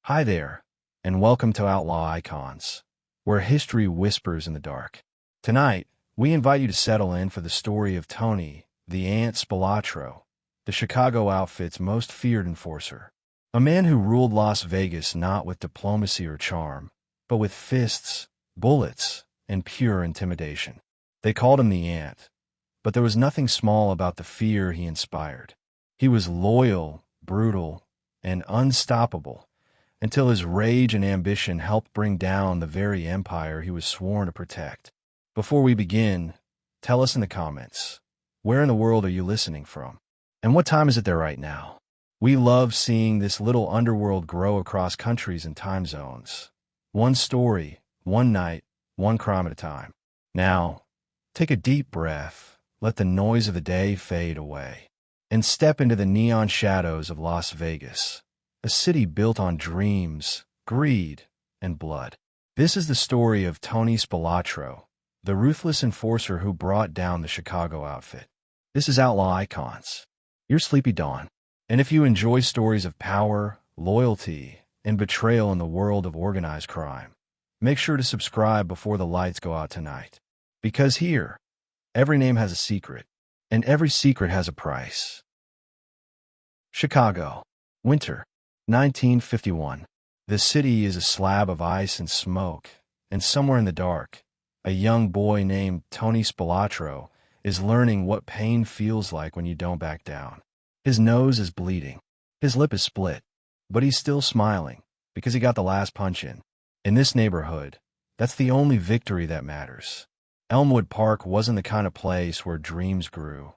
Hi there, and welcome to Outlaw Icons, where history whispers in the dark. Tonight, we invite you to settle in for the story of Tony, the Ant Spelatro, the Chicago outfit's most feared enforcer. A man who ruled Las Vegas not with diplomacy or charm, but with fists, bullets, and pure intimidation. They called him the Ant, but there was nothing small about the fear he inspired. He was loyal, brutal, and unstoppable, until his rage and ambition helped bring down the very empire he was sworn to protect. Before we begin, tell us in the comments, where in the world are you listening from? And what time is it there right now? We love seeing this little underworld grow across countries and time zones. One story, one night, one crime at a time. Now, take a deep breath, let the noise of the day fade away, and step into the neon shadows of Las Vegas, a city built on dreams, greed, and blood. This is the story of Tony Spelatro, the ruthless enforcer who brought down the Chicago outfit. This is Outlaw Icons, your sleepy dawn. And if you enjoy stories of power, loyalty, and betrayal in the world of organized crime, make sure to subscribe before the lights go out tonight. Because here, every name has a secret, and every secret has a price. Chicago, winter, 1951. The city is a slab of ice and smoke, and somewhere in the dark, a young boy named Tony Spelatro is learning what pain feels like when you don't back down. His nose is bleeding, his lip is split, but he's still smiling because he got the last punch in. In this neighborhood, that's the only victory that matters. Elmwood Park wasn't the kind of place where dreams grew.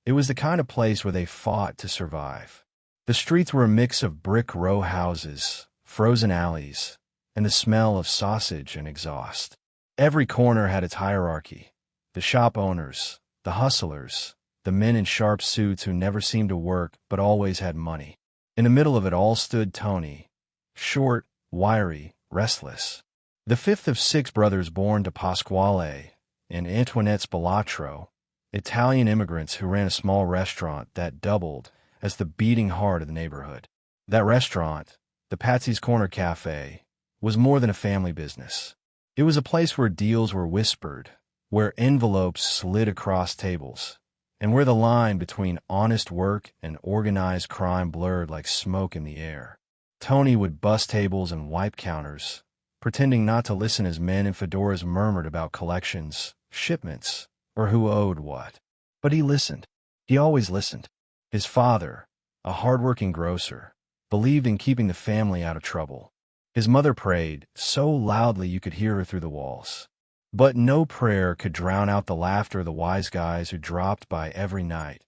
It was the kind of place where they fought to survive. The streets were a mix of brick row houses, frozen alleys, and the smell of sausage and exhaust. Every corner had its hierarchy. The shop owners, the hustlers, the men in sharp suits who never seemed to work but always had money. In the middle of it all stood Tony, short, wiry, restless. The fifth of six brothers born to Pasquale and Antoinette Spilatro, Italian immigrants who ran a small restaurant that doubled as the beating heart of the neighborhood. That restaurant, the Patsy's Corner Cafe, was more than a family business. It was a place where deals were whispered, where envelopes slid across tables, and where the line between honest work and organized crime blurred like smoke in the air. Tony would bust tables and wipe counters, pretending not to listen as men in fedoras murmured about collections, shipments, or who owed what. But he listened. He always listened. His father, a hard-working grocer, believed in keeping the family out of trouble. His mother prayed so loudly you could hear her through the walls. But no prayer could drown out the laughter of the wise guys who dropped by every night,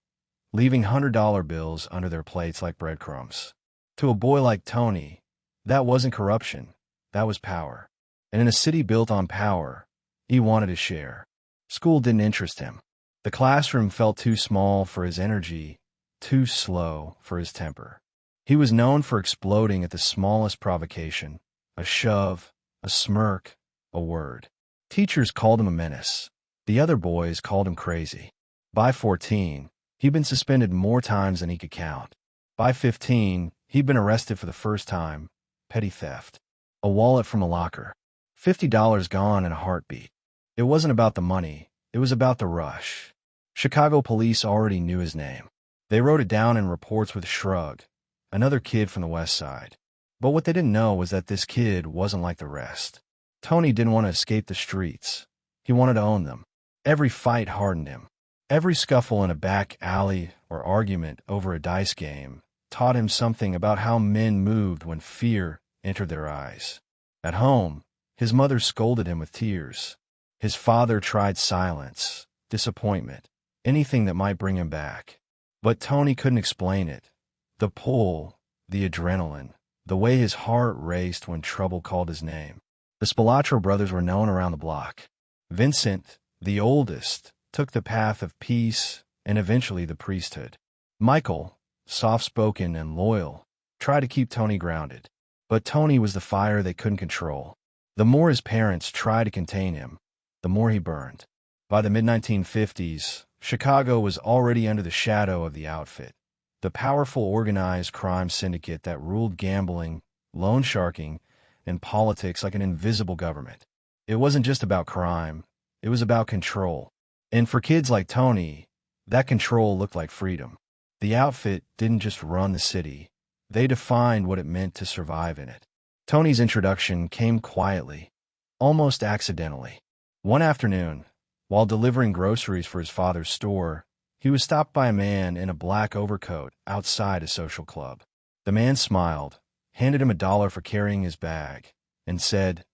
leaving $100 bills under their plates like breadcrumbs. To a boy like Tony, that wasn't corruption, that was power. And in a city built on power, he wanted to share. School didn't interest him. The classroom felt too small for his energy, too slow for his temper. He was known for exploding at the smallest provocation, a shove, a smirk, a word. Teachers called him a menace. The other boys called him crazy. By 14, he'd been suspended more times than he could count. By 15, he'd been arrested for the first time, petty theft. A wallet from a locker. $50 gone in a heartbeat. It wasn't about the money, it was about the rush. Chicago police already knew his name. They wrote it down in reports with a shrug. Another kid from the West Side. But what they didn't know was that this kid wasn't like the rest. Tony didn't want to escape the streets. He wanted to own them. Every fight hardened him. Every scuffle in a back alley or argument over a dice game taught him something about how men moved when fear entered their eyes. At home, his mother scolded him with tears. His father tried silence, disappointment, anything that might bring him back. But Tony couldn't explain it. The pull, the adrenaline, the way his heart raced when trouble called his name. The Spelatro brothers were known around the block. Vincent, the oldest, took the path of peace and eventually the priesthood. Michael, soft-spoken and loyal, tried to keep Tony grounded. But Tony was the fire they couldn't control. The more his parents tried to contain him, the more he burned. By the mid-1950s, Chicago was already under the shadow of the outfit, the powerful organized crime syndicate that ruled gambling, loan sharking, and politics like an invisible government. It wasn't just about crime, it was about control. And for kids like Tony, that control looked like freedom. The outfit didn't just run the city, they defined what it meant to survive in it. Tony's introduction came quietly, almost accidentally. One afternoon, while delivering groceries for his father's store, he was stopped by a man in a black overcoat outside a social club. The man smiled, handed him $1 for carrying his bag, and said,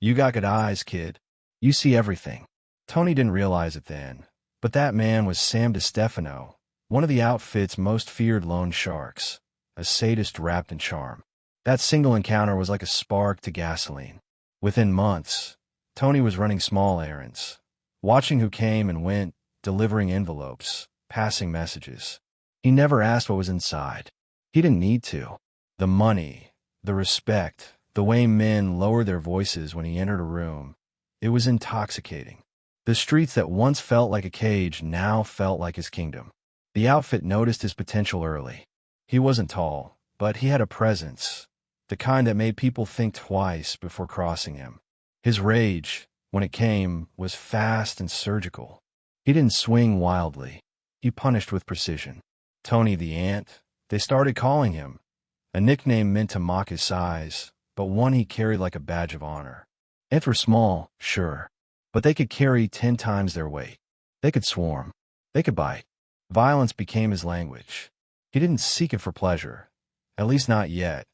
"You got good eyes, kid. You see everything." Tony didn't realize it then, but that man was Sam DiStefano, one of the outfit's most feared loan sharks, a sadist wrapped in charm. That single encounter was like a spark to gasoline. Within months, Tony was running small errands, watching who came and went, delivering envelopes, passing messages. He never asked what was inside. He didn't need to. The money, the respect, the way men lowered their voices when he entered a room, it was intoxicating. The streets that once felt like a cage now felt like his kingdom. The outfit noticed his potential early. He wasn't tall, but he had a presence, the kind that made people think twice before crossing him. His rage, when it came, was fast and surgical. He didn't swing wildly. He punished with precision. Tony the Ant, they started calling him, a nickname meant to mock his size, but one he carried like a badge of honor. Ants were small, sure, but they could carry 10 times their weight. They could swarm. They could bite. Violence became his language. He didn't seek it for pleasure, at least not yet,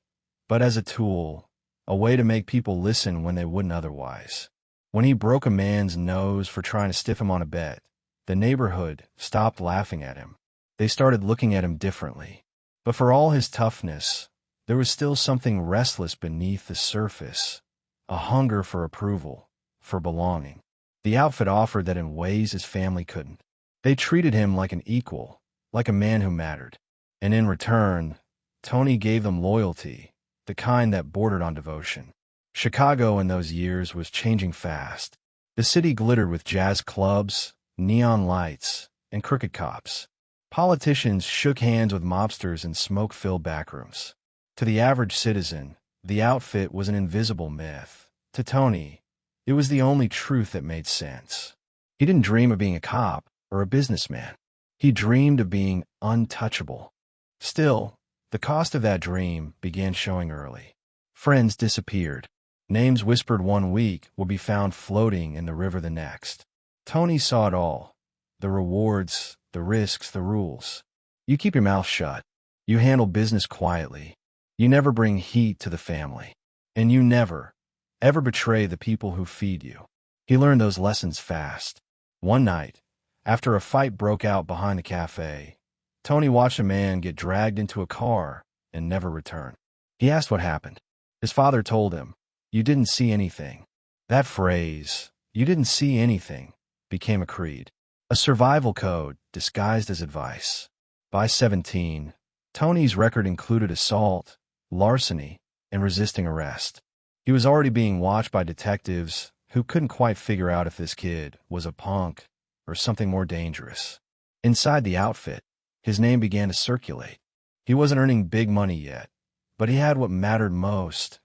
but as a tool, a way to make people listen when they wouldn't otherwise. When he broke a man's nose for trying to stiff him on a bet, the neighborhood stopped laughing at him. They started looking at him differently. But for all his toughness, there was still something restless beneath the surface, a hunger for approval, for belonging. The outfit offered that in ways his family couldn't. They treated him like an equal, like a man who mattered. And in return, Tony gave them loyalty, the kind that bordered on devotion. Chicago in those years was changing fast. The city glittered with jazz clubs, neon lights, and crooked cops. Politicians shook hands with mobsters in smoke-filled backrooms. To the average citizen, the outfit was an invisible myth. To Tony, it was the only truth that made sense. He didn't dream of being a cop or a businessman. He dreamed of being untouchable. Still, the cost of that dream began showing early. Friends disappeared. Names whispered one week would be found floating in the river the next. Tony saw it all. The rewards, the risks, the rules. You keep your mouth shut. You handle business quietly. You never bring heat to the family. And you never, ever betray the people who feed you. He learned those lessons fast. One night, after a fight broke out behind the cafe, Tony watched a man get dragged into a car and never return. He asked what happened. His father told him, "You didn't see anything." That phrase, "you didn't see anything," became a creed, a survival code disguised as advice. By 17, Tony's record included assault, larceny, and resisting arrest. He was already being watched by detectives who couldn't quite figure out if this kid was a punk or something more dangerous. Inside the outfit, his name began to circulate. He wasn't earning big money yet, but he had what mattered most,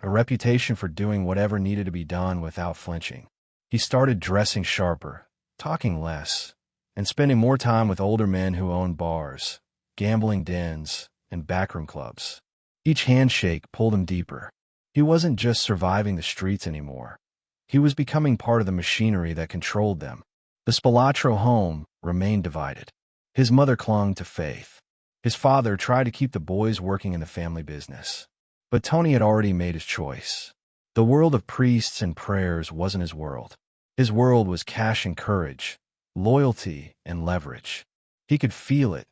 a reputation for doing whatever needed to be done without flinching. He started dressing sharper, talking less, and spending more time with older men who owned bars, gambling dens, and backroom clubs. Each handshake pulled him deeper. He wasn't just surviving the streets anymore. He was becoming part of the machinery that controlled them. The Spilotro home remained divided. His mother clung to faith. His father tried to keep the boys working in the family business. But Tony had already made his choice. The world of priests and prayers wasn't his world. His world was cash and courage, loyalty and leverage. He could feel it,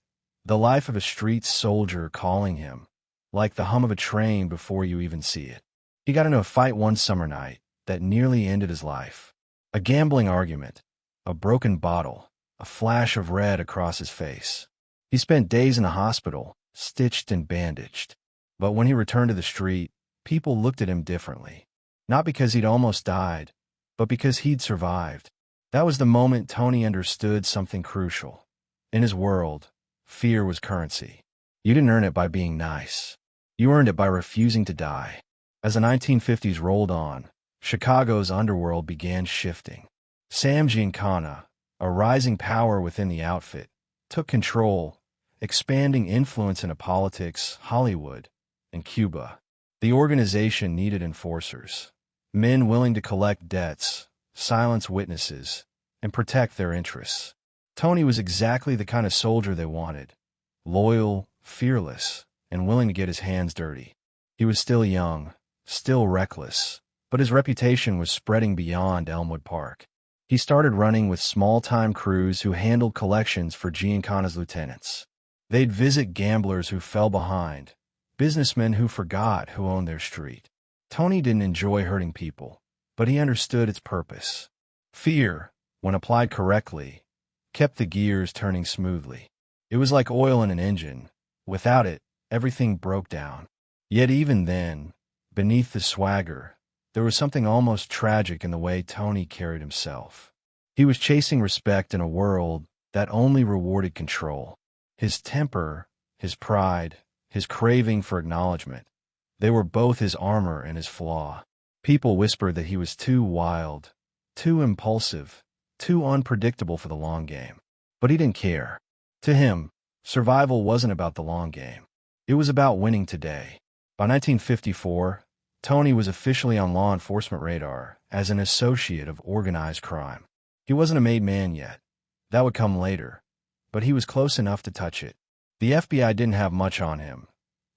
the life of a street soldier calling him, like the hum of a train before you even see it. He got into a fight one summer night that nearly ended his life. A gambling argument, a broken bottle, a flash of red across his face. He spent days in the hospital, stitched and bandaged. But when he returned to the street, people looked at him differently. Not because he'd almost died, but because he'd survived. That was the moment Tony understood something crucial. In his world, fear was currency. You didn't earn it by being nice. You earned it by refusing to die. As the 1950s rolled on, Chicago's underworld began shifting. Sam Giancana, a rising power within the outfit, took control, expanding influence into politics, Hollywood, and Cuba. The organization needed enforcers, men willing to collect debts, silence witnesses, and protect their interests. Tony was exactly the kind of soldier they wanted: loyal, fearless, and willing to get his hands dirty. He was still young, still reckless, but his reputation was spreading beyond Elmwood Park. He started running with small-time crews who handled collections for Giancana's lieutenants. They'd visit gamblers who fell behind, businessmen who forgot who owned their street. Tony didn't enjoy hurting people, but he understood its purpose. Fear, when applied correctly, kept the gears turning smoothly. It was like oil in an engine. Without it, everything broke down. Yet even then, beneath the swagger, there was something almost tragic in the way Tony carried himself. He was chasing respect in a world that only rewarded control. His temper, his pride, his craving for acknowledgement, they were both his armor and his flaw. People whispered that he was too wild, too impulsive, too unpredictable for the long game. But he didn't care. To him, survival wasn't about the long game. It was about winning today. By 1954, Tony was officially on law enforcement radar as an associate of organized crime. He wasn't a made man yet. That would come later. But he was close enough to touch it. The FBI didn't have much on him.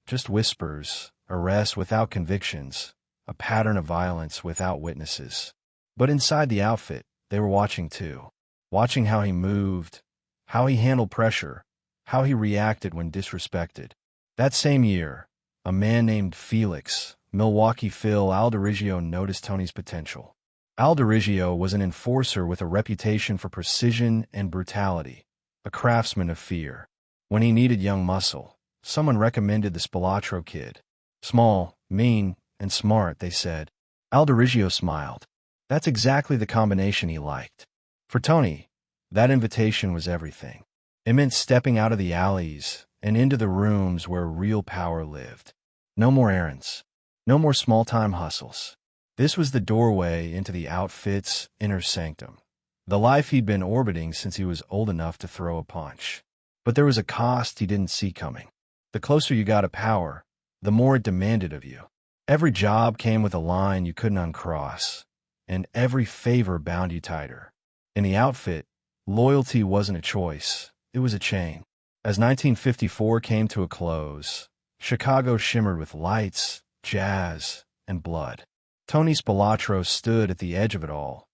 Just whispers, arrests without convictions, a pattern of violence without witnesses. But inside the outfit, they were watching too. Watching how he moved, how he handled pressure, how he reacted when disrespected. That same year, a man named Felix, Milwaukee Phil Alderigio, noticed Tony's potential. Alderigio was an enforcer with a reputation for precision and brutality, a craftsman of fear. When he needed young muscle, someone recommended the Spilotro kid. Small, mean, and smart, they said. Alderigio smiled. That's exactly the combination he liked. For Tony, that invitation was everything. It meant stepping out of the alleys and into the rooms where real power lived. No more errands. No more small-time hustles. This was the doorway into the outfit's inner sanctum. The life he'd been orbiting since he was old enough to throw a punch. But there was a cost he didn't see coming. The closer you got to power, the more it demanded of you. Every job came with a line you couldn't uncross, and every favor bound you tighter. In the outfit, loyalty wasn't a choice, it was a chain. As 1954 came to a close, Chicago shimmered with lights, jazz, and blood. Tony Spelatro stood at the edge of it all,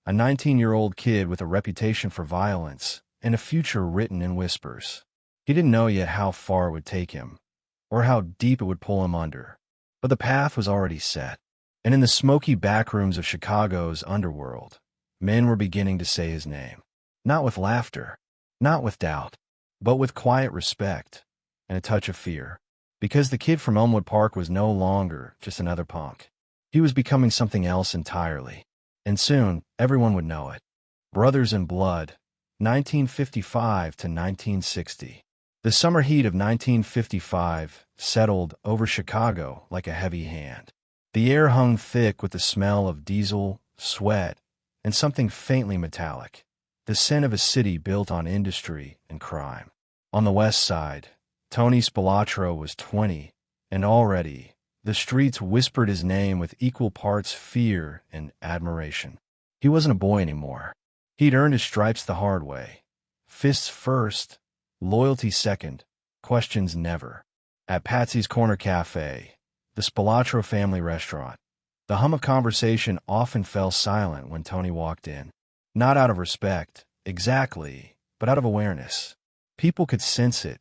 a 19-year-old kid with a reputation for violence and a future written in whispers. He didn't know yet how far it would take him, or how deep it would pull him under. But the path was already set. And in the smoky backrooms of Chicago's underworld, men were beginning to say his name. Not with laughter, not with doubt, but with quiet respect and a touch of fear. Because the kid from Elmwood Park was no longer just another punk. He was becoming something else entirely. And soon, everyone would know it. Brothers in Blood, 1955 to 1960. The summer heat of 1955 settled over Chicago like a heavy hand. The air hung thick with the smell of diesel, sweat, and something faintly metallic, the scent of a city built on industry and crime. On the west side, Tony Spelatro was 20, and already, the streets whispered his name with equal parts fear and admiration. He wasn't a boy anymore. He'd earned his stripes the hard way. Fists first, loyalty second, questions never. At Patsy's Corner Cafe, the Spelatro family restaurant, the hum of conversation often fell silent when Tony walked in. Not out of respect, exactly, but out of awareness. People could sense it.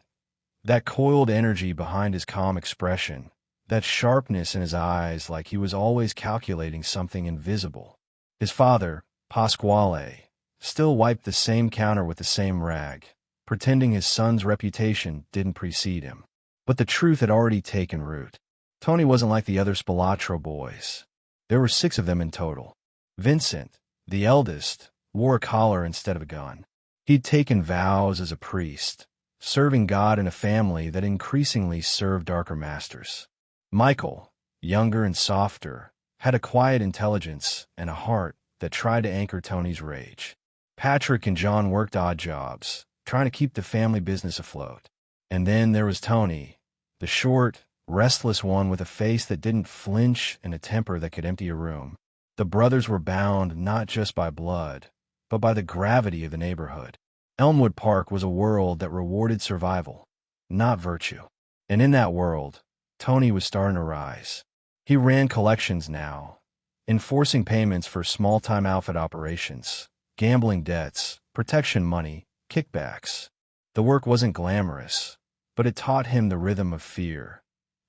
That coiled energy behind his calm expression, that sharpness in his eyes like he was always calculating something invisible. His father, Pasquale, still wiped the same counter with the same rag, pretending his son's reputation didn't precede him. But the truth had already taken root. Tony wasn't like the other Spelatro boys. There were 6 of them in total. Vincent, the eldest, wore a collar instead of a gun. He'd taken vows as a priest, serving God in a family that increasingly served darker masters. Michael, younger and softer, had a quiet intelligence and a heart that tried to anchor Tony's rage. Patrick and John worked odd jobs, trying to keep the family business afloat. And then there was Tony, the short, restless one with a face that didn't flinch and a temper that could empty a room. The brothers were bound not just by blood, but by the gravity of the neighborhood. Elmwood Park was a world that rewarded survival, not virtue. And in that world, Tony was starting to rise. He ran collections now, enforcing payments for small-time outfit operations, gambling debts, protection money, kickbacks. The work wasn't glamorous, but it taught him the rhythm of fear,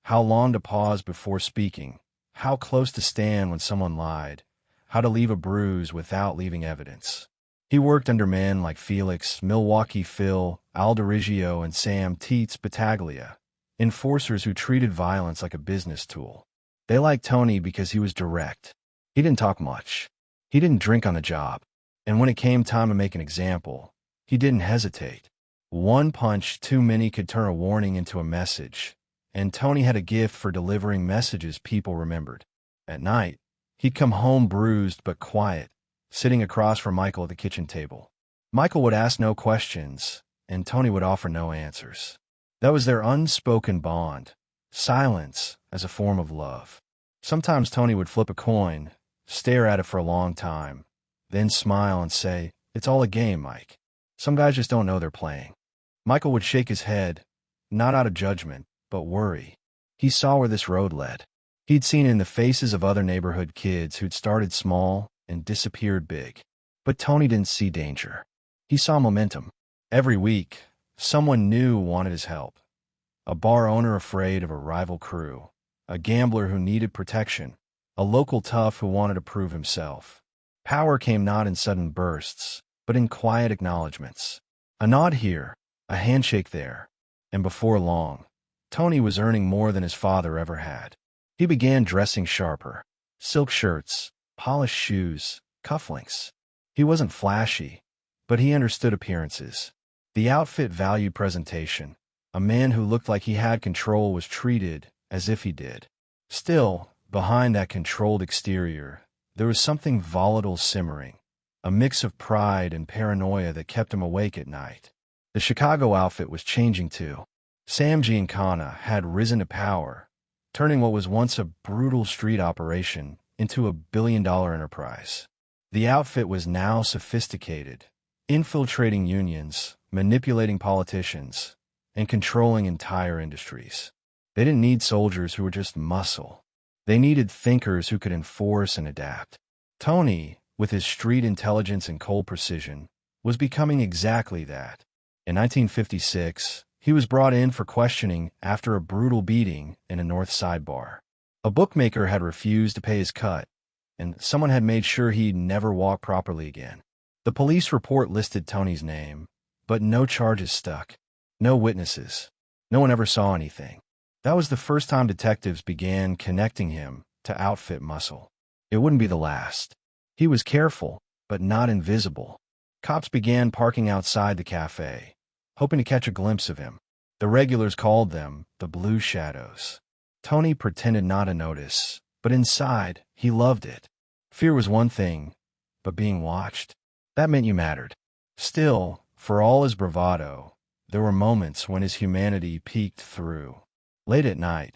how long to pause before speaking, how close to stand when someone lied, how to leave a bruise without leaving evidence. He worked under men like Felix, Milwaukee Phil, Al Dirigio, and Sam Teets Battaglia, enforcers who treated violence like a business tool. They liked Tony because he was direct. He didn't talk much. He didn't drink on the job. And when it came time to make an example, he didn't hesitate. One punch too many could turn a warning into a message, and Tony had a gift for delivering messages people remembered. At night, he'd come home bruised but quiet, sitting across from Michael at the kitchen table. Michael would ask no questions, and Tony would offer no answers. That was their unspoken bond, silence as a form of love. Sometimes Tony would flip a coin, stare at it for a long time, then smile and say, "It's all a game, Mike. Some guys just don't know they're playing." Michael would shake his head, not out of judgment, but worry. He saw where this road led. He'd seen it in the faces of other neighborhood kids who'd started small and disappeared big. But Tony didn't see danger. He saw momentum. Every week, someone new wanted his help. A bar owner afraid of a rival crew, a gambler who needed protection, a local tough who wanted to prove himself. Power came not in sudden bursts, but in quiet acknowledgments. A nod here, a handshake there, and before long, Tony was earning more than his father ever had. He began dressing sharper. Silk shirts, polished shoes, cufflinks. He wasn't flashy, but he understood appearances. The outfit valued presentation. A man who looked like he had control was treated as if he did. Still, behind that controlled exterior, there was something volatile simmering, a mix of pride and paranoia that kept him awake at night. The Chicago outfit was changing too. Sam Giancana had risen to power, turning what was once a brutal street operation into a billion-dollar enterprise. The outfit was now sophisticated, infiltrating unions, manipulating politicians, and controlling entire industries. They didn't need soldiers who were just muscle. They needed thinkers who could enforce and adapt. Tony, with his street intelligence and cold precision, was becoming exactly that. In 1956, he was brought in for questioning after a brutal beating in a North Side bar. A bookmaker had refused to pay his cut, and someone had made sure he'd never walk properly again. The police report listed Tony's name, but no charges stuck. No witnesses. No one ever saw anything. That was the first time detectives began connecting him to outfit muscle. It wouldn't be the last. He was careful, but not invisible. Cops began parking outside the cafe, hoping to catch a glimpse of him. The regulars called them the Blue Shadows. Tony pretended not to notice, but inside, he loved it. Fear was one thing, but being watched, that meant you mattered. Still, for all his bravado, there were moments when his humanity peeked through. Late at night,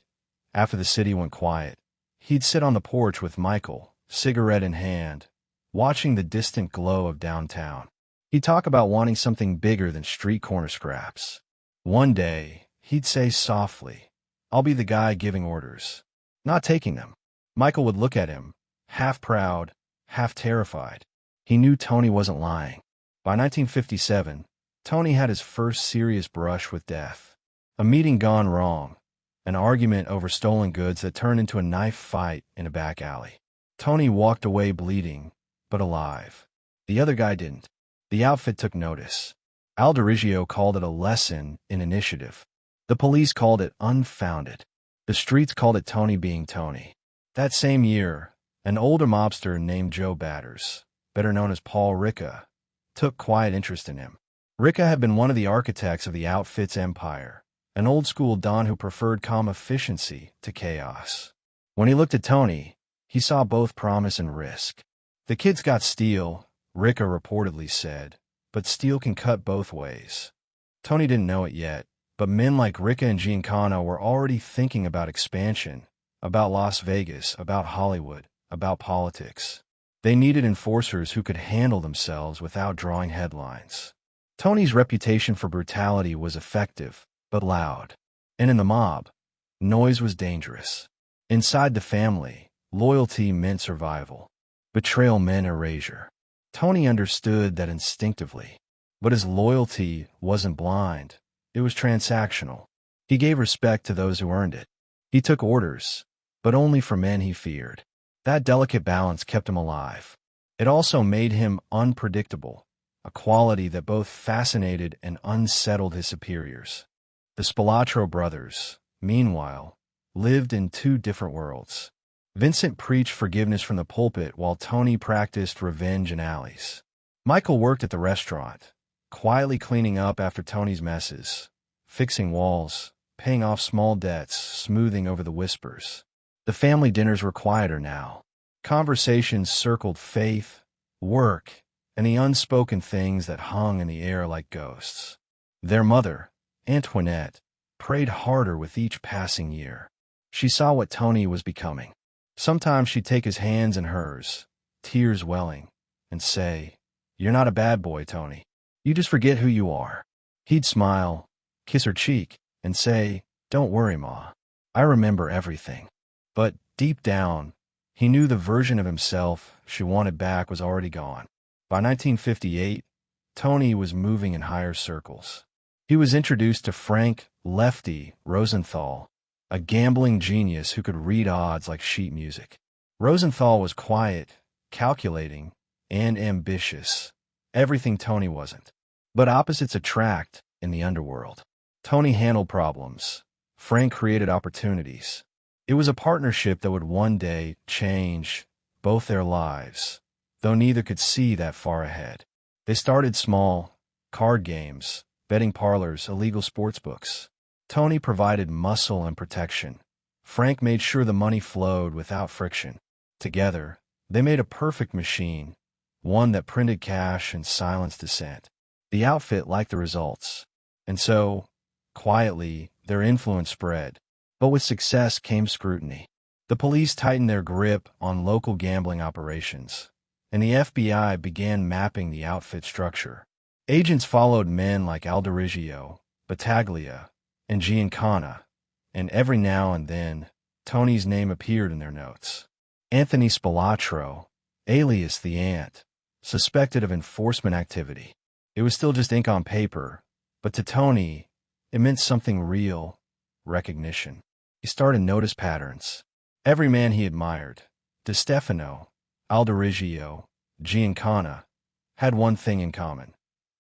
after the city went quiet, he'd sit on the porch with Michael, cigarette in hand, watching the distant glow of downtown. He'd talk about wanting something bigger than street corner scraps. One day, he'd say softly, "I'll be the guy giving orders, not taking them." Michael would look at him, half proud, half terrified. He knew Tony wasn't lying. By 1957, Tony had his first serious brush with death. A meeting gone wrong, an argument over stolen goods that turned into a knife fight in a back alley. Tony walked away bleeding, but alive. The other guy didn't. The outfit took notice. Al Dirigio called it a lesson in initiative. The police called it unfounded. The streets called it Tony being Tony. That same year, an older mobster named Joe Batters, better known as Paul Ricca, took quiet interest in him. Ricca had been one of the architects of the outfit's empire, an old-school Don who preferred calm efficiency to chaos. When he looked at Tony, he saw both promise and risk. "The kid's got steel," Ricca reportedly said, "but steel can cut both ways." Tony didn't know it yet, but men like Ricca and Giancana were already thinking about expansion, about Las Vegas, about Hollywood, about politics. They needed enforcers who could handle themselves without drawing headlines. Tony's reputation for brutality was effective, but loud. And in the mob, noise was dangerous. Inside the family, loyalty meant survival. Betrayal meant erasure. Tony understood that instinctively. But his loyalty wasn't blind. It was transactional. He gave respect to those who earned it. He took orders, but only from men he feared. That delicate balance kept him alive. It also made him unpredictable, a quality that both fascinated and unsettled his superiors. The Spilotro brothers, meanwhile, lived in two different worlds. Vincent preached forgiveness from the pulpit while Tony practiced revenge in alleys. Michael worked at the restaurant, quietly cleaning up after Tony's messes, fixing walls, paying off small debts, smoothing over the whispers. The family dinners were quieter now. Conversations circled faith, work, and the unspoken things that hung in the air like ghosts. Their mother, Antoinette, prayed harder with each passing year. She saw what Tony was becoming. Sometimes she'd take his hands in hers, tears welling, and say, "You're not a bad boy, Tony. You just forget who you are." He'd smile, kiss her cheek, and say, "Don't worry, Ma. I remember everything." But deep down, he knew the version of himself she wanted back was already gone. By 1958, Tony was moving in higher circles. He was introduced to Frank "Lefty" Rosenthal, a gambling genius who could read odds like sheet music. Rosenthal was quiet, calculating, and ambitious. Everything Tony wasn't. But opposites attract in the underworld. Tony handled problems. Frank created opportunities. It was a partnership that would one day change both their lives, though neither could see that far ahead. They started small: card games, betting parlors, illegal sports books. Tony provided muscle and protection. Frank made sure the money flowed without friction. Together, they made a perfect machine, one that printed cash and silenced dissent. The outfit liked the results. And so, quietly, their influence spread. But with success came scrutiny. The police tightened their grip on local gambling operations, and the FBI began mapping the outfit structure. Agents followed men like Alderiggio, Battaglia, and Giancana, and every now and then, Tony's name appeared in their notes. Anthony Spelatro, alias the Ant, suspected of enforcement activity. It was still just ink on paper, but to Tony, it meant something real: recognition. He started to notice patterns. Every man he admired, DeStefano, Alderiggio, Giancana, had one thing in common.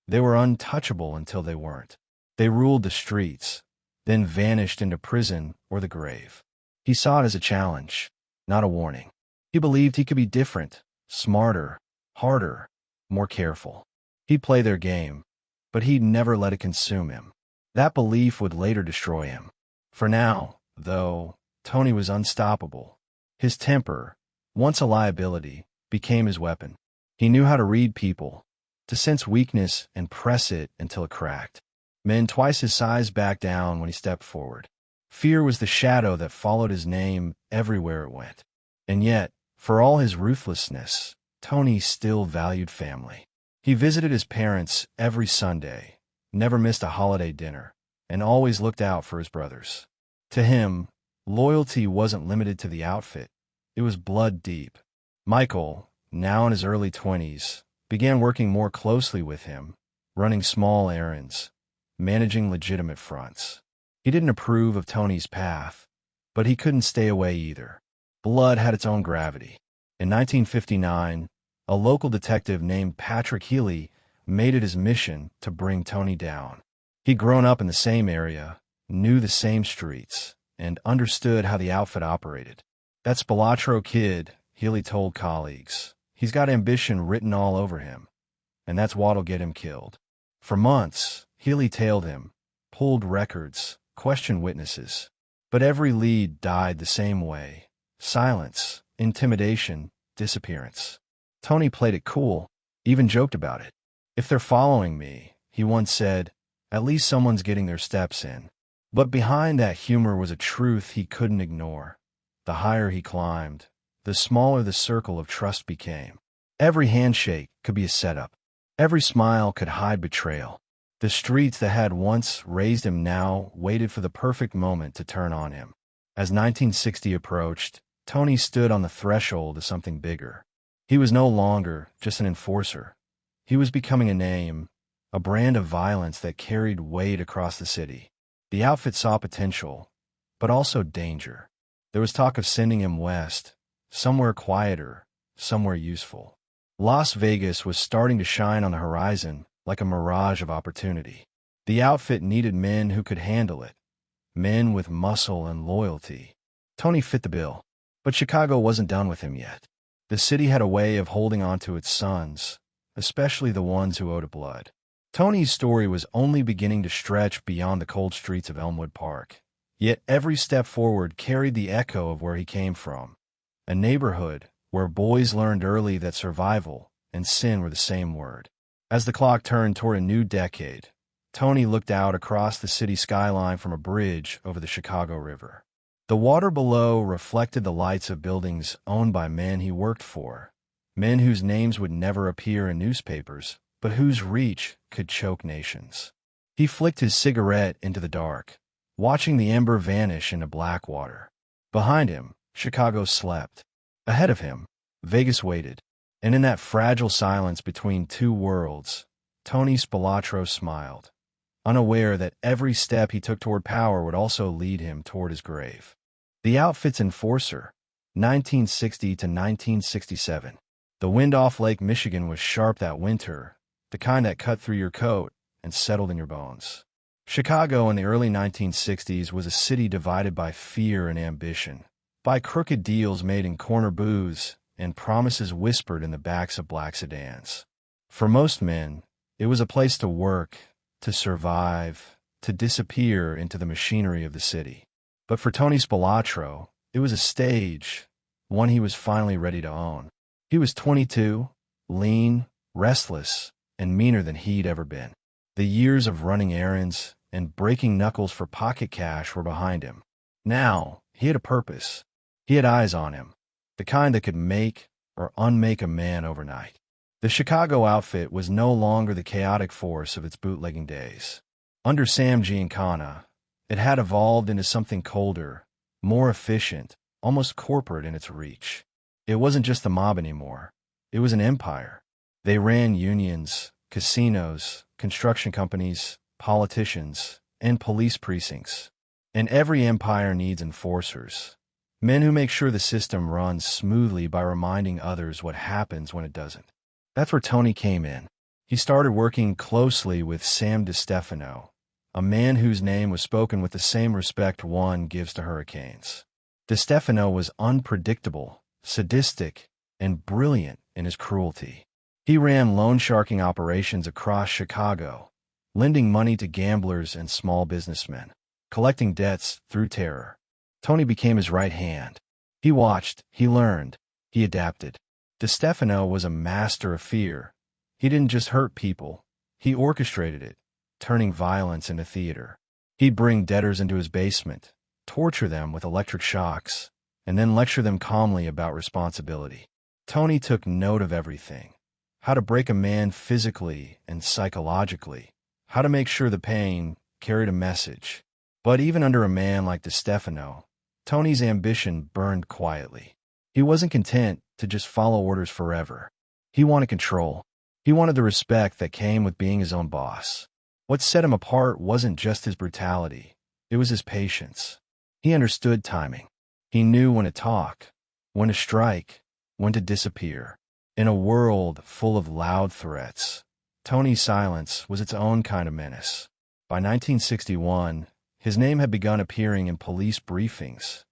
They were untouchable until they weren't. They ruled the streets, then vanished into prison or the grave. He saw it as a challenge, not a warning. He believed he could be different, smarter, harder, more careful. He'd play their game, but he'd never let it consume him. That belief would later destroy him. For now, though, Tony was unstoppable. His temper, once a liability, became his weapon. He knew how to read people, to sense weakness and press it until it cracked. Men twice his size backed down when he stepped forward. Fear was the shadow that followed his name everywhere it went. And yet, for all his ruthlessness, Tony still valued family. He visited his parents every Sunday, never missed a holiday dinner, and always looked out for his brothers. To him, loyalty wasn't limited to the outfit. It was blood deep. Michael, now in his early 20s, began working more closely with him, running small errands, managing legitimate fronts. He didn't approve of Tony's path, but he couldn't stay away either. Blood had its own gravity. In 1959, a local detective named Patrick Healy made it his mission to bring Tony down. He'd grown up in the same area, knew the same streets, and understood how the outfit operated. "That Spelatro kid," Healy told colleagues, "he's got ambition written all over him, and that's what'll get him killed." For months, Healy tailed him, pulled records, questioned witnesses. But every lead died the same way: silence, intimidation, disappearance. Tony played it cool, even joked about it. "If they're following me," he once said, "at least someone's getting their steps in." But behind that humor was a truth he couldn't ignore. The higher he climbed, the smaller the circle of trust became. Every handshake could be a setup. Every smile could hide betrayal. The streets that had once raised him now waited for the perfect moment to turn on him. As 1960 approached, Tony stood on the threshold of something bigger. He was no longer just an enforcer. He was becoming a name, a brand of violence that carried weight across the city. The outfit saw potential, but also danger. There was talk of sending him west, somewhere quieter, somewhere useful. Las Vegas was starting to shine on the horizon like a mirage of opportunity. The outfit needed men who could handle it, men with muscle and loyalty. Tony fit the bill, but Chicago wasn't done with him yet. The city had a way of holding on to its sons, especially the ones who owed it blood. Tony's story was only beginning to stretch beyond the cold streets of Elmwood Park. Yet every step forward carried the echo of where he came from, a neighborhood where boys learned early that survival and sin were the same word. As the clock turned toward a new decade, Tony looked out across the city skyline from a bridge over the Chicago River. The water below reflected the lights of buildings owned by men he worked for, men whose names would never appear in newspapers, but whose reach could choke nations. He flicked his cigarette into the dark, watching the ember vanish into black water. Behind him, Chicago slept. Ahead of him, Vegas waited. And in that fragile silence between two worlds, Tony Spelatro smiled, unaware that every step he took toward power would also lead him toward his grave. The outfit's enforcer, 1960 to 1967. The wind off Lake Michigan was sharp that winter, the kind that cut through your coat and settled in your bones. Chicago in the early 1960s was a city divided by fear and ambition, by crooked deals made in corner booths and promises whispered in the backs of black sedans. For most men, it was a place to work, to survive, to disappear into the machinery of the city. But for Tony Spelatro, it was a stage, one he was finally ready to own. He was 22, lean, restless, and meaner than he'd ever been. The years of running errands and breaking knuckles for pocket cash were behind him. Now, he had a purpose. He had eyes on him, the kind that could make or unmake a man overnight. The Chicago outfit was no longer the chaotic force of its bootlegging days. Under Sam Giancana, it had evolved into something colder, more efficient, almost corporate in its reach. It wasn't just the mob anymore. It was an empire. They ran unions, casinos, construction companies, politicians, and police precincts. And every empire needs enforcers. Men who make sure the system runs smoothly by reminding others what happens when it doesn't. That's where Tony came in. He started working closely with Sam DiStefano, a man whose name was spoken with the same respect one gives to hurricanes. DiStefano was unpredictable, sadistic, and brilliant in his cruelty. He ran loan sharking operations across Chicago, lending money to gamblers and small businessmen, collecting debts through terror. Tony became his right hand. He watched, he learned, he adapted. DiStefano was a master of fear. He didn't just hurt people, he orchestrated it, turning violence into theater. He'd bring debtors into his basement, torture them with electric shocks, and then lecture them calmly about responsibility. Tony took note of everything: how to break a man physically and psychologically, how to make sure the pain carried a message. But even under a man like DiStefano, Tony's ambition burned quietly. He wasn't content to just follow orders forever. He wanted control. He wanted the respect that came with being his own boss. What set him apart wasn't just his brutality, it was his patience. He understood timing. He knew when to talk, when to strike, when to disappear. In a world full of loud threats, Tony's silence was its own kind of menace. By 1961, his name had begun appearing in police briefings,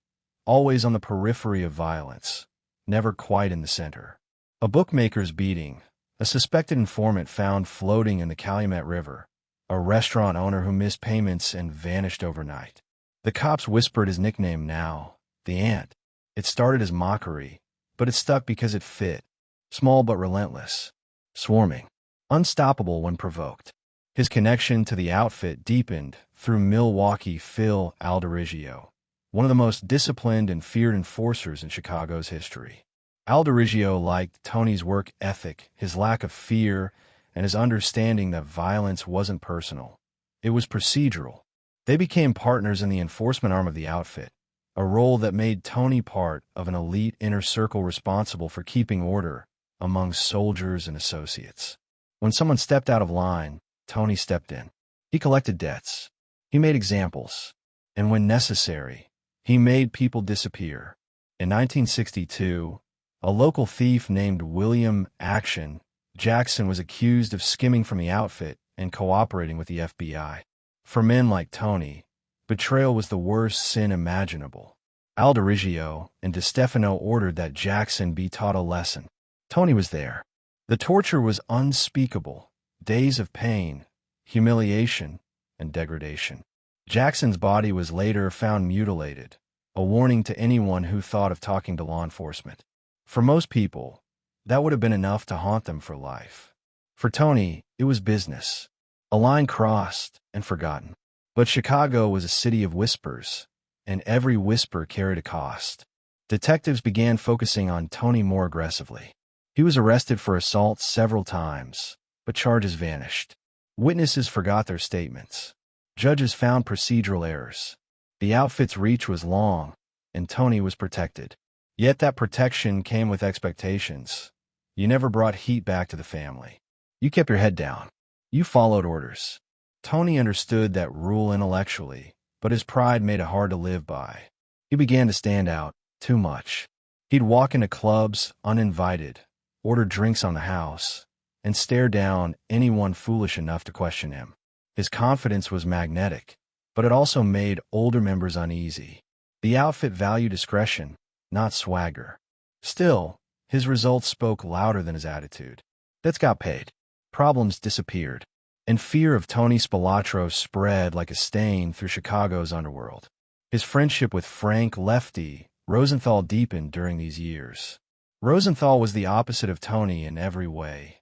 always on the periphery of violence, never quite in the center. A bookmaker's beating, a suspected informant found floating in the Calumet River, a restaurant owner who missed payments and vanished overnight. The cops whispered his nickname now, the Ant. It started as mockery, but it stuck because it fit. Small but relentless. Swarming. Unstoppable when provoked. His connection to the outfit deepened through Milwaukee Phil Alderigio, one of the most disciplined and feared enforcers in Chicago's history. Alderigio liked Tony's work ethic, his lack of fear, and his understanding that violence wasn't personal. It was procedural. They became partners in the enforcement arm of the outfit, a role that made Tony part of an elite inner circle responsible for keeping order among soldiers and associates. When someone stepped out of line, Tony stepped in. He collected debts. He made examples. And when necessary, he made people disappear. In 1962, a local thief named William Action Jackson was accused of skimming from the outfit and cooperating with the FBI. For men like Tony, betrayal was the worst sin imaginable. Alderigio and DeStefano ordered that Jackson be taught a lesson. Tony was there. The torture was unspeakable. Days of pain, humiliation, and degradation. Jackson's body was later found mutilated, a warning to anyone who thought of talking to law enforcement. For most people, that would have been enough to haunt them for life. For Tony, it was business. A line crossed and forgotten. But Chicago was a city of whispers, and every whisper carried a cost. Detectives began focusing on Tony more aggressively. He was arrested for assault several times, but charges vanished. Witnesses forgot their statements. Judges found procedural errors. The outfit's reach was long, and Tony was protected. Yet that protection came with expectations. You never brought heat back to the family. You kept your head down. You followed orders. Tony understood that rule intellectually, but his pride made it hard to live by. He began to stand out too much. He'd walk into clubs uninvited, order drinks on the house, and stare down anyone foolish enough to question him. His confidence was magnetic, but it also made older members uneasy. The outfit valued discretion, not swagger. Still, his results spoke louder than his attitude. Debts got paid. Problems disappeared. And fear of Tony Spelatro spread like a stain through Chicago's underworld. His friendship with Frank Lefty Rosenthal deepened during these years. Rosenthal was the opposite of Tony in every way.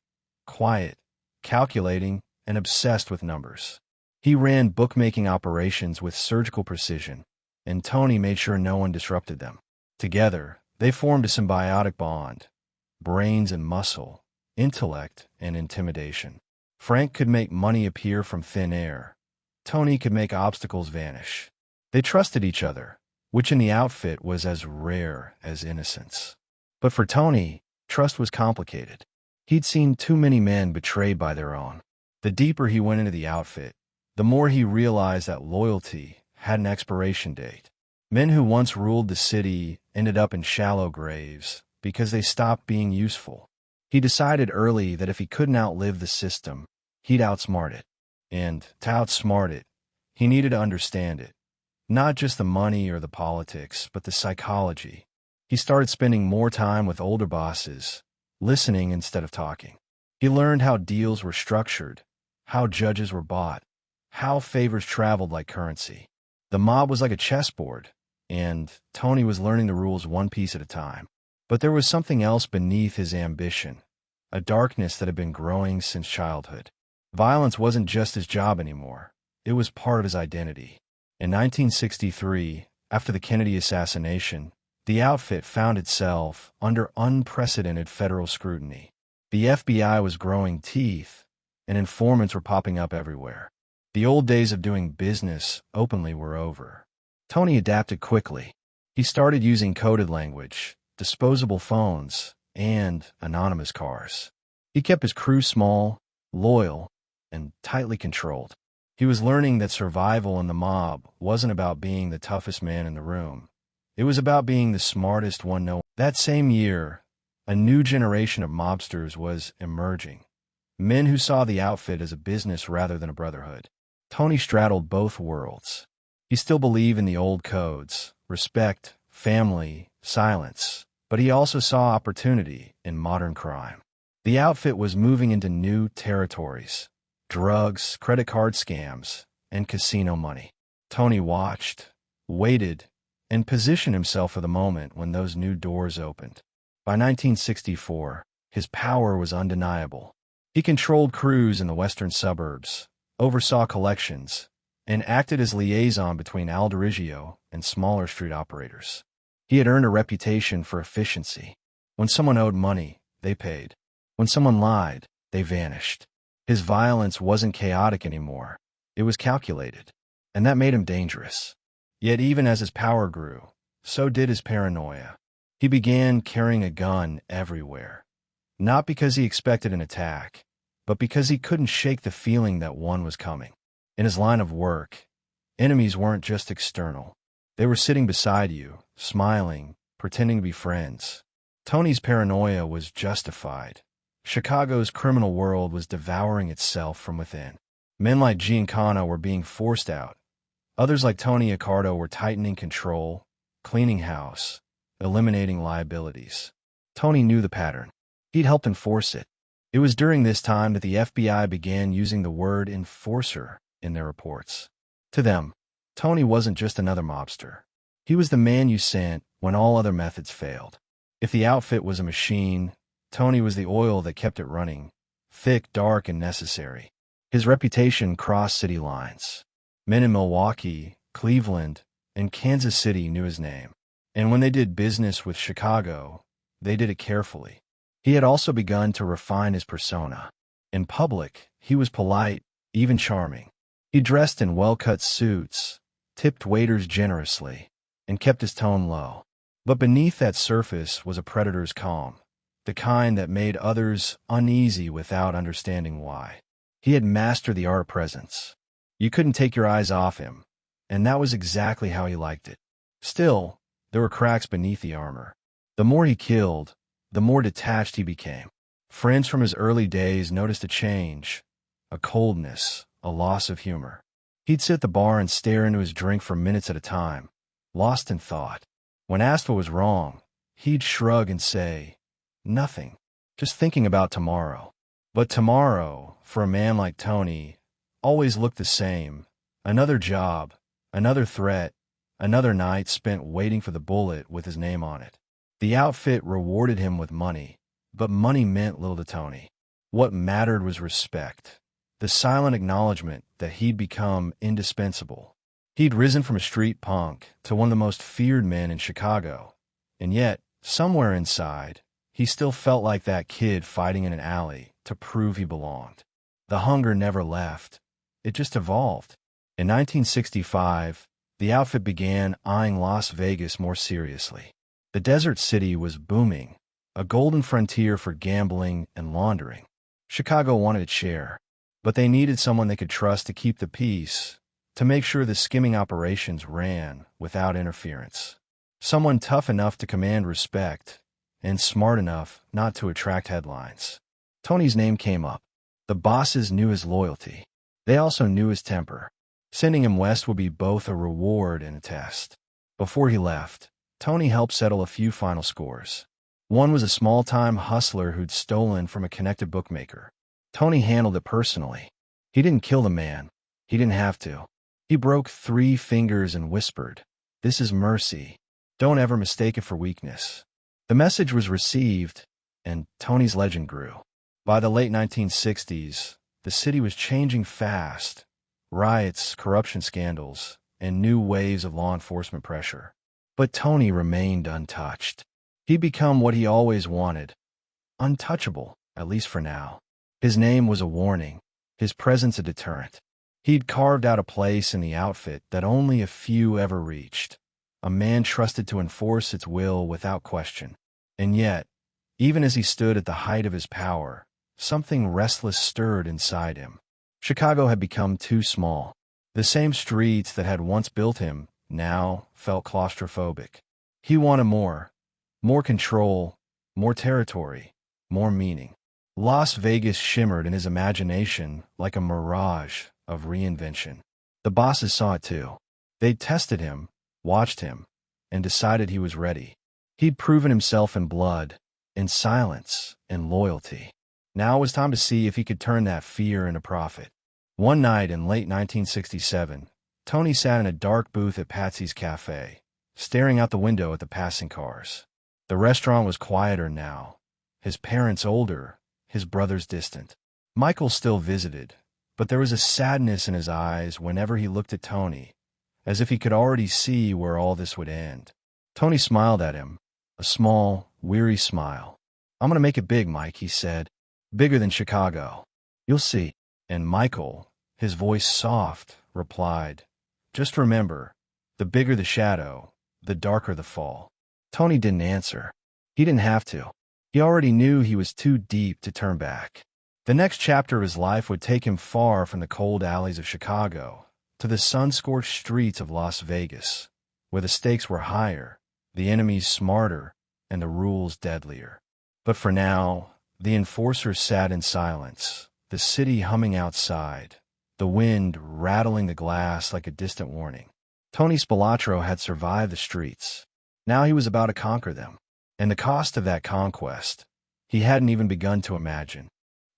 Quiet, calculating, and obsessed with numbers. He ran bookmaking operations with surgical precision, and Tony made sure no one disrupted them. Together, they formed a symbiotic bond. Brains and muscle, intellect and intimidation. Frank could make money appear from thin air. Tony could make obstacles vanish. They trusted each other, which in the outfit was as rare as innocence. But for Tony, trust was complicated. He'd seen too many men betrayed by their own. The deeper he went into the outfit, the more he realized that loyalty had an expiration date. Men who once ruled the city ended up in shallow graves because they stopped being useful. He decided early that if he couldn't outlive the system, he'd outsmart it. And to outsmart it, he needed to understand it. Not just the money or the politics, but the psychology. He started spending more time with older bosses, listening instead of talking. He learned how deals were structured, how judges were bought, how favors traveled like currency. The mob was like a chessboard, and Tony was learning the rules one piece at a time. But there was something else beneath his ambition, a darkness that had been growing since childhood. Violence wasn't just his job anymore. It was part of his identity. In 1963, after the Kennedy assassination, the outfit found itself under unprecedented federal scrutiny. The FBI was growing teeth, and informants were popping up everywhere. The old days of doing business openly were over. Tony adapted quickly. He started using coded language, disposable phones, and anonymous cars. He kept his crew small, loyal, and tightly controlled. He was learning that survival in the mob wasn't about being the toughest man in the room. It was about being the smartest one known. That same year, a new generation of mobsters was emerging. Men who saw the outfit as a business rather than a brotherhood. Tony straddled both worlds. He still believed in the old codes, respect, family, silence, but he also saw opportunity in modern crime. The outfit was moving into new territories. drugs, credit card scams, and casino money. Tony watched, waited, and positioned himself for the moment when those new doors opened. By 1964, his power was undeniable. He controlled crews in the western suburbs, oversaw collections, and acted as liaison between Alderigio and smaller street operators. He had earned a reputation for efficiency. When someone owed money, they paid. When someone lied, they vanished. His violence wasn't chaotic anymore. It was calculated, and that made him dangerous. Yet even as his power grew, so did his paranoia. He began carrying a gun everywhere, not because he expected an attack, but because he couldn't shake the feeling that one was coming. In his line of work, enemies weren't just external. They were sitting beside you, smiling, pretending to be friends. Tony's paranoia was justified. Chicago's criminal world was devouring itself from within. Men like Giancana were being forced out. Others like Tony Accardo were tightening control, cleaning house, eliminating liabilities. Tony knew the pattern. He'd helped enforce it. It was during this time that the FBI began using the word enforcer in their reports. To them, Tony wasn't just another mobster. He was the man you sent when all other methods failed. If the outfit was a machine, Tony was the oil that kept it running, thick, dark, and necessary. His reputation crossed city lines. Men in Milwaukee, Cleveland, and Kansas City knew his name. And when they did business with Chicago, they did it carefully. He had also begun to refine his persona. In public, he was polite, even charming. He dressed in well-cut suits, tipped waiters generously, and kept his tone low. But beneath that surface was a predator's calm, the kind that made others uneasy without understanding why. He had mastered the art of presence. You couldn't take your eyes off him, and that was exactly how he liked it. Still, there were cracks beneath the armor. The more he killed, the more detached he became. Friends from his early days noticed a change, a coldness, a loss of humor. He'd sit at the bar and stare into his drink for minutes at a time, lost in thought. When asked what was wrong, he'd shrug and say, "Nothing, just thinking about tomorrow." But tomorrow, for a man like Tony, always looked the same. Another job, another threat, another night spent waiting for the bullet with his name on it. The outfit rewarded him with money, but money meant little to Tony. What mattered was respect, the silent acknowledgement that he'd become indispensable. He'd risen from a street punk to one of the most feared men in Chicago, and yet, somewhere inside, he still felt like that kid fighting in an alley to prove he belonged. The hunger never left. It just evolved. In 1965, the outfit began eyeing Las Vegas more seriously. The desert city was booming, a golden frontier for gambling and laundering. Chicago wanted its share, but they needed someone they could trust to keep the peace, to make sure the skimming operations ran without interference. Someone tough enough to command respect and smart enough not to attract headlines. Tony's name came up. The bosses knew his loyalty. They also knew his temper. Sending him west would be both a reward and a test. Before he left, Tony helped settle a few final scores. One was a small-time hustler who'd stolen from a connected bookmaker. Tony handled it personally. He didn't kill the man. He didn't have to. He broke 3 fingers and whispered, "This is mercy. Don't ever mistake it for weakness." The message was received, and Tony's legend grew. By the late 1960s, the city was changing fast. Riots, corruption scandals, and new waves of law enforcement pressure. But Tony remained untouched. He'd become what he always wanted, untouchable, at least for now. His name was a warning, his presence a deterrent. He'd carved out a place in the outfit that only a few ever reached, a man trusted to enforce its will without question. And yet, even as he stood at the height of his power, something restless stirred inside him. Chicago had become too small. The same streets that had once built him now felt claustrophobic. He wanted more control, more territory, more meaning. Las Vegas shimmered in his imagination like a mirage of reinvention. The bosses saw it too. They'd tested him, watched him, and decided he was ready. He'd proven himself in blood, in silence, in loyalty. Now it was time to see if he could turn that fear into profit. One night in late 1967, Tony sat in a dark booth at Patsy's Cafe, staring out the window at the passing cars. The restaurant was quieter now, his parents older, his brothers distant. Michael still visited, but there was a sadness in his eyes whenever he looked at Tony, as if he could already see where all this would end. Tony smiled at him, a small, weary smile. "I'm going to make it big, Mike," he said. "Bigger than Chicago. You'll see." And Michael, his voice soft, replied, "Just remember, the bigger the shadow, the darker the fall." Tony didn't answer. He didn't have to. He already knew he was too deep to turn back. The next chapter of his life would take him far from the cold alleys of Chicago to the sun-scorched streets of Las Vegas, where the stakes were higher, the enemies smarter, and the rules deadlier. But for now, the enforcer sat in silence, the city humming outside, the wind rattling the glass like a distant warning. Tony Spelatro had survived the streets. Now he was about to conquer them. And the cost of that conquest, he hadn't even begun to imagine.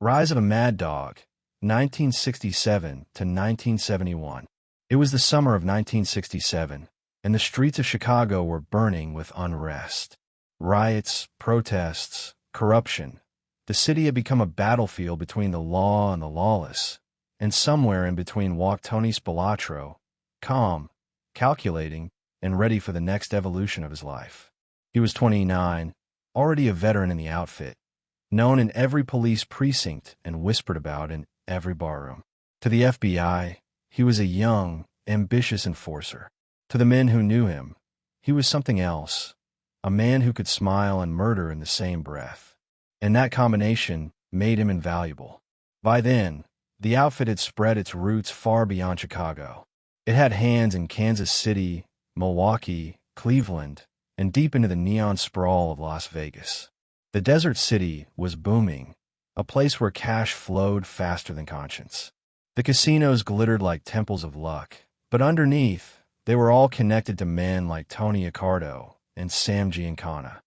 Rise of a Mad Dog, 1967 to 1971. It was the summer of 1967, and the streets of Chicago were burning with unrest. Riots, protests, corruption. The city had become a battlefield between the law and the lawless, and somewhere in between walked Tony Spelatro, calm, calculating, and ready for the next evolution of his life. He was 29, already a veteran in the outfit, known in every police precinct and whispered about in every barroom. To the FBI, he was a young, ambitious enforcer. To the men who knew him, he was something else, a man who could smile and murder in the same breath. And that combination made him invaluable. By then, the outfit had spread its roots far beyond Chicago. It had hands in Kansas City, Milwaukee, Cleveland, and deep into the neon sprawl of Las Vegas. The desert city was booming, a place where cash flowed faster than conscience. The casinos glittered like temples of luck, but underneath, they were all connected to men like Tony Accardo and Sam Giancana.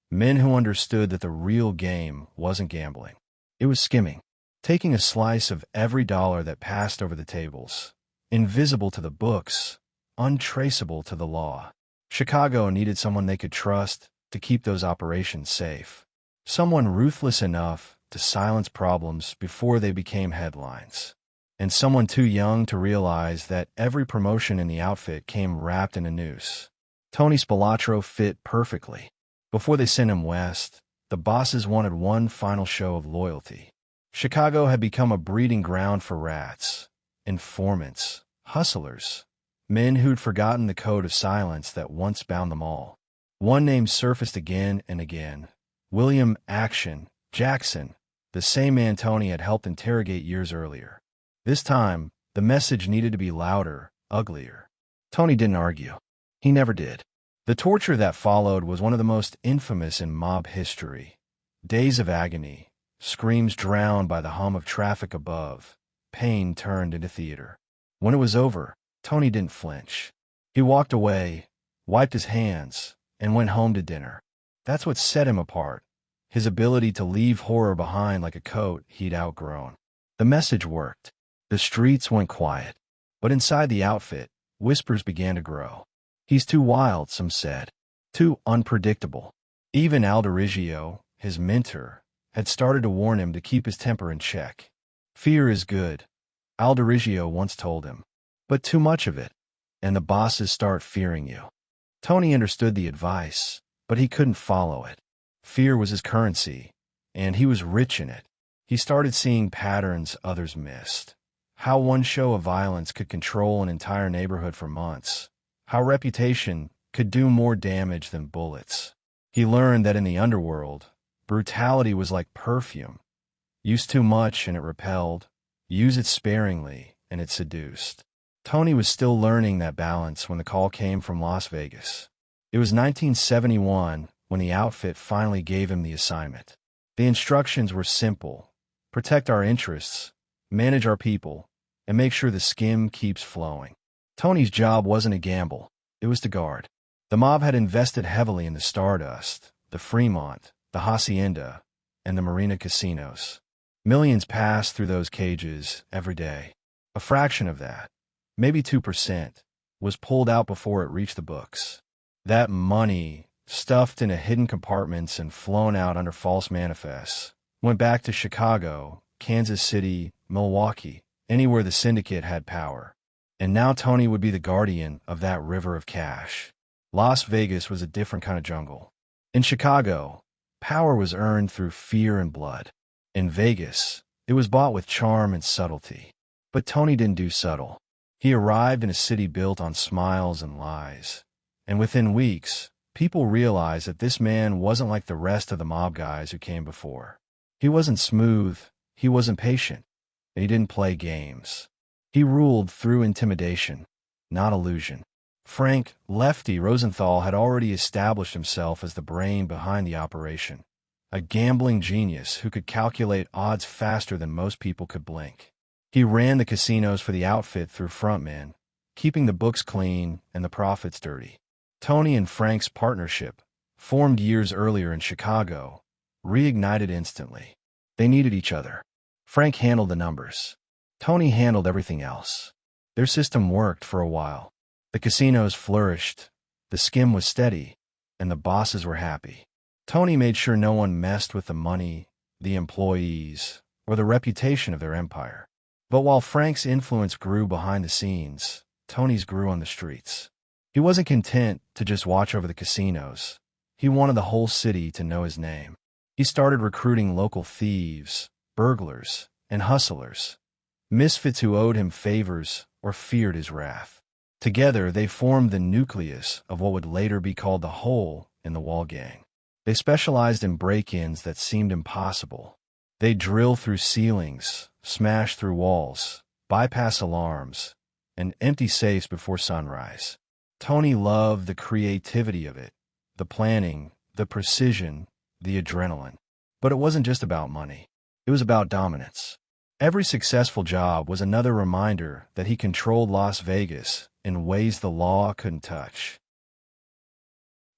Men who understood that the real game wasn't gambling. It was skimming, taking a slice of every dollar that passed over the tables, invisible to the books, untraceable to the law. Chicago needed someone they could trust to keep those operations safe. Someone ruthless enough to silence problems before they became headlines. And someone too young to realize that every promotion in the outfit came wrapped in a noose. Tony Spelatro fit perfectly. Before they sent him west, the bosses wanted one final show of loyalty. Chicago had become a breeding ground for rats, informants, hustlers, men who'd forgotten the code of silence that once bound them all. One name surfaced again and again. William Action Jackson, the same man Tony had helped interrogate years earlier. This time, the message needed to be louder, uglier. Tony didn't argue. He never did. The torture that followed was one of the most infamous in mob history. Days of agony, screams drowned by the hum of traffic above, pain turned into theater. When it was over, Tony didn't flinch. He walked away, wiped his hands, and went home to dinner. That's what set him apart, his ability to leave horror behind like a coat he'd outgrown. The message worked. The streets went quiet. But inside the outfit, whispers began to grow. "He's too wild," some said. "Too unpredictable." Even Alderiggio, his mentor, had started to warn him to keep his temper in check. "Fear is good," Alderiggio once told him. "But too much of it, and the bosses start fearing you." Tony understood the advice, but he couldn't follow it. Fear was his currency, and he was rich in it. He started seeing patterns others missed. How one show of violence could control an entire neighborhood for months. How reputation could do more damage than bullets. He learned that in the underworld, brutality was like perfume. Use too much and it repelled. Use it sparingly and it seduced. Tony was still learning that balance when the call came from Las Vegas. It was 1971 when the outfit finally gave him the assignment. The instructions were simple: protect our interests, manage our people, and make sure the skim keeps flowing. Tony's job wasn't a gamble. It was to guard. The mob had invested heavily in the Stardust, the Fremont, the Hacienda, and the Marina casinos. Millions passed through those cages every day. A fraction of that, maybe 2%, was pulled out before it reached the books. That money, stuffed into hidden compartments and flown out under false manifests, went back to Chicago, Kansas City, Milwaukee, anywhere the syndicate had power. And now Tony would be the guardian of that river of cash. Las Vegas was a different kind of jungle. In Chicago, power was earned through fear and blood. In Vegas, it was bought with charm and subtlety. But Tony didn't do subtle. He arrived in a city built on smiles and lies. And within weeks, people realized that this man wasn't like the rest of the mob guys who came before. He wasn't smooth, he wasn't patient, and he didn't play games. He ruled through intimidation, not illusion. Frank "Lefty" Rosenthal had already established himself as the brain behind the operation, a gambling genius who could calculate odds faster than most people could blink. He ran the casinos for the outfit through frontmen, keeping the books clean and the profits dirty. Tony and Frank's partnership, formed years earlier in Chicago, reignited instantly. They needed each other. Frank handled the numbers. Tony handled everything else. Their system worked for a while. The casinos flourished, the skim was steady, and the bosses were happy. Tony made sure no one messed with the money, the employees, or the reputation of their empire. But while Frank's influence grew behind the scenes, Tony's grew on the streets. He wasn't content to just watch over the casinos. He wanted the whole city to know his name. He started recruiting local thieves, burglars, and hustlers, misfits who owed him favors or feared his wrath. Together, they formed the nucleus of what would later be called the Hole in the Wall Gang. They specialized in break-ins that seemed impossible. They'd drill through ceilings, smash through walls, bypass alarms, and empty safes before sunrise. Tony loved the creativity of it, the planning, the precision, the adrenaline. But it wasn't just about money. It was about dominance. Every successful job was another reminder that he controlled Las Vegas in ways the law couldn't touch.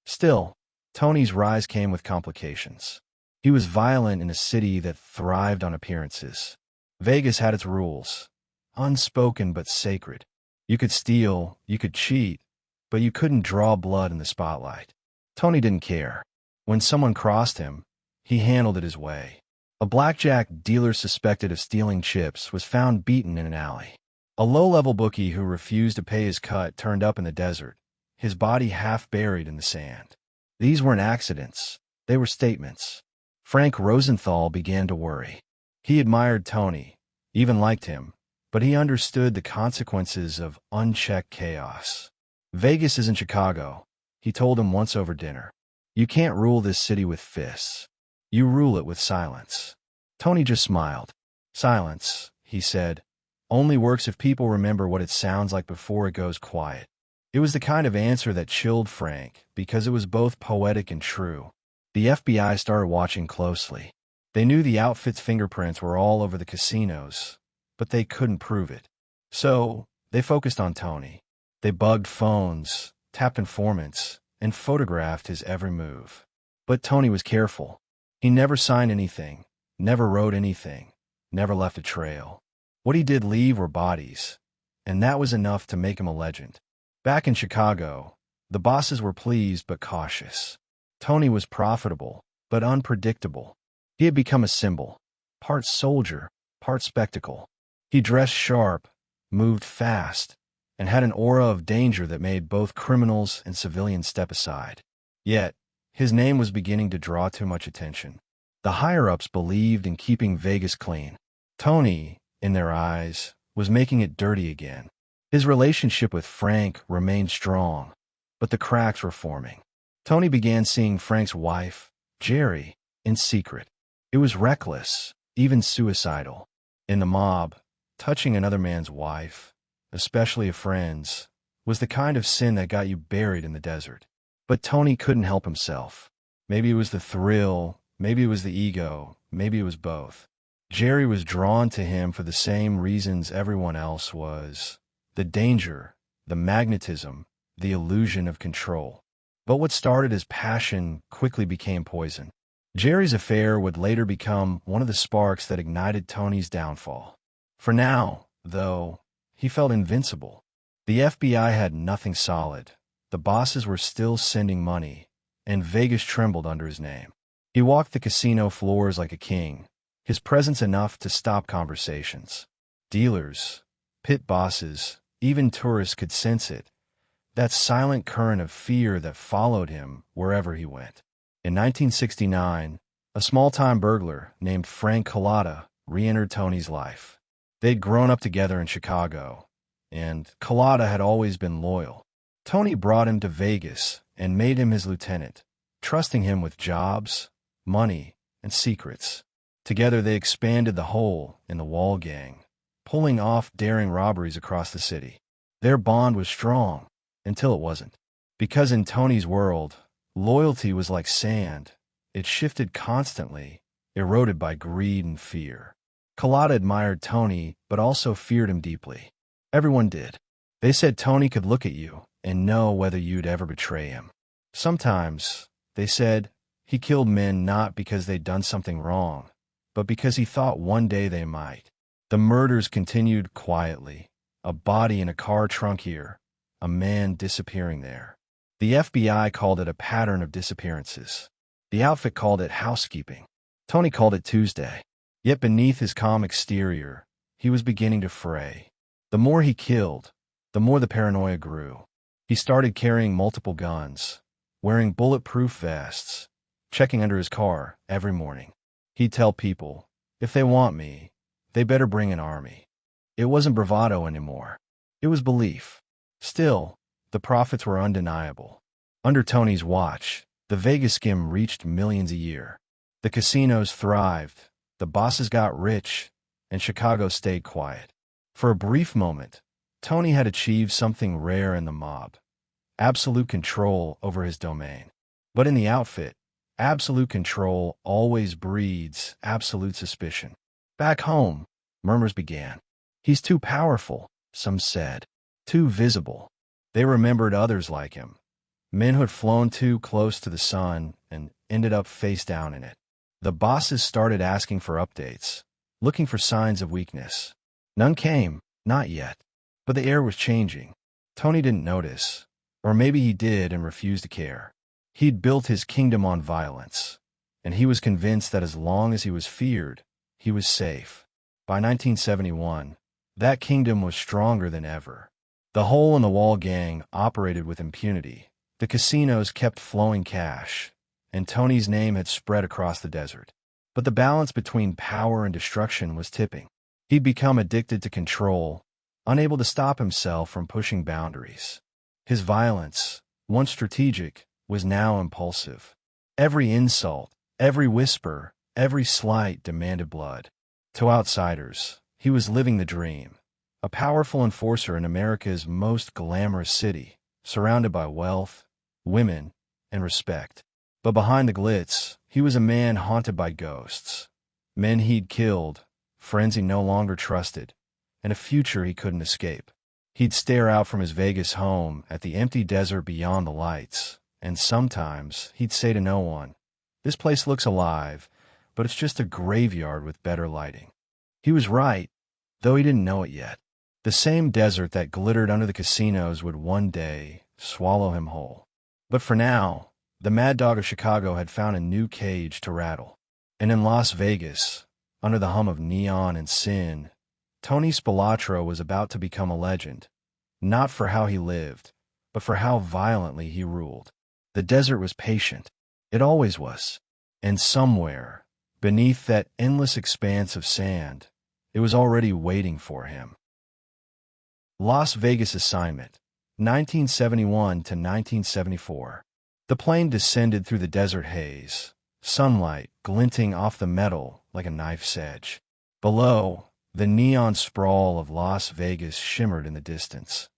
Still, Tony's rise came with complications. He was violent in a city that thrived on appearances. Vegas had its rules, unspoken but sacred. You could steal, you could cheat, but you couldn't draw blood in the spotlight. Tony didn't care. When someone crossed him, he handled it his way. A blackjack dealer suspected of stealing chips was found beaten in an alley. A low-level bookie who refused to pay his cut turned up in the desert, his body half buried in the sand. These weren't accidents. They were statements. Frank Rosenthal began to worry. He admired Tony, even liked him, but he understood the consequences of unchecked chaos. Vegas isn't Chicago, he told him once over dinner. You can't rule this city with fists. You rule it with silence. Tony just smiled. Silence, he said, only works if people remember what it sounds like before it goes quiet. It was the kind of answer that chilled Frank because it was both poetic and true. The FBI started watching closely. They knew the outfit's fingerprints were all over the casinos, but they couldn't prove it. So, they focused on Tony. They bugged phones, tapped informants, and photographed his every move. But Tony was careful. He never signed anything, never wrote anything, never left a trail. What he did leave were bodies, and that was enough to make him a legend. Back in Chicago, the bosses were pleased but cautious. Tony was profitable, but unpredictable. He had become a symbol, part soldier, part spectacle. He dressed sharp, moved fast, and had an aura of danger that made both criminals and civilians step aside. Yet, his name was beginning to draw too much attention. The higher-ups believed in keeping Vegas clean. Tony, in their eyes, was making it dirty again. His relationship with Frank remained strong, but the cracks were forming. Tony began seeing Frank's wife, Geri, in secret. It was reckless, even suicidal. In the mob, touching another man's wife, especially a friend's, was the kind of sin that got you buried in the desert. But Tony couldn't help himself. Maybe it was the thrill, maybe it was the ego, maybe it was both. Geri was drawn to him for the same reasons everyone else was. The danger, the magnetism, the illusion of control. But what started as passion quickly became poison. Geri's affair would later become one of the sparks that ignited Tony's downfall. For now, though, he felt invincible. The FBI had nothing solid. The bosses were still sending money, and Vegas trembled under his name. He walked the casino floors like a king, his presence enough to stop conversations. Dealers, pit bosses, even tourists could sense it, that silent current of fear that followed him wherever he went. In 1969, a small-time burglar named Frank Cullotta re-entered Tony's life. They'd grown up together in Chicago, and Cullotta had always been loyal. Tony brought him to Vegas and made him his lieutenant, trusting him with jobs, money, and secrets. Together they expanded the hole in the wall gang, pulling off daring robberies across the city. Their bond was strong, until it wasn't. Because in Tony's world, loyalty was like sand. It shifted constantly, eroded by greed and fear. Cullotta admired Tony, but also feared him deeply. Everyone did. They said Tony could look at you and know whether you'd ever betray him. Sometimes, they said, he killed men not because they'd done something wrong, but because he thought one day they might. The murders continued quietly. A body in a car trunk here, a man disappearing there. The FBI called it a pattern of disappearances. The outfit called it housekeeping. Tony called it Tuesday. Yet beneath his calm exterior, he was beginning to fray. The more he killed, the more the paranoia grew. He started carrying multiple guns, wearing bulletproof vests, checking under his car every morning. He'd tell people, if they want me, they better bring an army. It wasn't bravado anymore. It was belief. Still, the profits were undeniable. Under Tony's watch, the Vegas skim reached millions a year. The casinos thrived, the bosses got rich, and Chicago stayed quiet. For a brief moment, Tony had achieved something rare in the mob: absolute control over his domain. But in the outfit, absolute control always breeds absolute suspicion. Back home, murmurs began. He's too powerful, some said. Too visible. They remembered others like him. Men who had flown too close to the sun and ended up face down in it. The bosses started asking for updates, looking for signs of weakness. None came, not yet. But the air was changing. Tony didn't notice. Or maybe he did and refused to care. He'd built his kingdom on violence, and he was convinced that as long as he was feared, he was safe. By 1971, that kingdom was stronger than ever. The hole-in-the-wall gang operated with impunity. The casinos kept flowing cash, and Tony's name had spread across the desert. But the balance between power and destruction was tipping. He'd become addicted to control, unable to stop himself from pushing boundaries. His violence, once strategic, was now impulsive. Every insult, every whisper, every slight demanded blood. To outsiders, he was living the dream. A powerful enforcer in America's most glamorous city, surrounded by wealth, women, and respect. But behind the glitz, he was a man haunted by ghosts. Men he'd killed, friends he no longer trusted, and a future he couldn't escape. He'd stare out from his Vegas home at the empty desert beyond the lights, and sometimes he'd say to no one, "This place looks alive, but it's just a graveyard with better lighting." He was right, though he didn't know it yet. The same desert that glittered under the casinos would one day swallow him whole. But for now, the Mad Dog of Chicago had found a new cage to rattle. And in Las Vegas, under the hum of neon and sin, Tony Spelatro was about to become a legend, not for how he lived, but for how violently he ruled. The desert was patient. It always was. And somewhere, beneath that endless expanse of sand, it was already waiting for him. Las Vegas assignment, 1971 to 1974. The plane descended through the desert haze, sunlight glinting off the metal like a knife's edge. Below, the neon sprawl of Las Vegas shimmered in the distance,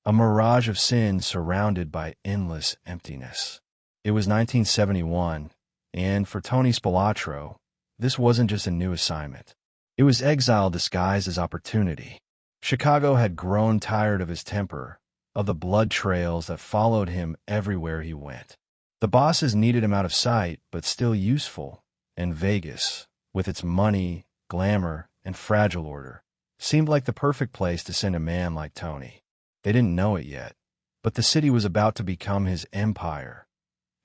a mirage of sin surrounded by endless emptiness. It was 1971, and for Tony Spelatro, this wasn't just a new assignment. It was exile disguised as opportunity. Chicago had grown tired of his temper, of the blood trails that followed him everywhere he went. The bosses needed him out of sight, but still useful, and Vegas, with its money, glamour, and fragile order, Seemed like the perfect place to send a man like Tony. They didn't know it yet, but the city was about to become his empire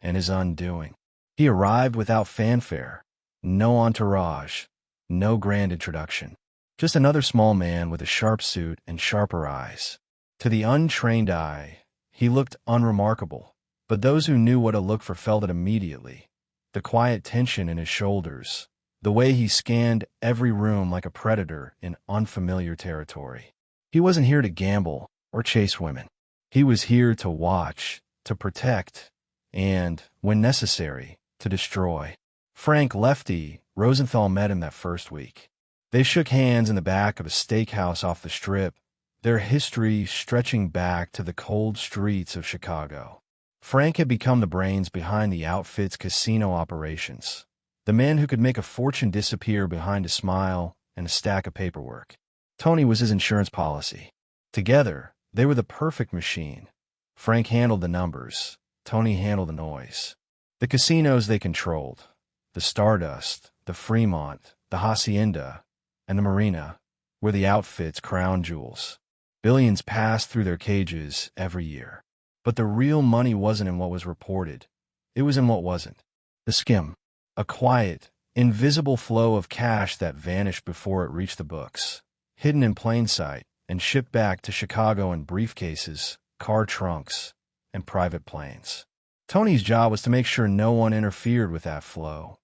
and his undoing. He arrived without fanfare, no entourage, no grand introduction. Just another small man with a sharp suit and sharper eyes. To the untrained eye, he looked unremarkable, but those who knew what to look for felt it immediately. The quiet tension in his shoulders, the way he scanned every room like a predator in unfamiliar territory. He wasn't here to gamble or chase women. He was here to watch, to protect, and, when necessary, to destroy. Frank Lefty Rosenthal met him that first week. They shook hands in the back of a steakhouse off the Strip, their history stretching back to the cold streets of Chicago. Frank had become the brains behind the outfit's casino operations, the man who could make a fortune disappear behind a smile and a stack of paperwork. Tony was his insurance policy. Together, they were the perfect machine. Frank handled the numbers. Tony handled the noise. The casinos they controlled, the Stardust, the Fremont, the Hacienda, and the Marina, were the outfit's crown jewels. Billions passed through their cages every year. But the real money wasn't in what was reported. It was in what wasn't. The skim. A quiet, invisible flow of cash that vanished before it reached the books, hidden in plain sight and shipped back to Chicago in briefcases, car trunks, and private planes. Tony's job was to make sure no one interfered with that flow.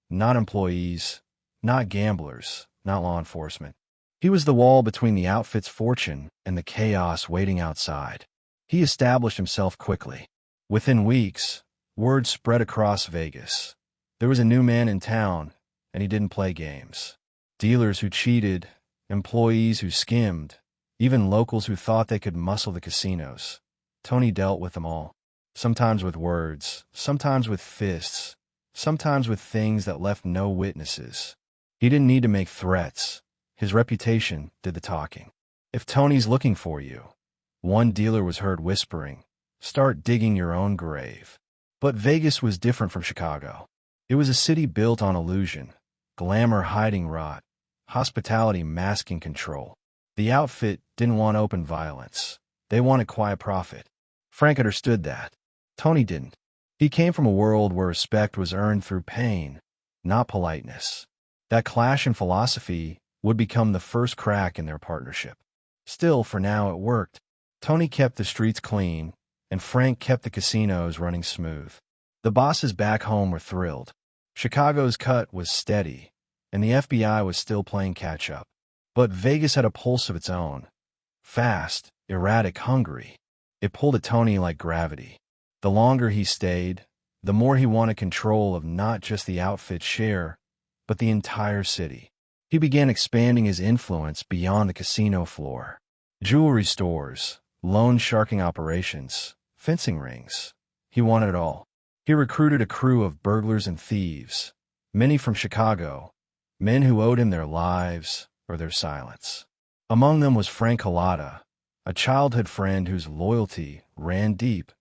Not employees, not gamblers, not law enforcement. He was the wall between the outfit's fortune and the chaos waiting outside. He established himself quickly. Within weeks, word spread across Vegas. There was a new man in town, and he didn't play games. Dealers who cheated, employees who skimmed, even locals who thought they could muscle the casinos. Tony dealt with them all. Sometimes with words, sometimes with fists, sometimes with things that left no witnesses. He didn't need to make threats. His reputation did the talking. If Tony's looking for you, one dealer was heard whispering, "Start digging your own grave." But Vegas was different from Chicago. It was a city built on illusion, glamour hiding rot, hospitality masking control. The outfit didn't want open violence. They wanted quiet profit. Frank understood that. Tony didn't. He came from a world where respect was earned through pain, not politeness. That clash in philosophy would become the first crack in their partnership. Still, for now, it worked. Tony kept the streets clean, and Frank kept the casinos running smooth. The bosses back home were thrilled. Chicago's cut was steady, and the FBI was still playing catch-up. But Vegas had a pulse of its own. Fast, erratic, hungry. It pulled at Tony like gravity. The longer he stayed, the more he wanted control of not just the outfit's share, but the entire city. He began expanding his influence beyond the casino floor. Jewelry stores, loan sharking operations, fencing rings. He wanted it all. He recruited a crew of burglars and thieves, many from Chicago, men who owed him their lives or their silence. Among them was Frank Cullotta, a childhood friend whose loyalty ran deep,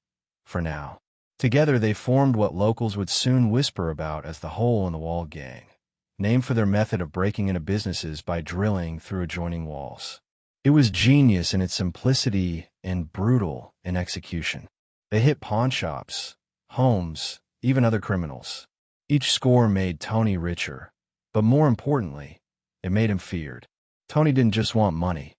for now. Together they formed what locals would soon whisper about as the Hole-in-the-Wall Gang, named for their method of breaking into businesses by drilling through adjoining walls. It was genius in its simplicity and brutal in execution. They hit pawn shops, homes, even other criminals. Each score made Tony richer, but more importantly, it made him feared. Tony didn't just want money.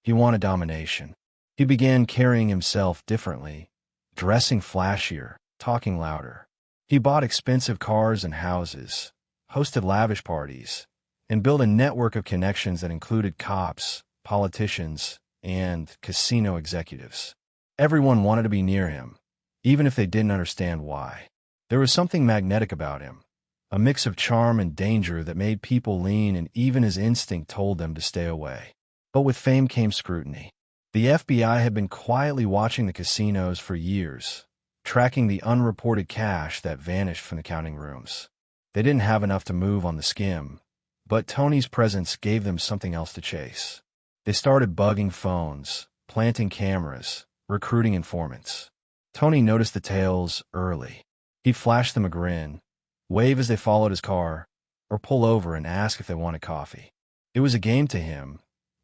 He wanted domination. He began carrying himself differently, dressing flashier, talking louder. He bought expensive cars and houses, hosted lavish parties, and built a network of connections that included cops, politicians, and casino executives. Everyone wanted to be near him, even if they didn't understand why. There was something magnetic about him, a mix of charm and danger that made people lean, and even his instinct told them to stay away. But with fame came scrutiny. The FBI had been quietly watching the casinos for years, tracking the unreported cash that vanished from the counting rooms. They didn't have enough to move on the skim, but Tony's presence gave them something else to chase. They started bugging phones, planting cameras, recruiting informants. Tony noticed the tails early. He'd flash them a grin, wave as they followed his car, or pull over and ask if they wanted coffee. It was a game to him,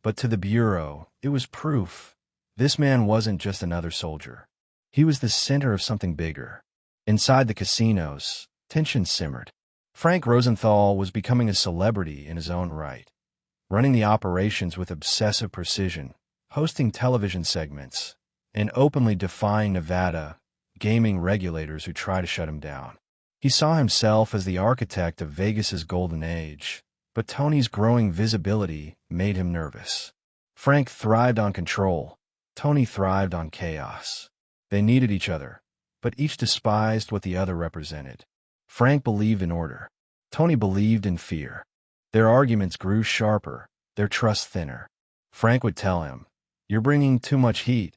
But to the Bureau, it was proof. This man wasn't just another soldier. He was the center of something bigger. Inside the casinos, tension simmered. Frank Rosenthal was becoming a celebrity in his own right, running the operations with obsessive precision, hosting television segments, and openly defying Nevada gaming regulators who try to shut him down. He saw himself as the architect of Vegas's golden age, but Tony's growing visibility made him nervous. Frank thrived on control. Tony thrived on chaos. They needed each other, but each despised what the other represented. Frank believed in order. Tony believed in fear. Their arguments grew sharper, their trust thinner. Frank would tell him, "You're bringing too much heat,"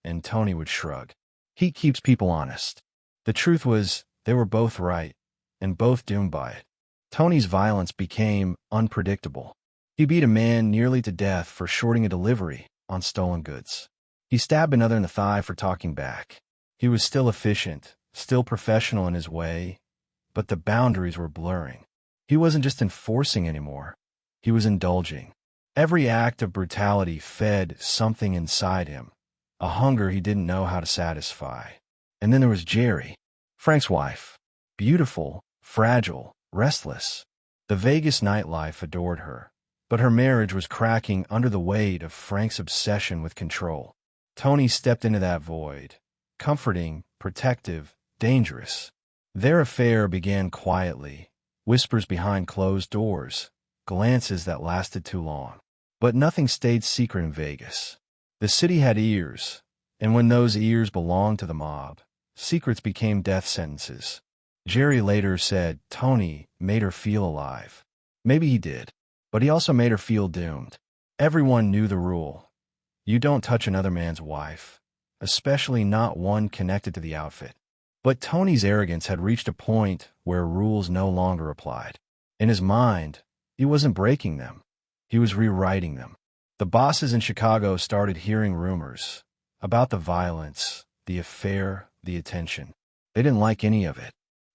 and Tony would shrug. Heat keeps people honest. The truth was, they were both right, and both doomed by it. Tony's violence became unpredictable. He beat a man nearly to death for shorting a delivery on stolen goods. He stabbed another in the thigh for talking back. He was still efficient, still professional in his way, but the boundaries were blurring. He wasn't just enforcing anymore. He was indulging. Every act of brutality fed something inside him, a hunger he didn't know how to satisfy. And then there was Geri, Frank's wife. Beautiful, fragile, restless. The Vegas nightlife adored her, but her marriage was cracking under the weight of Frank's obsession with control. Tony stepped into that void, comforting, protective, dangerous. Their affair began quietly, whispers behind closed doors, glances that lasted too long. But nothing stayed secret in Vegas. The city had ears, and when those ears belonged to the mob, secrets became death sentences. Geri later said Tony made her feel alive. Maybe he did, but he also made her feel doomed. Everyone knew the rule. You don't touch another man's wife, especially not one connected to the outfit. But Tony's arrogance had reached a point where rules no longer applied. In his mind, he wasn't breaking them. He was rewriting them. The bosses in Chicago started hearing rumors about the violence, the affair, the attention. They didn't like any of it.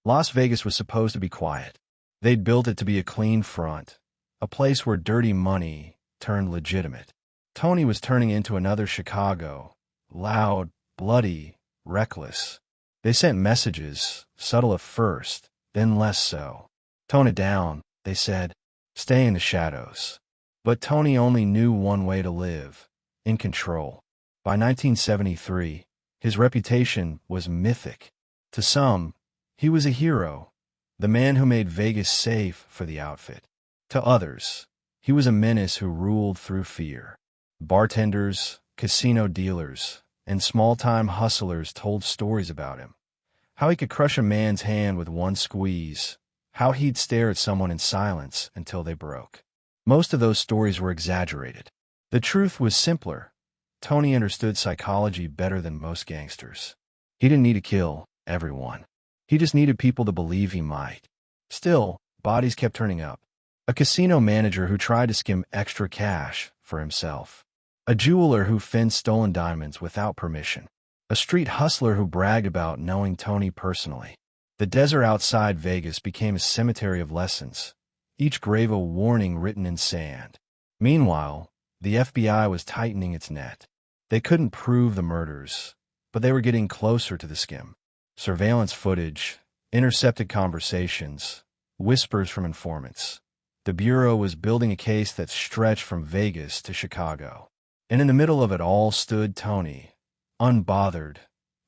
Las Vegas was supposed to be quiet. They'd built it to be a clean front, a place where dirty money turned legitimate. Tony was turning into another Chicago, loud, bloody, reckless. They sent messages, subtle at first, then less so. Tone it down, they said. Stay in the shadows. But Tony only knew one way to live, in control. By 1973, his reputation was mythic. To some, he was a hero, the man who made Vegas safe for the outfit. To others, he was a menace who ruled through fear. Bartenders, casino dealers, and small-time hustlers told stories about him. How he could crush a man's hand with one squeeze. How he'd stare at someone in silence until they broke. Most of those stories were exaggerated. The truth was simpler. Tony understood psychology better than most gangsters. He didn't need to kill everyone. He just needed people to believe he might. Still, bodies kept turning up. A casino manager who tried to skim extra cash for himself. A jeweler who fenced stolen diamonds without permission. A street hustler who bragged about knowing Tony personally. The desert outside Vegas became a cemetery of lessons, each grave a warning written in sand. Meanwhile, the FBI was tightening its net. They couldn't prove the murders, but they were getting closer to the skim. Surveillance footage, intercepted conversations, whispers from informants. The Bureau was building a case that stretched from Vegas to Chicago. And in the middle of it all stood Tony, unbothered,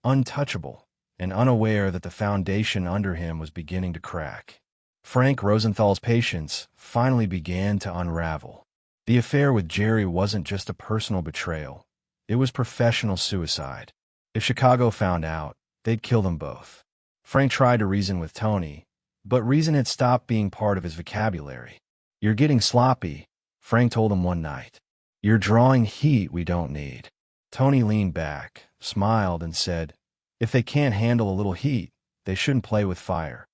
untouchable, and unaware that the foundation under him was beginning to crack. Frank Rosenthal's patience finally began to unravel. The affair with Geri wasn't just a personal betrayal. It was professional suicide. If Chicago found out, they'd kill them both. Frank tried to reason with Tony, but reason had stopped being part of his vocabulary. "You're getting sloppy," Frank told him one night. "You're drawing heat we don't need." Tony leaned back, smiled, and said, "If they can't handle a little heat, they shouldn't play with fire."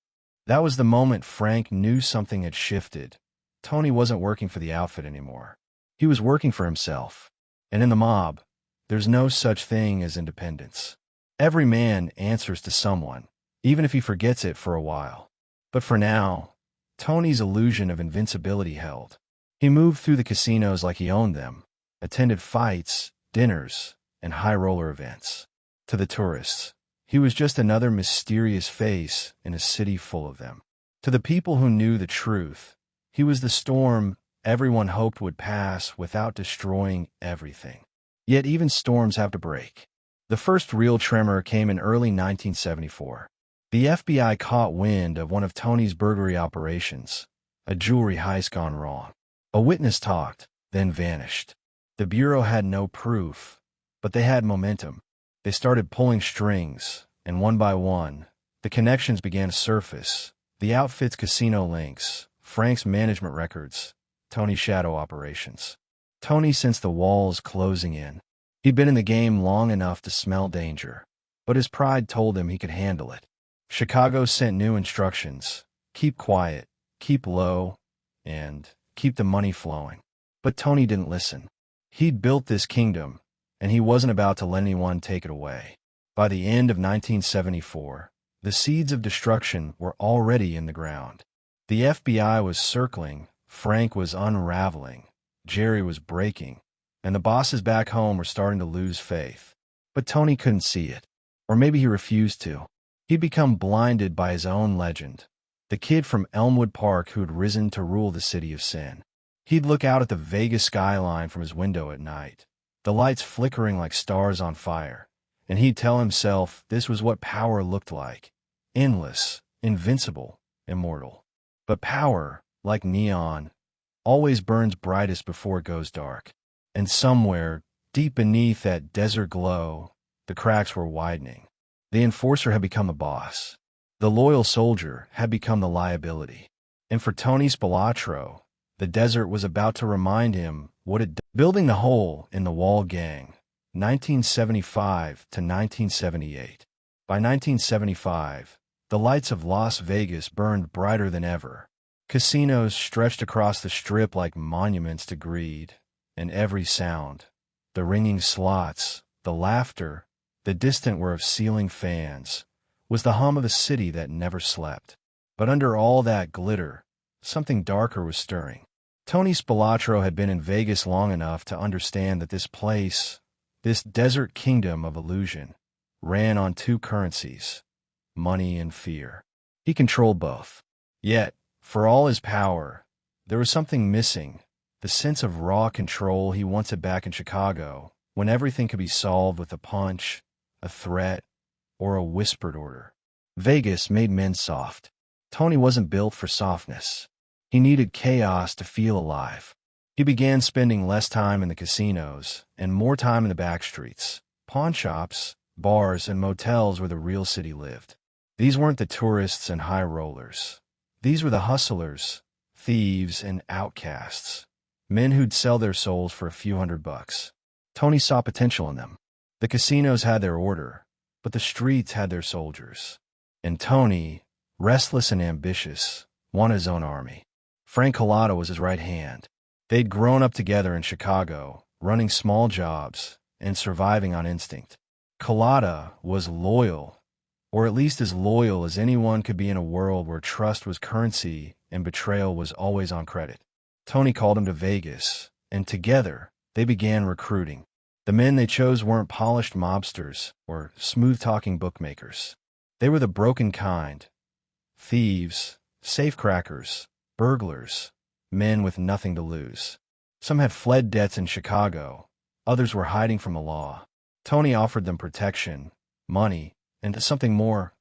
That was the moment Frank knew something had shifted. Tony wasn't working for the outfit anymore. He was working for himself. And in the mob, there's no such thing as independence. Every man answers to someone, even if he forgets it for a while. But for now, Tony's illusion of invincibility held. He moved through the casinos like he owned them, attended fights, dinners, and high-roller events. To the tourists, he was just another mysterious face in a city full of them. To the people who knew the truth, he was the storm everyone hoped would pass without destroying everything. Yet even storms have to break. The first real tremor came in early 1974. The FBI caught wind of one of Tony's burglary operations, a jewelry heist gone wrong. A witness talked, then vanished. The Bureau had no proof, but they had momentum. They started pulling strings, and one by one, the connections began to surface. The outfit's casino links, Frank's management records, Tony's shadow operations. Tony sensed the walls closing in. He'd been in the game long enough to smell danger, but his pride told him he could handle it. Chicago sent new instructions: keep quiet, keep low, and keep the money flowing. But Tony didn't listen. He'd built this kingdom, and he wasn't about to let anyone take it away. By the end of 1974, the seeds of destruction were already in the ground. The FBI was circling, Frank was unraveling, Geri was breaking, and the bosses back home were starting to lose faith. But Tony couldn't see it. Or maybe he refused to. He'd become blinded by his own legend, the kid from Elmwood Park who had risen to rule the city of sin. He'd look out at the Vegas skyline from his window at night, the lights flickering like stars on fire, and he'd tell himself this was what power looked like: endless, invincible, immortal. But power, like neon, always burns brightest before it goes dark. And somewhere, deep beneath that desert glow, the cracks were widening. The enforcer had become a boss. The loyal soldier had become the liability. And for Tony Spelatro, the desert was about to remind him what it did. Building the hole in the wall gang, 1975 to 1978. By 1975, the lights of Las Vegas burned brighter than ever. Casinos stretched across the strip like monuments to greed, and every sound, the ringing slots, the laughter, the distant whir of ceiling fans, was the hum of a city that never slept. But under all that glitter, something darker was stirring. Tony Spelatro had been in Vegas long enough to understand that this place, this desert kingdom of illusion, ran on two currencies: money and fear. He controlled both. Yet, for all his power, there was something missing, the sense of raw control he once had back in Chicago, when everything could be solved with a punch, a threat, or a whispered order. Vegas made men soft. Tony wasn't built for softness. He needed chaos to feel alive. He began spending less time in the casinos and more time in the back streets, pawn shops, bars, and motels where the real city lived. These weren't the tourists and high rollers. These were the hustlers, thieves, and outcasts, men who'd sell their souls for a few $100. Tony saw potential in them. The casinos had their order, but the streets had their soldiers. And Tony, restless and ambitious, wanted his own army. Frank Cullotta was his right hand. They'd grown up together in Chicago, running small jobs and surviving on instinct. Cullotta was loyal, or at least as loyal as anyone could be in a world where trust was currency and betrayal was always on credit. Tony called him to Vegas, and together they began recruiting. The men they chose weren't polished mobsters or smooth-talking bookmakers. They were the broken kind: thieves, safecrackers, burglars, men with nothing to lose. Some had fled debts in Chicago, others were hiding from the law. Tony offered them protection, money, and something more: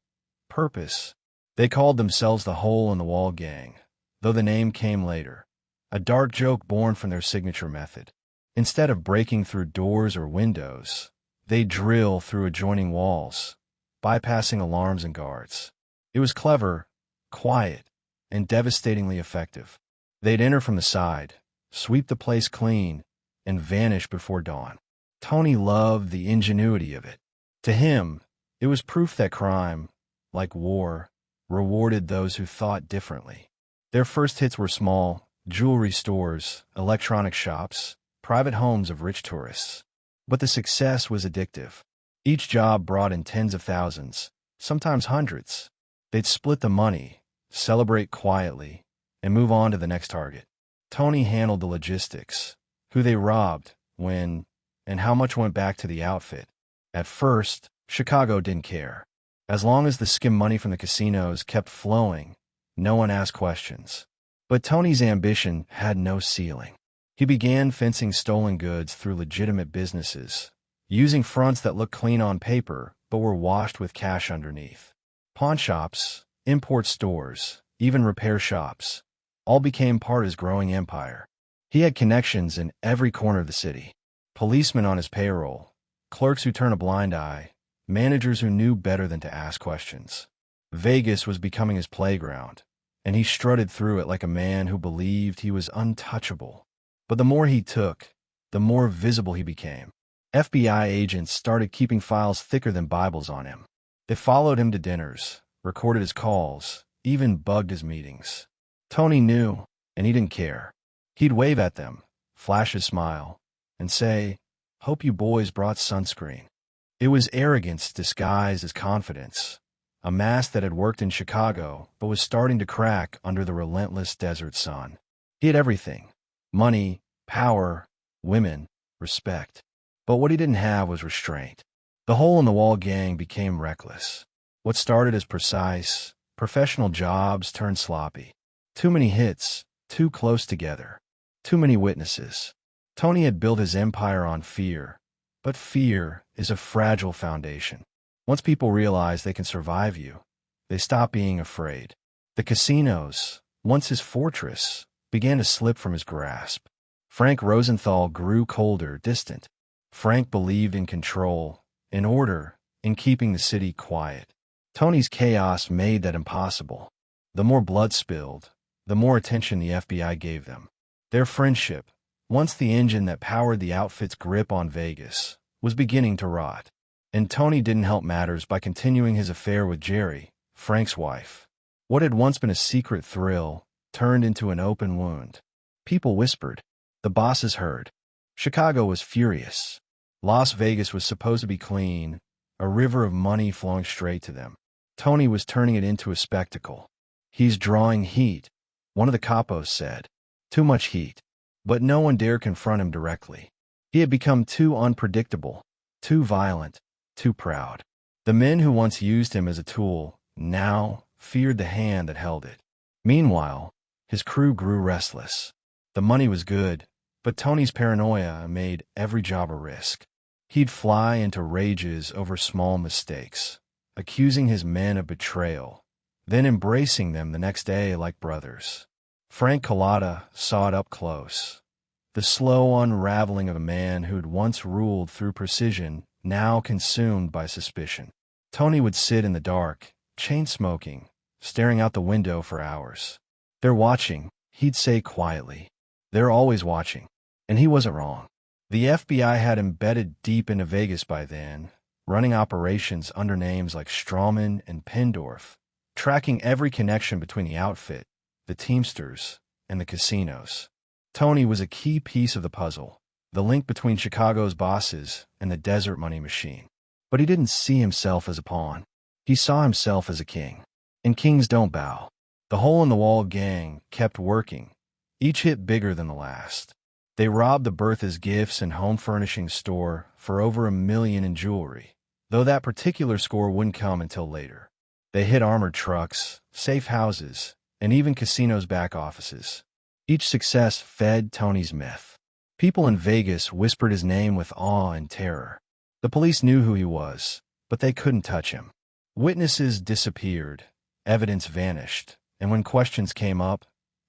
purpose. They called themselves the Hole in the Wall Gang, though the name came later, a dark joke born from their signature method. Instead of breaking through doors or windows, they'd drill through adjoining walls, bypassing alarms and guards. It was clever, quiet, and devastatingly effective. They'd enter from the side, sweep the place clean, and vanish before dawn. Tony loved the ingenuity of it. To him, it was proof that crime, like war, rewarded those who thought differently. Their first hits were small: jewelry stores, electronic shops, private homes of rich tourists. But the success was addictive. Each job brought in tens of thousands, sometimes hundreds. They'd split the money, celebrate quietly, and move on to the next target. Tony handled the logistics: who they robbed, when, and how much went back to the outfit. At first, Chicago didn't care. As long as the skim money from the casinos kept flowing, no one asked questions. But Tony's ambition had no ceiling. He began fencing stolen goods through legitimate businesses, using fronts that looked clean on paper but were washed with cash underneath. Pawn shops, import stores, even repair shops, all became part of his growing empire. He had connections in every corner of the city. Policemen on his payroll, clerks who turned a blind eye, managers who knew better than to ask questions. Vegas was becoming his playground, and he strutted through it like a man who believed he was untouchable. But the more he took, the more visible he became. FBI agents started keeping files thicker than Bibles on him. They followed him to dinners, recorded his calls, even bugged his meetings. Tony knew, and he didn't care. He'd wave at them, flash his smile, and say, "Hope you boys brought sunscreen." It was arrogance disguised as confidence, a mask that had worked in Chicago but was starting to crack under the relentless desert sun. He had everything: money, power, women, respect. But what he didn't have was restraint. The hole-in-the-wall gang became reckless. What started as precise, professional jobs turned sloppy. Too many hits, too close together. Too many witnesses. Tony had built his empire on fear, but fear is a fragile foundation. Once people realize they can survive you, they stop being afraid. The casinos, once his fortress, began to slip from his grasp. Frank Rosenthal grew colder, distant. Frank believed in control, in order, in keeping the city quiet. Tony's chaos made that impossible. The more blood spilled, the more attention the FBI gave them. Their friendship, once the engine that powered the outfit's grip on Vegas, was beginning to rot. And Tony didn't help matters by continuing his affair with Geri, Frank's wife. What had once been a secret thrill turned into an open wound. People whispered. The bosses heard. Chicago was furious. Las Vegas was supposed to be clean, a river of money flowing straight to them. Tony was turning it into a spectacle. "He's drawing heat," one of the capos said. Too much heat. But no one dared confront him directly. He had become too unpredictable, too violent, too proud. The men who once used him as a tool now feared the hand that held it. Meanwhile, his crew grew restless. The money was good, but Tony's paranoia made every job a risk. He'd fly into rages over small mistakes, accusing his men of betrayal, then embracing them the next day like brothers. Frank Cullotta saw it up close. The slow unraveling of a man who'd once ruled through precision, now consumed by suspicion. Tony would sit in the dark, chain-smoking, staring out the window for hours. "They're watching," he'd say quietly. "They're always watching." And he wasn't wrong. The FBI had embedded deep into Vegas by then, running operations under names like Strawman and Pendorf, tracking every connection between the outfit, the Teamsters, and the casinos. Tony was a key piece of the puzzle, the link between Chicago's bosses and the desert money machine. But he didn't see himself as a pawn. He saw himself as a king. And kings don't bow. The hole-in-the-wall gang kept working, each hit bigger than the last. They robbed the Bertha's Gifts and Home Furnishing store for over $1 million in jewelry, though that particular score wouldn't come until later. They hit armored trucks, safe houses, and even casinos' back offices. Each success fed Tony's myth. People in Vegas whispered his name with awe and terror. The police knew who he was, but they couldn't touch him. Witnesses disappeared, evidence vanished, and when questions came up,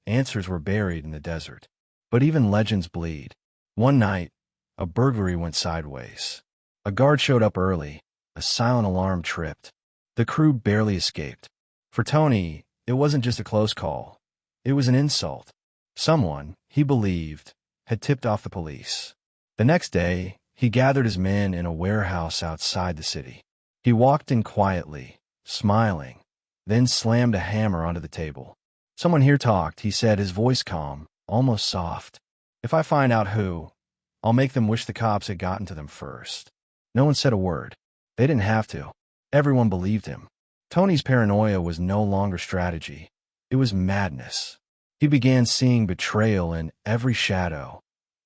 answers were buried in the desert. But even legends bleed. One night, a burglary went sideways. A guard showed up early. A silent alarm tripped. The crew barely escaped. For Tony, it wasn't just a close call. It was an insult. Someone, he believed, had tipped off the police. The next day, he gathered his men in a warehouse outside the city. He walked in quietly, smiling, then slammed a hammer onto the table. "Someone here talked," he said, his voice calm, almost soft. "If I find out who, I'll make them wish the cops had gotten to them first." No one said a word. They didn't have to. Everyone believed him. Tony's paranoia was no longer strategy. It was madness. He began seeing betrayal in every shadow,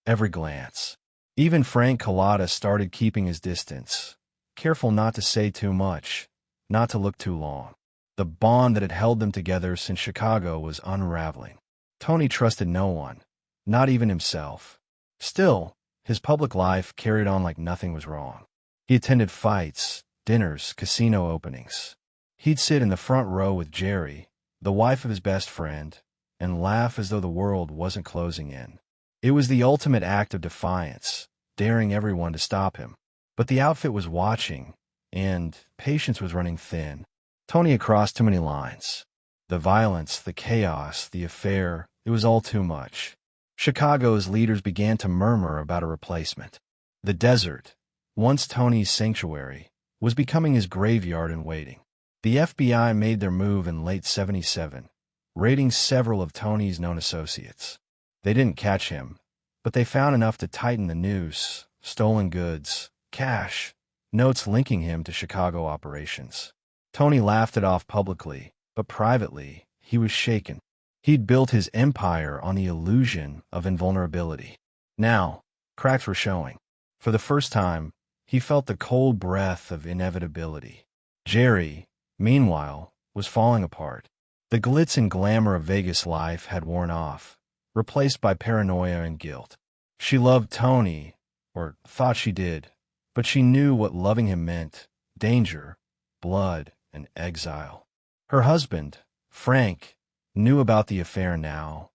every glance. Even Frank Cullotta started keeping his distance, careful not to say too much, not to look too long. The bond that had held them together since Chicago was unraveling. Tony trusted no one, not even himself. Still, his public life carried on like nothing was wrong. He attended fights, dinners, casino openings. He'd sit in the front row with Geri, the wife of his best friend, and laugh as though the world wasn't closing in. It was the ultimate act of defiance, daring everyone to stop him. But the outfit was watching, and patience was running thin. Tony had crossed too many lines. The violence, the chaos, the affair, it was all too much. Chicago's leaders began to murmur about a replacement. The desert, once Tony's sanctuary, was becoming his graveyard in waiting. The FBI made their move in late '77, raiding several of Tony's known associates. They didn't catch him, but they found enough to tighten the noose: stolen goods, cash, notes linking him to Chicago operations. Tony laughed it off publicly, but privately, he was shaken. He'd built his empire on the illusion of invulnerability. Now, cracks were showing. For the first time, he felt the cold breath of inevitability. Geri, meanwhile, was falling apart. The glitz and glamour of Vegas life had worn off, replaced by paranoia and guilt. She loved Tony, or thought she did, but she knew what loving him meant: danger, blood, and exile. Her husband, Frank, knew about the affair now,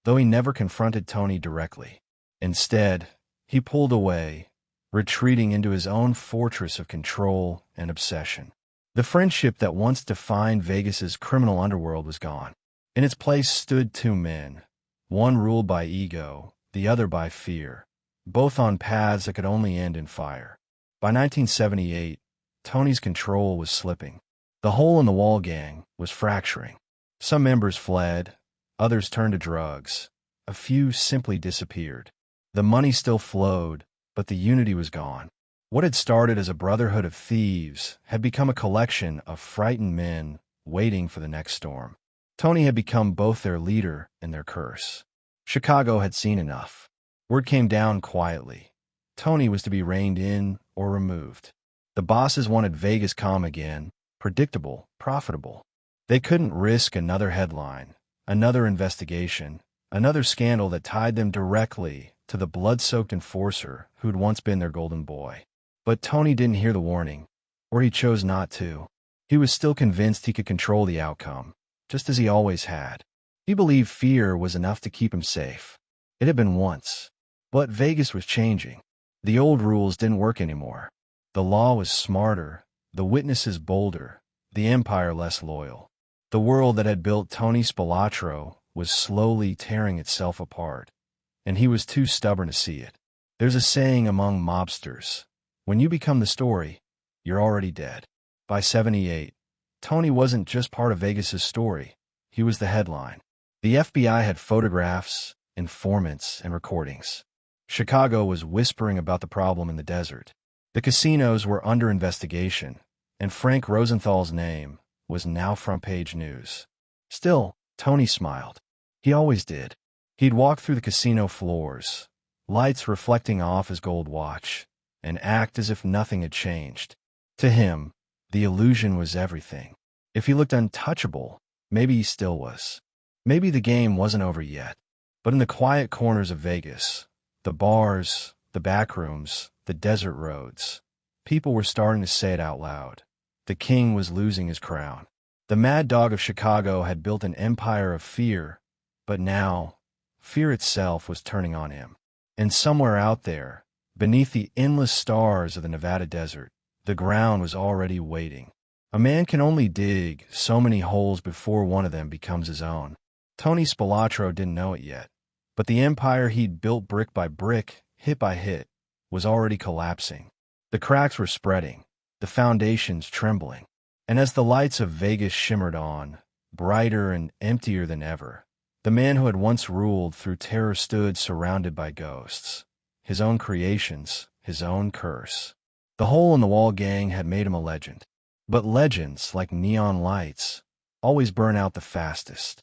though he never confronted Tony directly. Instead, he pulled away, retreating into his own fortress of control and obsession. The friendship that once defined Vegas's criminal underworld was gone. In its place stood two men, one ruled by ego, the other by fear, both on paths that could only end in fire. By 1978, Tony's control was slipping. The hole-in-the-wall gang was fracturing. Some members fled, others turned to drugs. A few simply disappeared. The money still flowed, but the unity was gone. What had started as a brotherhood of thieves had become a collection of frightened men waiting for the next storm. Tony had become both their leader and their curse. Chicago had seen enough. Word came down quietly. Tony was to be reined in or removed. The bosses wanted Vegas calm again, predictable, profitable. They couldn't risk another headline, another investigation, another scandal that tied them directly to the blood-soaked enforcer who'd once been their golden boy. But Tony didn't hear the warning, or he chose not to. He was still convinced he could control the outcome, just as he always had. He believed fear was enough to keep him safe. It had been once. But Vegas was changing. The old rules didn't work anymore. The law was smarter, the witnesses bolder, the empire less loyal. The world that had built Tony Spelatro was slowly tearing itself apart, and he was too stubborn to see it. There's a saying among mobsters: when you become the story, you're already dead. By '78, Tony wasn't just part of Vegas's story. He was the headline. The FBI had photographs, informants, and recordings. Chicago was whispering about the problem in the desert. The casinos were under investigation, and Frank Rosenthal's name was now front-page news. Still, Tony smiled. He always did. He'd walk through the casino floors, lights reflecting off his gold watch, and act as if nothing had changed. To him, the illusion was everything. If he looked untouchable, maybe he still was. Maybe the game wasn't over yet. But in the quiet corners of Vegas, the bars, the back rooms, the desert roads, people were starting to say it out loud. The king was losing his crown. The mad dog of Chicago had built an empire of fear, but now, fear itself was turning on him. And somewhere out there, beneath the endless stars of the Nevada desert, the ground was already waiting. A man can only dig so many holes before one of them becomes his own. Tony Spelatro didn't know it yet, but the empire he'd built brick by brick, hit by hit, was already collapsing. The cracks were spreading, the foundations trembling. And as the lights of Vegas shimmered on, brighter and emptier than ever, the man who had once ruled through terror stood surrounded by ghosts. His own creations, his own curse. The hole-in-the-wall gang had made him a legend. But legends, like neon lights, always burn out the fastest.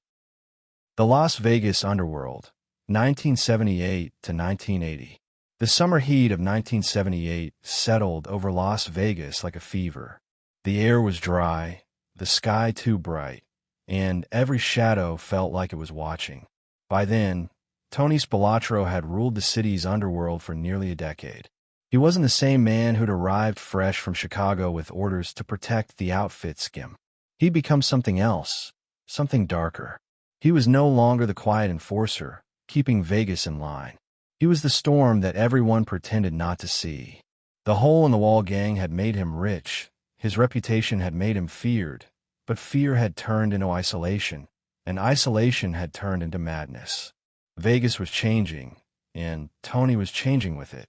The Las Vegas Underworld, 1978 to 1980. The summer heat of 1978 settled over Las Vegas like a fever. The air was dry, the sky too bright, and every shadow felt like it was watching. By then, Tony Spelatro had ruled the city's underworld for nearly a decade. He wasn't the same man who'd arrived fresh from Chicago with orders to protect the outfit skim. He'd become something else, something darker. He was no longer the quiet enforcer, keeping Vegas in line. He was the storm that everyone pretended not to see. The hole-in-the-wall gang had made him rich, his reputation had made him feared, but fear had turned into isolation, and isolation had turned into madness. Vegas was changing, and Tony was changing with it,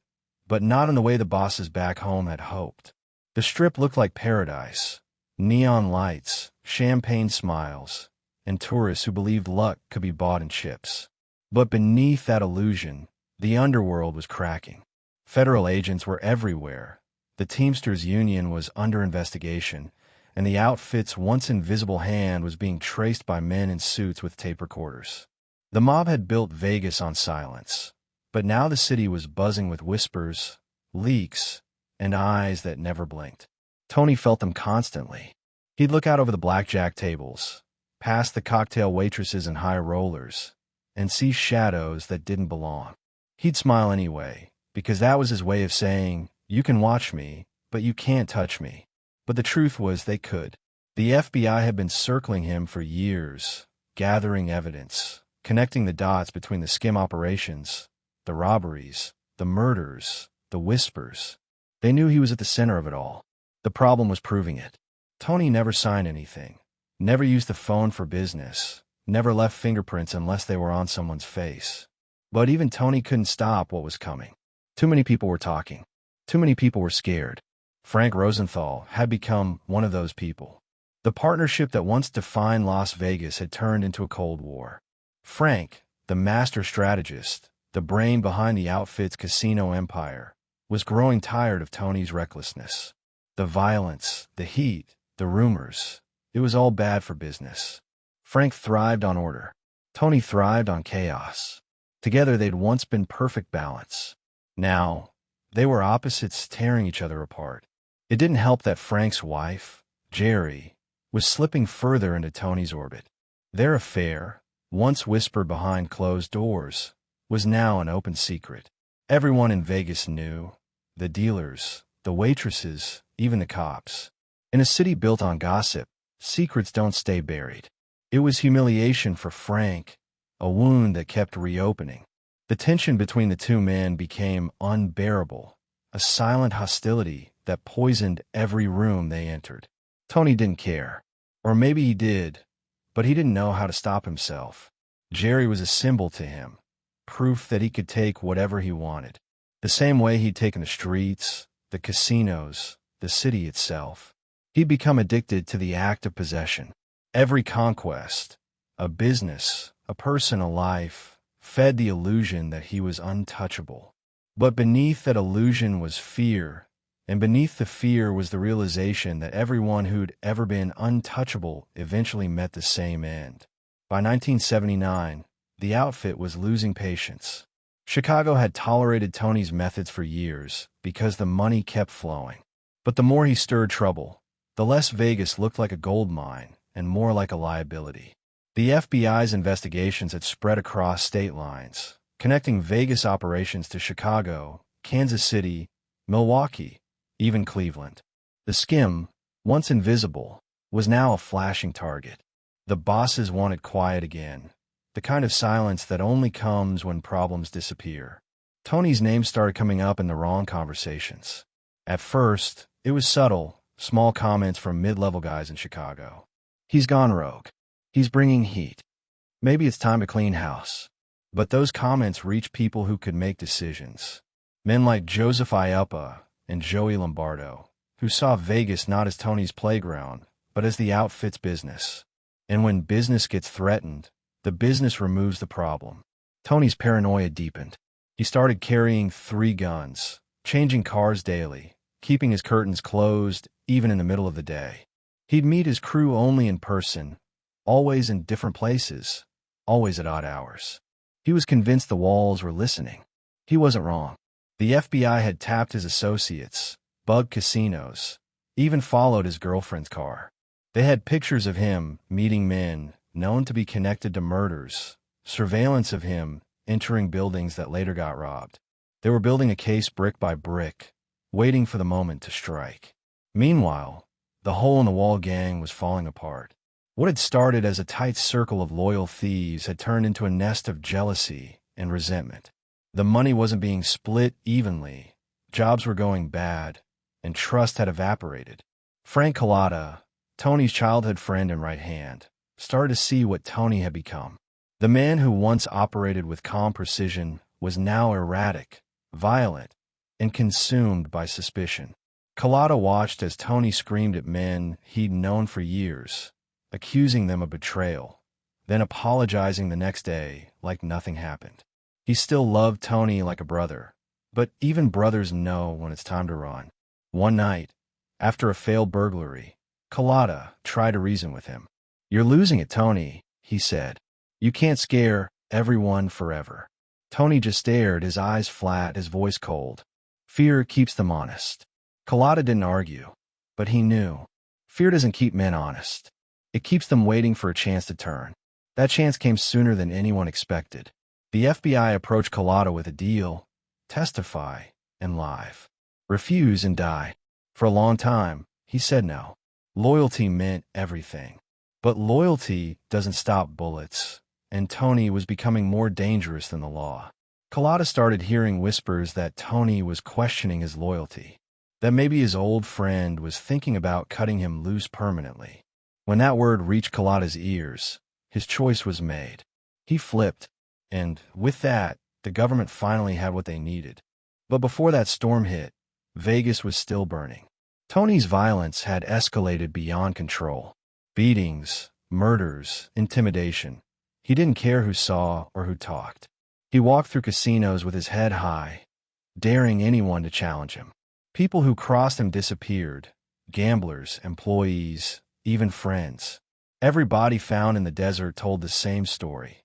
but not in the way the bosses back home had hoped. The Strip looked like paradise, neon lights, champagne smiles, and tourists who believed luck could be bought in chips. But beneath that illusion, the underworld was cracking. Federal agents were everywhere. The Teamsters Union was under investigation, and the outfit's once invisible hand was being traced by men in suits with tape recorders. The mob had built Vegas on silence, but now the city was buzzing with whispers, leaks, and eyes that never blinked. Tony felt them constantly. He'd look out over the blackjack tables, past the cocktail waitresses and high rollers, and see shadows that didn't belong. He'd smile anyway, because that was his way of saying, "You can watch me, but you can't touch me." But the truth was they could. The FBI had been circling him for years, gathering evidence, connecting the dots between the skim operations, the robberies, the murders, the whispers. They knew he was at the center of it all. The problem was proving it. Tony never signed anything, never used the phone for business, never left fingerprints unless they were on someone's face. But even Tony couldn't stop what was coming. Too many people were talking. Too many people were scared. Frank Rosenthal had become one of those people. The partnership that once defined Las Vegas had turned into a Cold War. Frank, the master strategist, the brain behind the outfit's casino empire, was growing tired of Tony's recklessness. The violence, the heat, the rumors, it was all bad for business. Frank thrived on order. Tony thrived on chaos. Together they'd once been perfect balance. Now, they were opposites tearing each other apart. It didn't help that Frank's wife, Geri, was slipping further into Tony's orbit. Their affair, once whispered behind closed doors, was now an open secret. Everyone in Vegas knew. The dealers, the waitresses, even the cops. In a city built on gossip, secrets don't stay buried. It was humiliation for Frank, a wound that kept reopening. The tension between the two men became unbearable, a silent hostility that poisoned every room they entered. Tony didn't care. Or maybe he did, but he didn't know how to stop himself. Geri was a symbol to him, proof that he could take whatever he wanted. The same way he'd taken the streets, the casinos, the city itself. He'd become addicted to the act of possession. Every conquest, a business, a person, a life, fed the illusion that he was untouchable. But beneath that illusion was fear, and beneath the fear was the realization that everyone who'd ever been untouchable eventually met the same end. By 1979, the outfit was losing patience. Chicago had tolerated Tony's methods for years because the money kept flowing. But the more he stirred trouble, the less Vegas looked like a gold mine and more like a liability. The FBI's investigations had spread across state lines, connecting Vegas operations to Chicago, Kansas City, Milwaukee, even Cleveland. The skim, once invisible, was now a flashing target. The bosses wanted quiet again, the kind of silence that only comes when problems disappear. Tony's name started coming up in the wrong conversations. At first, it was subtle, small comments from mid-level guys in Chicago. "He's gone rogue. He's bringing heat. Maybe it's time to clean house." But those comments reached people who could make decisions. Men like Joseph Iuppa and Joey Lombardo, who saw Vegas not as Tony's playground, but as the outfit's business. And when business gets threatened, the business removes the problem. Tony's paranoia deepened. He started carrying 3 guns, changing cars daily, keeping his curtains closed even in the middle of the day. He'd meet his crew only in person, always in different places, always at odd hours. He was convinced the walls were listening. He wasn't wrong. The FBI had tapped his associates, bugged casinos, even followed his girlfriend's car. They had pictures of him meeting men known to be connected to murders, surveillance of him entering buildings that later got robbed. They were building a case brick by brick, waiting for the moment to strike. Meanwhile, the hole-in-the-wall gang was falling apart. What had started as a tight circle of loyal thieves had turned into a nest of jealousy and resentment. The money wasn't being split evenly, jobs were going bad, and trust had evaporated. Frank Cullotta, Tony's childhood friend and right hand, started to see what Tony had become. The man who once operated with calm precision was now erratic, violent, and consumed by suspicion. Cullotta watched as Tony screamed at men he'd known for years, accusing them of betrayal, then apologizing the next day like nothing happened. He still loved Tony like a brother, but even brothers know when it's time to run. One night, after a failed burglary, Cullotta tried to reason with him. "You're losing it, Tony," he said. "You can't scare everyone forever." Tony just stared, his eyes flat, his voice cold. Fear keeps them honest. Cullotta didn't argue, but he knew. Fear doesn't keep men honest. It keeps them waiting for a chance to turn. That chance came sooner than anyone expected. The FBI approached Cullotta with a deal: testify and live. Refuse and die. For a long time, he said no. Loyalty meant everything. But loyalty doesn't stop bullets, and Tony was becoming more dangerous than the law. Cullotta started hearing whispers that Tony was questioning his loyalty, that maybe his old friend was thinking about cutting him loose permanently. When that word reached Cullotta's ears, his choice was made. He flipped, and with that, the government finally had what they needed. But before that storm hit, Vegas was still burning. Tony's violence had escalated beyond control. Beatings, murders, intimidation. He didn't care who saw or who talked. He walked through casinos with his head high, daring anyone to challenge him. People who crossed him disappeared: gamblers, employees, even friends. Every body found in the desert told the same story.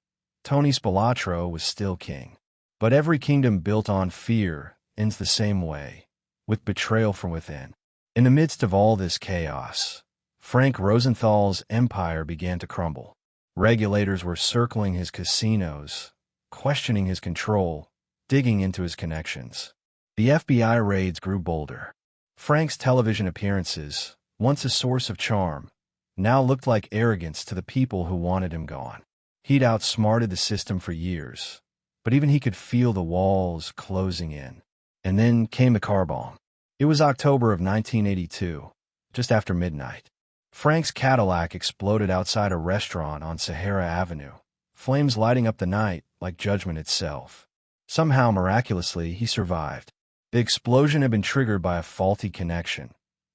Tony Spelatro was still king. But every kingdom built on fear ends the same way, with betrayal from within. In the midst of all this chaos, Frank Rosenthal's empire began to crumble. Regulators were circling his casinos, questioning his control, digging into his connections. The FBI raids grew bolder. Frank's television appearances, once a source of charm, now looked like arrogance to the people who wanted him gone. He'd outsmarted the system for years, but even he could feel the walls closing in. And then came the car bomb. It was October of 1982, just after midnight. Frank's Cadillac exploded outside a restaurant on Sahara Avenue, flames lighting up the night like judgment itself. Somehow, miraculously, he survived. The explosion had been triggered by a faulty connection,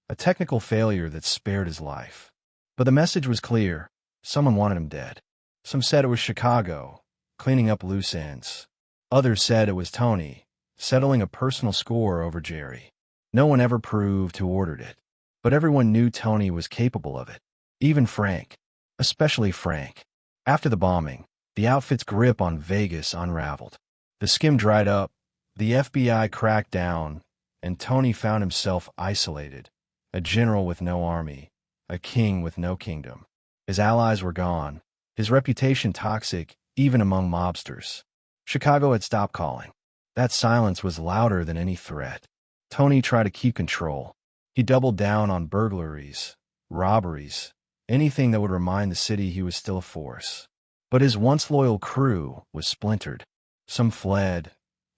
a technical failure that spared his life. But the message was clear: someone wanted him dead. Some said it was Chicago, cleaning up loose ends. Others said it was Tony, settling a personal score over Geri. No one ever proved who ordered it, but everyone knew Tony was capable of it. Even Frank. Especially Frank. After the bombing, the outfit's grip on Vegas unraveled. The skim dried up, the FBI cracked down, and Tony found himself isolated, a general with no army, a king with no kingdom. His allies were gone, his reputation toxic even among mobsters. Chicago had stopped calling. That silence was louder than any threat. Tony tried to keep control. He doubled down on burglaries, robberies, anything that would remind the city he was still a force. But his once loyal crew was splintered. Some fled,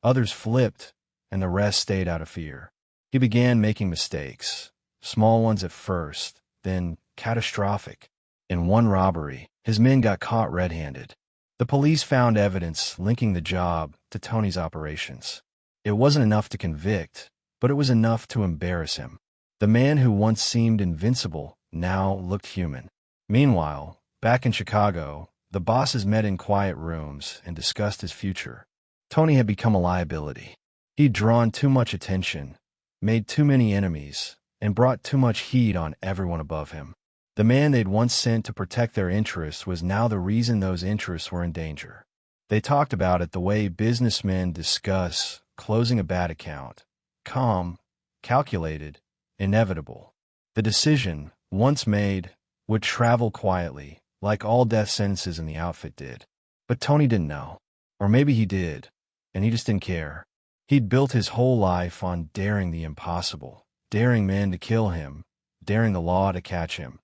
others flipped, and the rest stayed out of fear. He began making mistakes, small ones at first, then catastrophic. In one robbery, his men got caught red-handed. The police found evidence linking the job to Tony's operations. It wasn't enough to convict, but it was enough to embarrass him. The man who once seemed invincible now looked human. Meanwhile, back in Chicago, the bosses met in quiet rooms and discussed his future. Tony had become a liability. He'd drawn too much attention, made too many enemies, and brought too much heat on everyone above him. The man they'd once sent to protect their interests was now the reason those interests were in danger. They talked about it the way businessmen discuss closing a bad account. Calm, calculated, inevitable. The decision, once made, would travel quietly, like all death sentences in the outfit did. But Tony didn't know. Or maybe he did, and he just didn't care. He'd built his whole life on daring the impossible, daring men to kill him, daring the law to catch him,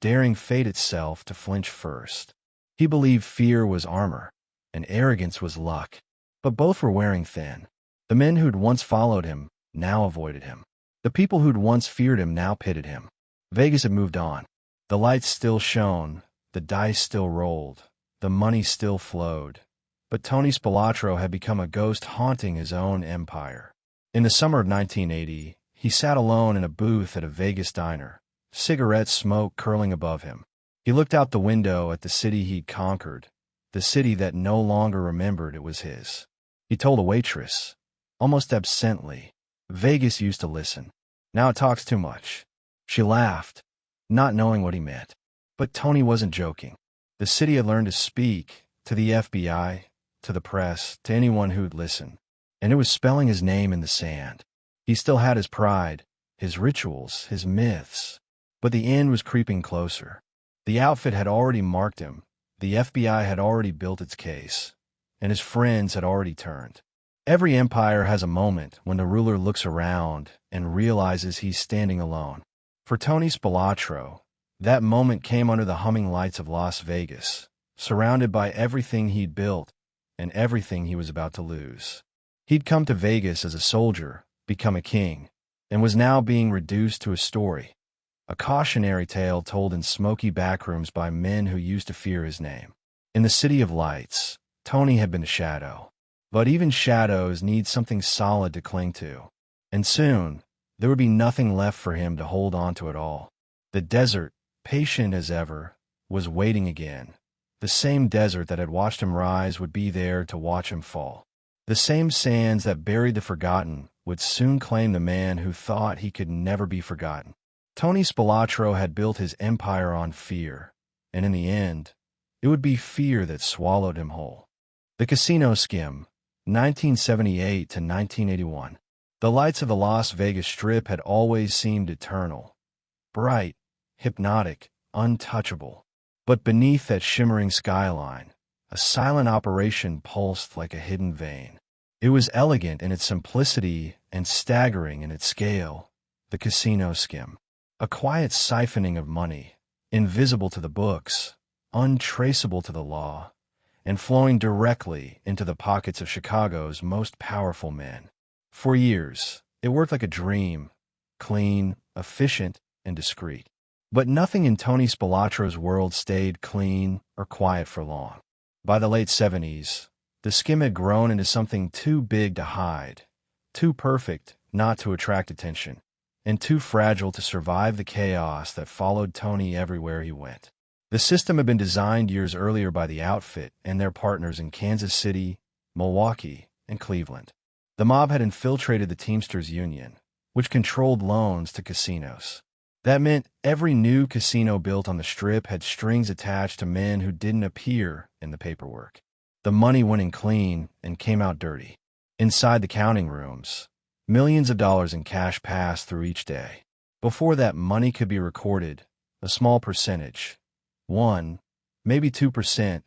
daring fate itself to flinch first. He believed fear was armor, and arrogance was luck. But both were wearing thin. The men who'd once followed him now avoided him. The people who'd once feared him now pitted him. Vegas had moved on. The lights still shone, the dice still rolled, the money still flowed. But Tony Spelatro had become a ghost haunting his own empire. In the summer of 1980, he sat alone in a booth at a Vegas diner, cigarette smoke curling above him. He looked out the window at the city he'd conquered, the city that no longer remembered it was his. He told a waitress, almost absently, "Vegas used to listen. Now it talks too much." She laughed, not knowing what he meant. But Tony wasn't joking. The city had learned to speak, to the FBI, to the press, to anyone who'd listen. And it was spelling his name in the sand. He still had his pride, his rituals, his myths. But the end was creeping closer. The outfit had already marked him. The FBI had already built its case. And his friends had already turned. Every empire has a moment when the ruler looks around and realizes he's standing alone. For Tony Spelatro, that moment came under the humming lights of Las Vegas, surrounded by everything he'd built and everything he was about to lose. He'd come to Vegas as a soldier, become a king, and was now being reduced to a story, a cautionary tale told in smoky backrooms by men who used to fear his name. In the city of lights, Tony had been a shadow. But even shadows need something solid to cling to. And soon, there would be nothing left for him to hold on to at all. The desert, patient as ever, was waiting again. The same desert that had watched him rise would be there to watch him fall. The same sands that buried the forgotten would soon claim the man who thought he could never be forgotten. Tony Spelatro had built his empire on fear, and in the end, it would be fear that swallowed him whole. The casino skim, 1978 to 1981. The lights of the Las Vegas Strip had always seemed eternal, bright, hypnotic, untouchable. But beneath that shimmering skyline, a silent operation pulsed like a hidden vein. It was elegant in its simplicity and staggering in its scale, the casino skim. A quiet siphoning of money, invisible to the books, untraceable to the law, and flowing directly into the pockets of Chicago's most powerful men. For years, it worked like a dream, clean, efficient, and discreet. But nothing in Tony Spelatro's world stayed clean or quiet for long. By the late 70s, the skim had grown into something too big to hide, too perfect not to attract attention, and too fragile to survive the chaos that followed Tony everywhere he went. The system had been designed years earlier by the outfit and their partners in Kansas City, Milwaukee, and Cleveland. The mob had infiltrated the Teamsters Union, which controlled loans to casinos. That meant every new casino built on the Strip had strings attached to men who didn't appear in the paperwork. The money went in clean and came out dirty. Inside the counting rooms, millions of dollars in cash passed through each day. Before that money could be recorded, a small percentage, 1, maybe 2%,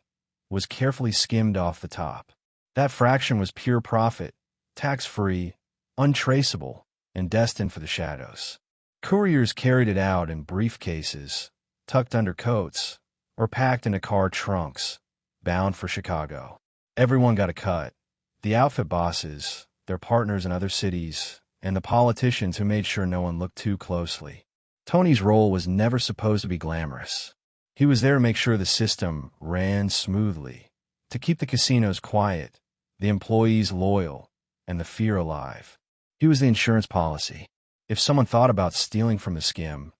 was carefully skimmed off the top. That fraction was pure profit, tax-free, untraceable, and destined for the shadows. Couriers carried it out in briefcases, tucked under coats, or packed into car trunks, bound for Chicago. Everyone got a cut. The outfit bosses, their partners in other cities, and the politicians who made sure no one looked too closely. Tony's role was never supposed to be glamorous. He was there to make sure the system ran smoothly, to keep the casinos quiet, the employees loyal, and the fear alive. He was the insurance policy. If someone thought about stealing from the skim,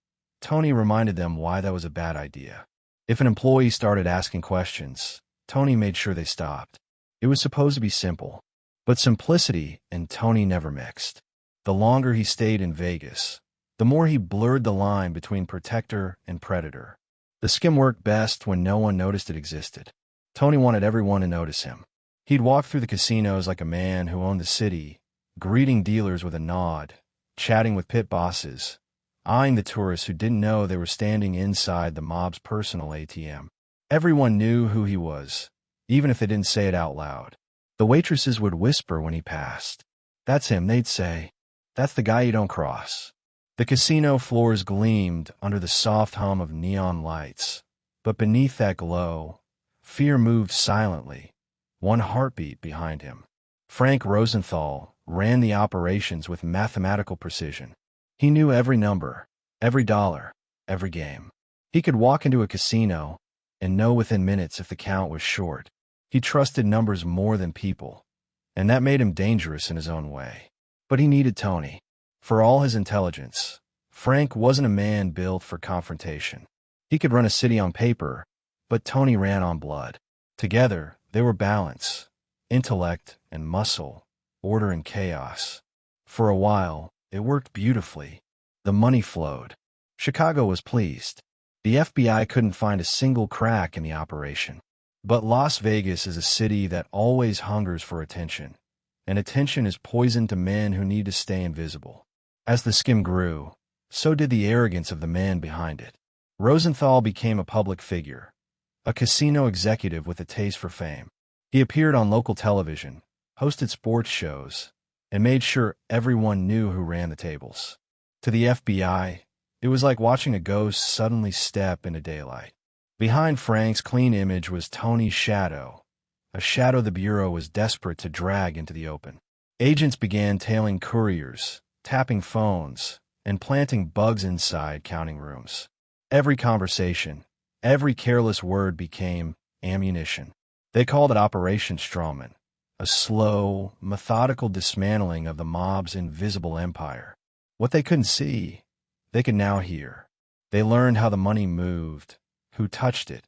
Tony reminded them why that was a bad idea. If an employee started asking questions, Tony made sure they stopped. It was supposed to be simple, but simplicity and Tony never mixed. The longer he stayed in Vegas, the more he blurred the line between protector and predator. The skim worked best when no one noticed it existed. Tony wanted everyone to notice him. He'd walk through the casinos like a man who owned the city, greeting dealers with a nod, chatting with pit bosses, eyeing the tourists who didn't know they were standing inside the mob's personal ATM. Everyone knew who he was, even if they didn't say it out loud. The waitresses would whisper when he passed. "That's him," they'd say. "That's the guy you don't cross." The casino floors gleamed under the soft hum of neon lights, but beneath that glow, fear moved silently, one heartbeat behind him. Frank Rosenthal ran the operations with mathematical precision. He knew every number, every dollar, every game. He could walk into a casino and know within minutes if the count was short. He trusted numbers more than people, and that made him dangerous in his own way. But he needed Tony. For all his intelligence, Frank wasn't a man built for confrontation. He could run a city on paper, but Tony ran on blood. Together, they were balance, intellect and muscle, order and chaos. For a while, it worked beautifully. The money flowed. Chicago was pleased. The FBI couldn't find a single crack in the operation. But Las Vegas is a city that always hungers for attention, and attention is poison to men who need to stay invisible. As the skim grew, so did the arrogance of the man behind it. Rosenthal became a public figure, a casino executive with a taste for fame. He appeared on local television, hosted sports shows, and made sure everyone knew who ran the tables. To the FBI, it was like watching a ghost suddenly step into daylight. Behind Frank's clean image was Tony's shadow, a shadow the Bureau was desperate to drag into the open. Agents began tailing couriers, tapping phones, and planting bugs inside counting rooms. Every conversation, every careless word became ammunition. They called it Operation Strawman, a slow, methodical dismantling of the mob's invisible empire. What they couldn't see, they could now hear. They learned how the money moved, who touched it,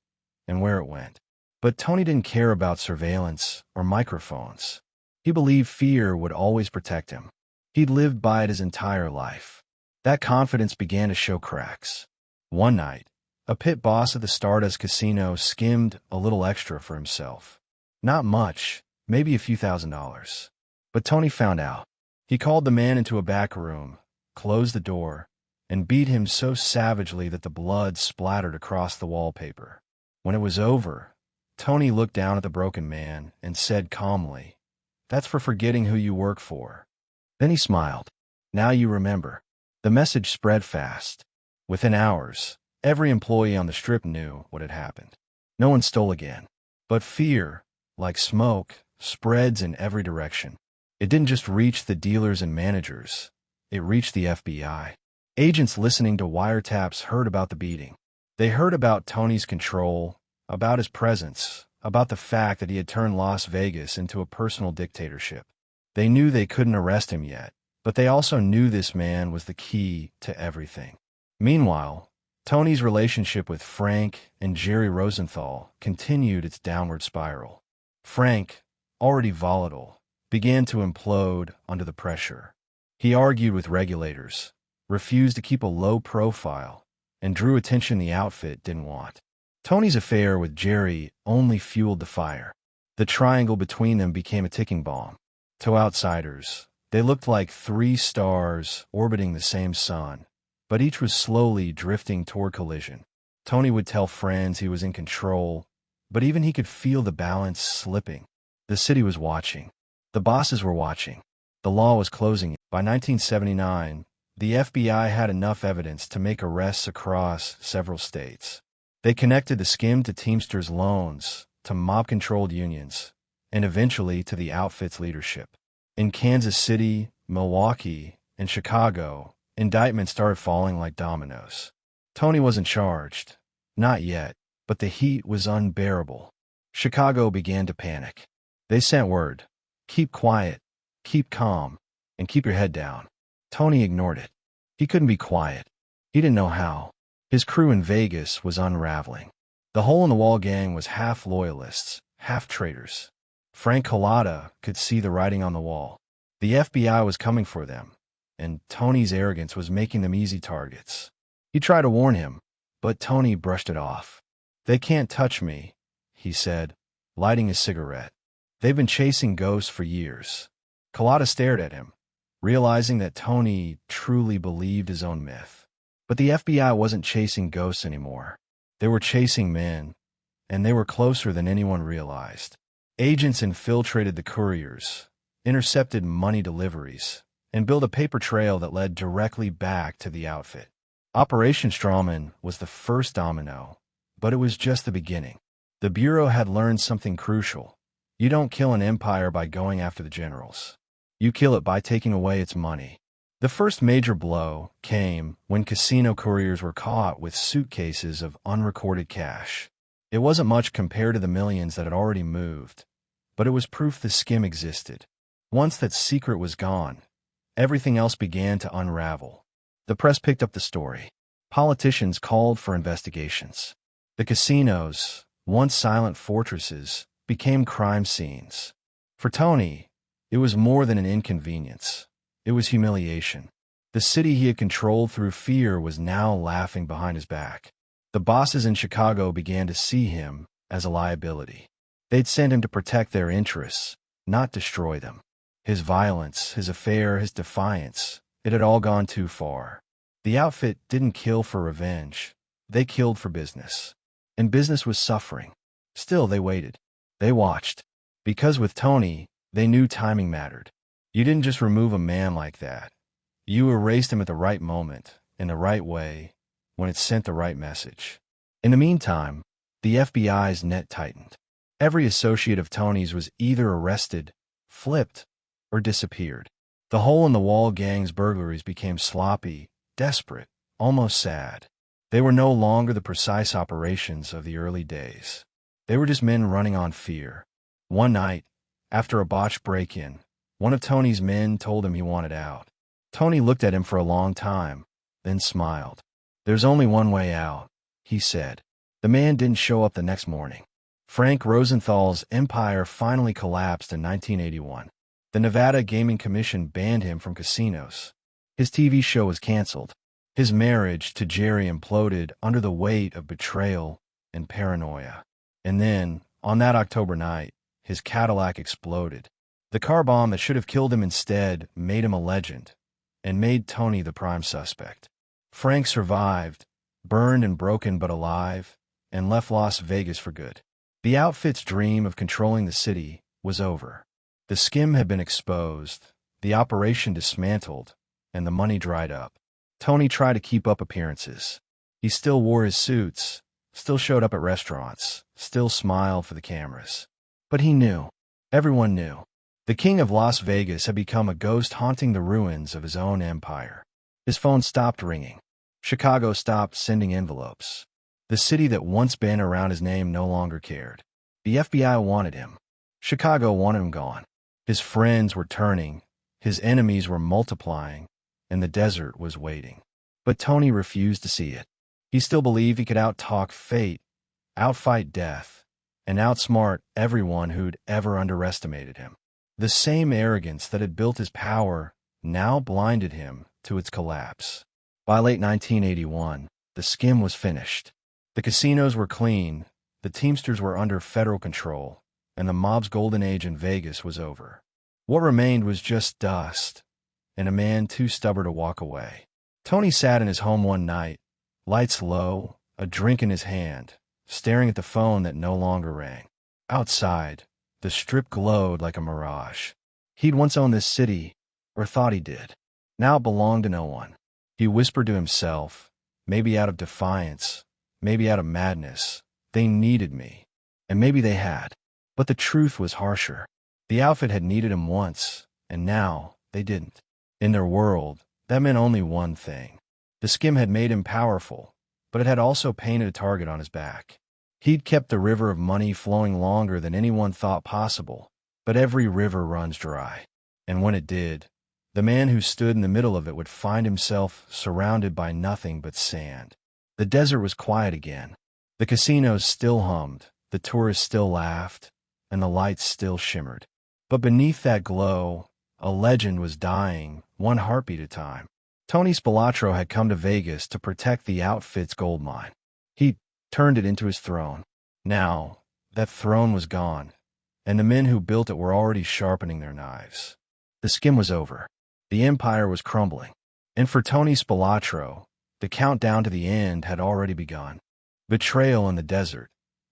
and where it went. But Tony didn't care about surveillance or microphones. He believed fear would always protect him. He'd lived by it his entire life. That confidence began to show cracks. One night, a pit boss at the Stardust Casino skimmed a little extra for himself. Not much, maybe a few $1,000s. But Tony found out. He called the man into a back room, closed the door, and beat him so savagely that the blood splattered across the wallpaper. When it was over, Tony looked down at the broken man and said calmly, "That's for forgetting who you work for." Then he smiled. "Now you remember." The message spread fast. Within hours, every employee on the strip knew what had happened. No one stole again. But fear, like smoke, spreads in every direction. It didn't just reach the dealers and managers. It reached the FBI. Agents listening to wiretaps heard about the beating. They heard about Tony's control, about his presence, about the fact that he had turned Las Vegas into a personal dictatorship. They knew they couldn't arrest him yet, but they also knew this man was the key to everything. Meanwhile, Tony's relationship with Frank and Geri Rosenthal continued its downward spiral. Frank, already volatile, began to implode under the pressure. He argued with regulators, refused to keep a low profile, and drew attention the outfit didn't want. Tony's affair with Geri only fueled the fire. The triangle between them became a ticking bomb. To outsiders, they looked like three stars orbiting the same sun, but each was slowly drifting toward collision. Tony would tell friends he was in control, but even he could feel the balance slipping. The city was watching. The bosses were watching. The law was closing in. By 1979, the FBI had enough evidence to make arrests across several states. They connected the skim to Teamsters' loans, to mob-controlled unions, and eventually to the outfit's leadership. In Kansas City, Milwaukee, and Chicago, indictments started falling like dominoes. Tony wasn't charged. Not yet, but the heat was unbearable. Chicago began to panic. They sent word, "Keep quiet, keep calm, and keep your head down." Tony ignored it. He couldn't be quiet. He didn't know how. His crew in Vegas was unraveling. The hole-in-the-wall gang was half loyalists, half traitors. Frank Cullotta could see the writing on the wall. The FBI was coming for them, and Tony's arrogance was making them easy targets. He tried to warn him, but Tony brushed it off. "They can't touch me," he said, lighting his cigarette. "They've been chasing ghosts for years." Cullotta stared at him, realizing that Tony truly believed his own myth. But the FBI wasn't chasing ghosts anymore. They were chasing men, and they were closer than anyone realized. Agents infiltrated the couriers, intercepted money deliveries, and built a paper trail that led directly back to the outfit. Operation Strawman was the first domino, but it was just the beginning. The Bureau had learned something crucial. You don't kill an empire by going after the generals. You kill it by taking away its money. The first major blow came when casino couriers were caught with suitcases of unrecorded cash. It wasn't much compared to the millions that had already moved, but it was proof the skim existed. Once that secret was gone, everything else began to unravel. The press picked up the story. Politicians called for investigations. The casinos, once silent fortresses, became crime scenes. For Tony, it was more than an inconvenience. It was humiliation. The city he had controlled through fear was now laughing behind his back. The bosses in Chicago began to see him as a liability. They'd send him to protect their interests, not destroy them. His violence, his affair, his defiance, it had all gone too far. The outfit didn't kill for revenge. They killed for business. And business was suffering. Still, they waited. They watched. Because with Tony, they knew timing mattered. You didn't just remove a man like that. You erased him at the right moment, in the right way, when it sent the right message. In the meantime, the FBI's net tightened. Every associate of Tony's was either arrested, flipped, or disappeared. The hole-in-the-wall gang's burglaries became sloppy, desperate, almost sad. They were no longer the precise operations of the early days. They were just men running on fear. One night, after a botched break-in, one of Tony's men told him he wanted out. Tony looked at him for a long time, then smiled. "There's only one way out," he said. The man didn't show up the next morning. Frank Rosenthal's empire finally collapsed in 1981. The Nevada Gaming Commission banned him from casinos. His TV show was canceled. His marriage to Geri imploded under the weight of betrayal and paranoia. And then, on that October night, his Cadillac exploded. The car bomb that should have killed him instead made him a legend, and made Tony the prime suspect. Frank survived, burned and broken but alive, and left Las Vegas for good. The outfit's dream of controlling the city was over. The skim had been exposed, the operation dismantled, and the money dried up. Tony tried to keep up appearances. He still wore his suits, still showed up at restaurants, still smiled for the cameras. But he knew. Everyone knew. The king of Las Vegas had become a ghost haunting the ruins of his own empire. His phone stopped ringing. Chicago stopped sending envelopes. The city that once been around his name no longer cared. The FBI wanted him. Chicago wanted him gone. His friends were turning, his enemies were multiplying, and the desert was waiting. But Tony refused to see it. He still believed he could outtalk fate, outfight death, and outsmart everyone who'd ever underestimated him. The same arrogance that had built his power now blinded him to its collapse. By late 1981, the skim was finished. The casinos were clean, the Teamsters were under federal control, and the mob's golden age in Vegas was over. What remained was just dust, and a man too stubborn to walk away. Tony sat in his home one night, lights low, a drink in his hand, staring at the phone that no longer rang. Outside, the strip glowed like a mirage. He'd once owned this city, or thought he did. Now it belonged to no one. He whispered to himself, maybe out of defiance, maybe out of madness, they needed me. And maybe they had. But the truth was harsher. The outfit had needed him once, and now they didn't. In their world, that meant only one thing. The skim had made him powerful, but it had also painted a target on his back. He'd kept the river of money flowing longer than anyone thought possible, but every river runs dry. And when it did, the man who stood in the middle of it would find himself surrounded by nothing but sand. The desert was quiet again. The casinos still hummed, the tourists still laughed, and the lights still shimmered. But beneath that glow, a legend was dying, one heartbeat at a time. Tony Spelatro had come to Vegas to protect the outfit's gold mine. He turned it into his throne. Now, that throne was gone, and the men who built it were already sharpening their knives. The skim was over. The empire was crumbling. And for Tony Spelatro, the countdown to the end had already begun. Betrayal in the desert,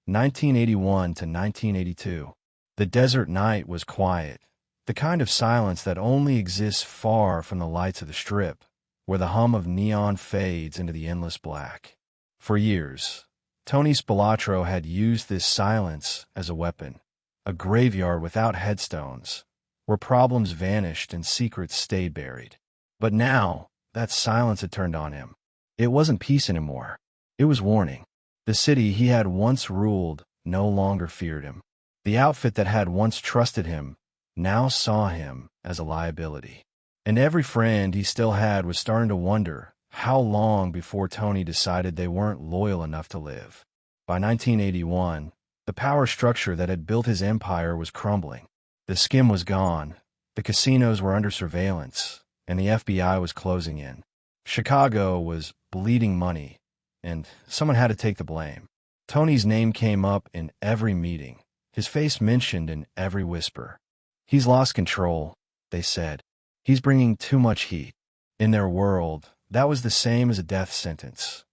1981 to 1982. The desert night was quiet, the kind of silence that only exists far from the lights of the strip, where the hum of neon fades into the endless black. For years, Tony Spelatro had used this silence as a weapon, a graveyard without headstones, where problems vanished and secrets stayed buried. But now, that silence had turned on him. It wasn't peace anymore. It was warning. The city he had once ruled no longer feared him. The outfit that had once trusted him now saw him as a liability. And every friend he still had was starting to wonder how long before Tony decided they weren't loyal enough to live. By 1981, the power structure that had built his empire was crumbling. The skim was gone, the casinos were under surveillance, and the FBI was closing in. Chicago was bleeding money, and someone had to take the blame. Tony's name came up in every meeting, his face mentioned in every whisper. He's lost control, they said. He's bringing too much heat. In their world, that was the same as a death sentence,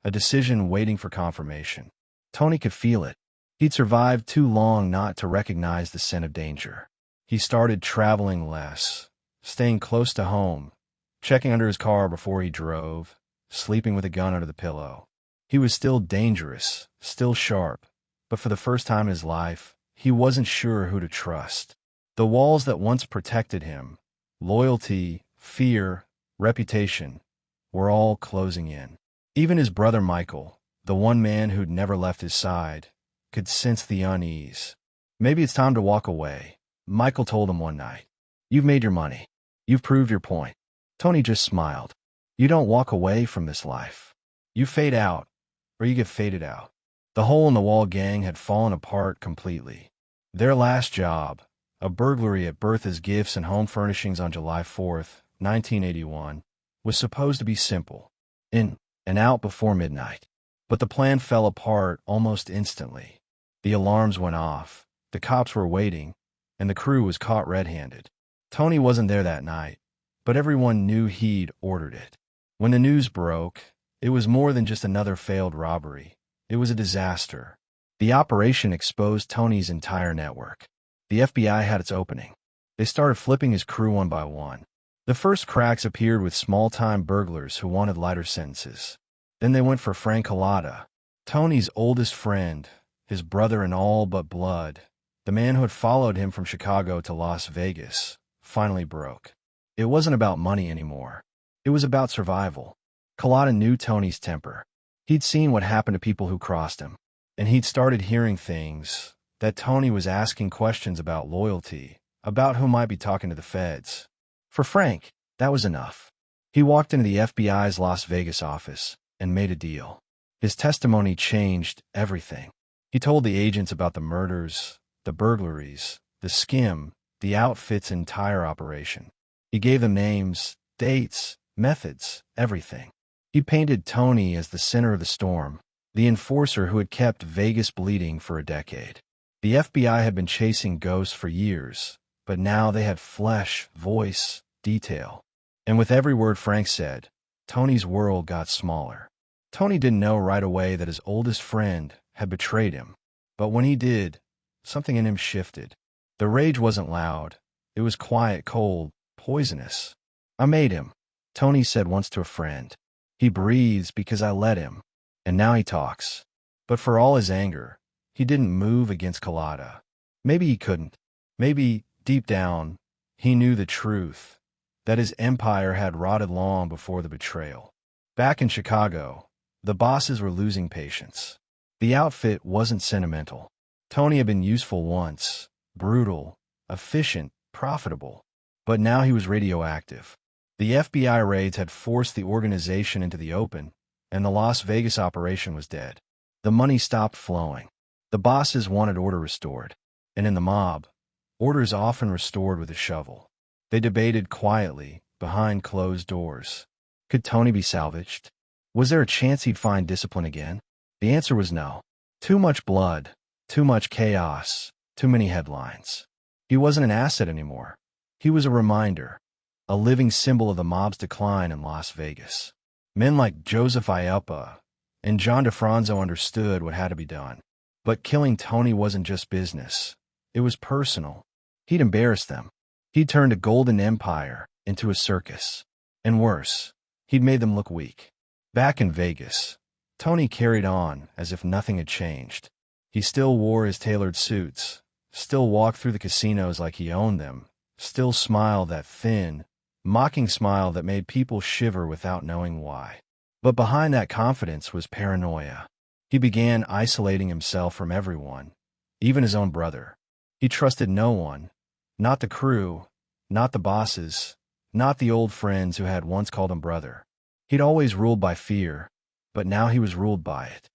a decision waiting for confirmation. Tony could feel it. He'd survived too long not to recognize the scent of danger. He started traveling less, staying close to home, checking under his car before he drove, sleeping with a gun under the pillow. He was still dangerous, still sharp, but for the first time in his life, he wasn't sure who to trust. The walls that once protected him, loyalty, fear, reputation, were all closing in. Even his brother Michael, the one man who'd never left his side, could sense the unease. Maybe it's time to walk away, Michael told him one night. You've made your money. You've proved your point. Tony just smiled. You don't walk away from this life. You fade out, or you get faded out. The hole-in-the-wall gang had fallen apart completely. Their last job, a burglary at Bertha's Gifts and Home Furnishings on July 4th, 1981, was supposed to be simple, in and out before midnight. But the plan fell apart almost instantly. The alarms went off, the cops were waiting, and the crew was caught red-handed. Tony wasn't there that night, but everyone knew he'd ordered it. When the news broke, it was more than just another failed robbery. It was a disaster. The operation exposed Tony's entire network. The FBI had its opening. They started flipping his crew one by one. The first cracks appeared with small-time burglars who wanted lighter sentences. Then they went for Frank Cullotta, Tony's oldest friend, his brother in all but blood. The man who had followed him from Chicago to Las Vegas finally broke. It wasn't about money anymore. It was about survival. Cullotta knew Tony's temper. He'd seen what happened to people who crossed him, and he'd started hearing things that Tony was asking questions about loyalty, about who might be talking to the feds. For Frank, that was enough. He walked into the FBI's Las Vegas office and made a deal. His testimony changed everything. He told the agents about the murders, the burglaries, the skim, the outfit's entire operation. He gave them names, dates, methods, everything. He painted Tony as the center of the storm, the enforcer who had kept Vegas bleeding for a decade. The FBI had been chasing ghosts for years, but now they had flesh, voice, detail. And with every word Frank said, Tony's world got smaller. Tony didn't know right away that his oldest friend had betrayed him, but when he did, something in him shifted. The rage wasn't loud. It was quiet, cold, poisonous. I made him, Tony said once to a friend. He breathes because I let him, and now he talks. But for all his anger, he didn't move against Cullotta. Maybe he couldn't. Maybe, deep down, he knew the truth, that his empire had rotted long before the betrayal. Back in Chicago, the bosses were losing patience. The outfit wasn't sentimental. Tony had been useful once, brutal, efficient, profitable. But now he was radioactive. The FBI raids had forced the organization into the open, and the Las Vegas operation was dead. The money stopped flowing. The bosses wanted order restored. And in the mob, order is often restored with a shovel. They debated quietly, behind closed doors. Could Tony be salvaged? Was there a chance he'd find discipline again? The answer was no. Too much blood, too much chaos, too many headlines. He wasn't an asset anymore. He was a reminder. a living symbol of the mob's decline in Las Vegas. Men like Joseph Iuppa and John DeFranco understood what had to be done. But killing Tony wasn't just business. It was personal. He'd embarrassed them. He'd turned a golden empire into a circus. And worse, he'd made them look weak. Back in Vegas, Tony carried on as if nothing had changed. He still wore his tailored suits, still walked through the casinos like he owned them, still smiled that thin, mocking smile that made people shiver without knowing why. But behind that confidence was paranoia. He began isolating himself from everyone, even his own brother. He trusted no one, not the crew, not the bosses, not the old friends who had once called him brother. He'd always ruled by fear, but now he was ruled by it.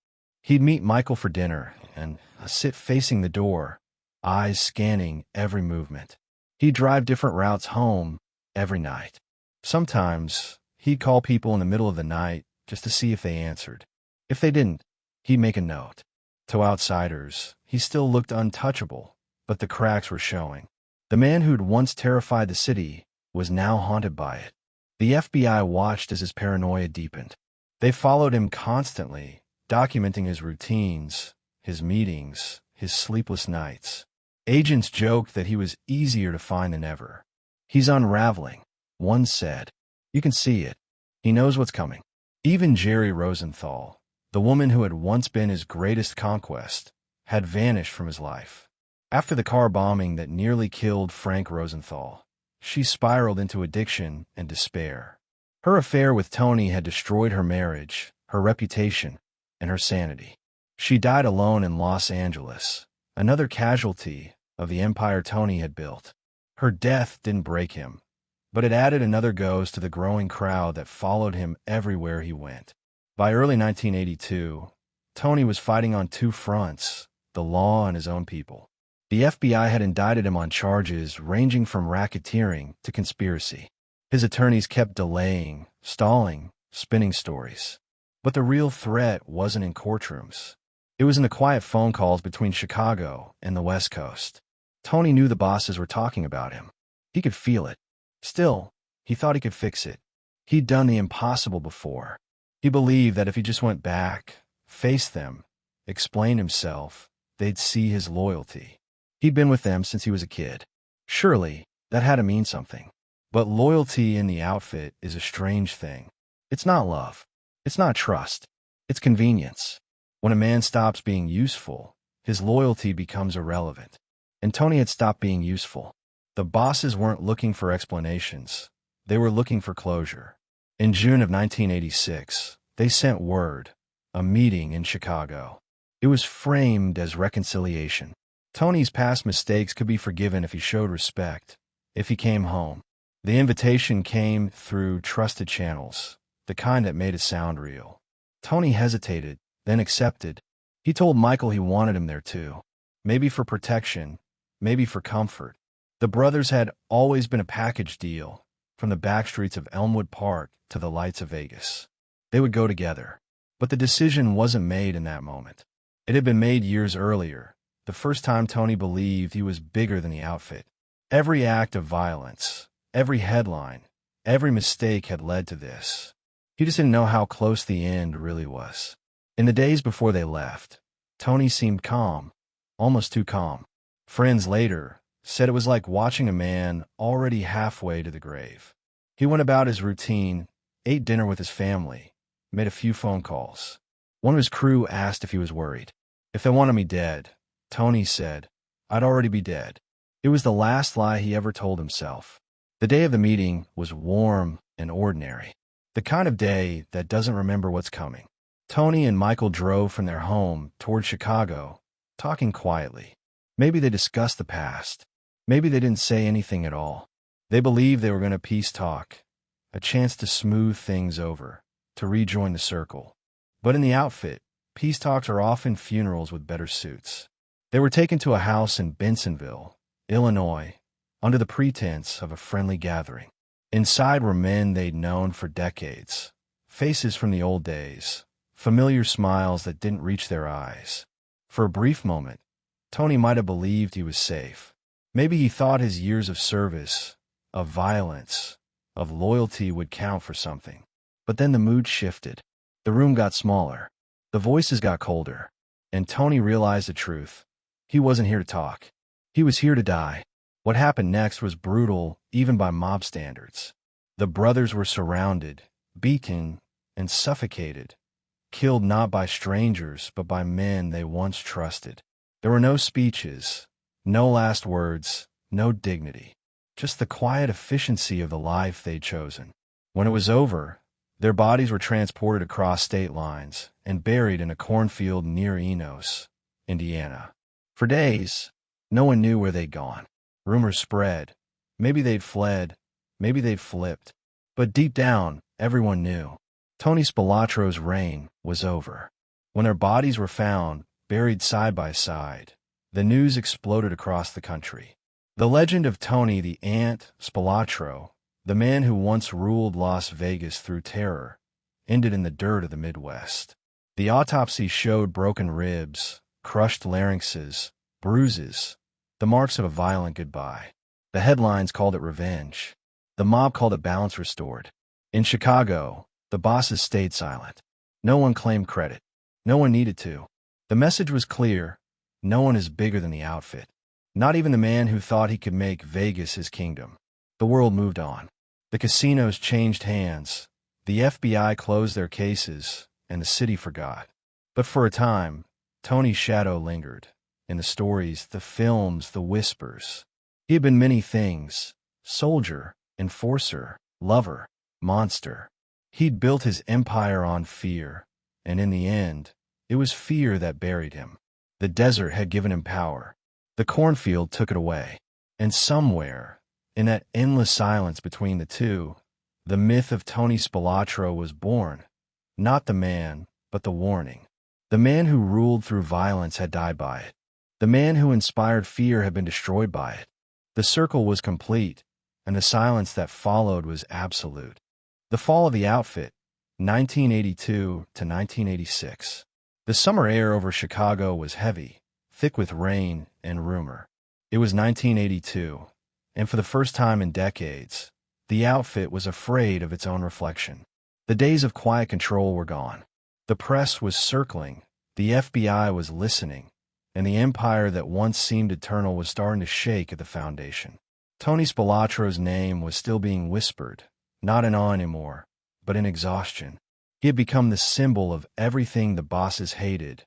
He'd meet Michael for dinner and sit facing the door, eyes scanning every movement. He'd drive different routes home every night. Sometimes he'd call people in the middle of the night just to see if they answered. If they didn't, he'd make a note. To outsiders, he still looked untouchable, but the cracks were showing. The man who'd once terrified the city was now haunted by it. The FBI watched as his paranoia deepened. They followed him constantly, documenting his routines, his meetings, his sleepless nights. Agents joked that he was easier to find than ever. "He's unraveling," one said. "You can see it. He knows what's coming." Even Geri Rosenthal, the woman who had once been his greatest conquest, had vanished from his life. After the car bombing that nearly killed Frank Rosenthal, she spiraled into addiction and despair. Her affair with Tony had destroyed her marriage, her reputation, and her sanity. She died alone in Los Angeles, another casualty of the empire Tony had built. Her death didn't break him, but it added another ghost to the growing crowd that followed him everywhere he went. By early 1982, Tony was fighting on two fronts, the law and his own people. The FBI had indicted him on charges ranging from racketeering to conspiracy. His attorneys kept delaying, stalling, spinning stories. But the real threat wasn't in courtrooms. It was in the quiet phone calls between Chicago and the West Coast. Tony knew the bosses were talking about him. He could feel it. Still, he thought he could fix it. He'd done the impossible before. He believed that if he just went back, faced them, explained himself, they'd see his loyalty. He'd been with them since he was a kid. Surely, that had to mean something. But loyalty in the outfit is a strange thing. It's not love. It's not trust. It's convenience. When a man stops being useful, his loyalty becomes irrelevant. And Tony had stopped being useful. The bosses weren't looking for explanations. They were looking for closure. In June of 1986, they sent word, a meeting in Chicago. It was framed as reconciliation. Tony's past mistakes could be forgiven if he showed respect, if he came home. The invitation came through trusted channels, the kind that made it sound real. Tony hesitated, then accepted. He told Michael he wanted him there too. Maybe for protection, maybe for comfort. The brothers had always been a package deal, from the backstreets of Elmwood Park to the lights of Vegas. They would go together. But the decision wasn't made in that moment. It had been made years earlier, the first time Tony believed he was bigger than the outfit. Every act of violence, every headline, every mistake had led to this. He just didn't know how close the end really was. In the days before they left, Tony seemed calm, almost too calm. Friends later said it was like watching a man already halfway to the grave. He went about his routine, ate dinner with his family, made a few phone calls. One of his crew asked if he was worried. If they wanted me dead, Tony said, I'd already be dead. It was the last lie he ever told himself. The day of the meeting was warm and ordinary. The kind of day that doesn't remember what's coming. Tony and Michael drove from their home toward Chicago, talking quietly. Maybe they discussed the past. Maybe they didn't say anything at all. They believed they were going to peace talk, a chance to smooth things over, to rejoin the circle. But in the outfit, peace talks are often funerals with better suits. They were taken to a house in Bensonville, Illinois, under the pretense of a friendly gathering. Inside were men they'd known for decades, faces from the old days, familiar smiles that didn't reach their eyes. For a brief moment, Tony might have believed he was safe. Maybe he thought his years of service, of violence, of loyalty would count for something. But then the mood shifted. The room got smaller. The voices got colder. And Tony realized the truth. He wasn't here to talk. He was here to die. What happened next was brutal, even by mob standards. The brothers were surrounded, beaten, and suffocated, killed not by strangers, but by men they once trusted. There were no speeches, no last words, no dignity, just the quiet efficiency of the life they'd chosen. When it was over, their bodies were transported across state lines and buried in a cornfield near Enos, Indiana. For days, no one knew where they'd gone. Rumors spread. Maybe they'd fled, maybe they'd flipped. But deep down, everyone knew. Tony Spilatro's reign was over. When their bodies were found, buried side by side, the news exploded across the country. The legend of Tony the Ant Spilatro, the man who once ruled Las Vegas through terror, ended in the dirt of the Midwest. The autopsy showed broken ribs, crushed larynxes, bruises, the marks of a violent goodbye. The headlines called it revenge. The mob called it balance restored. In Chicago, the bosses stayed silent. No one claimed credit. No one needed to. The message was clear. No one is bigger than the outfit. Not even the man who thought he could make Vegas his kingdom. The world moved on. The casinos changed hands. The FBI closed their cases, and the city forgot. But for a time, Tony's shadow lingered. In the stories, the films, the whispers. He had been many things: soldier, enforcer, lover, monster. He'd built his empire on fear, and in the end, it was fear that buried him. The desert had given him power. The cornfield took it away. And somewhere, in that endless silence between the two, the myth of Tony Spelatro was born. Not the man, but the warning. The man who ruled through violence had died by it. The man who inspired fear had been destroyed by it. The circle was complete, and the silence that followed was absolute. The fall of the outfit, 1982 to 1986. The summer air over Chicago was heavy, thick with rain and rumor. It was 1982, and for the first time in decades, the outfit was afraid of its own reflection. The days of quiet control were gone. The press was circling, the FBI was listening, and the empire that once seemed eternal was starting to shake at the foundation. Tony Spelatro's name was still being whispered, not in awe anymore, but in exhaustion. He had become the symbol of everything the bosses hated: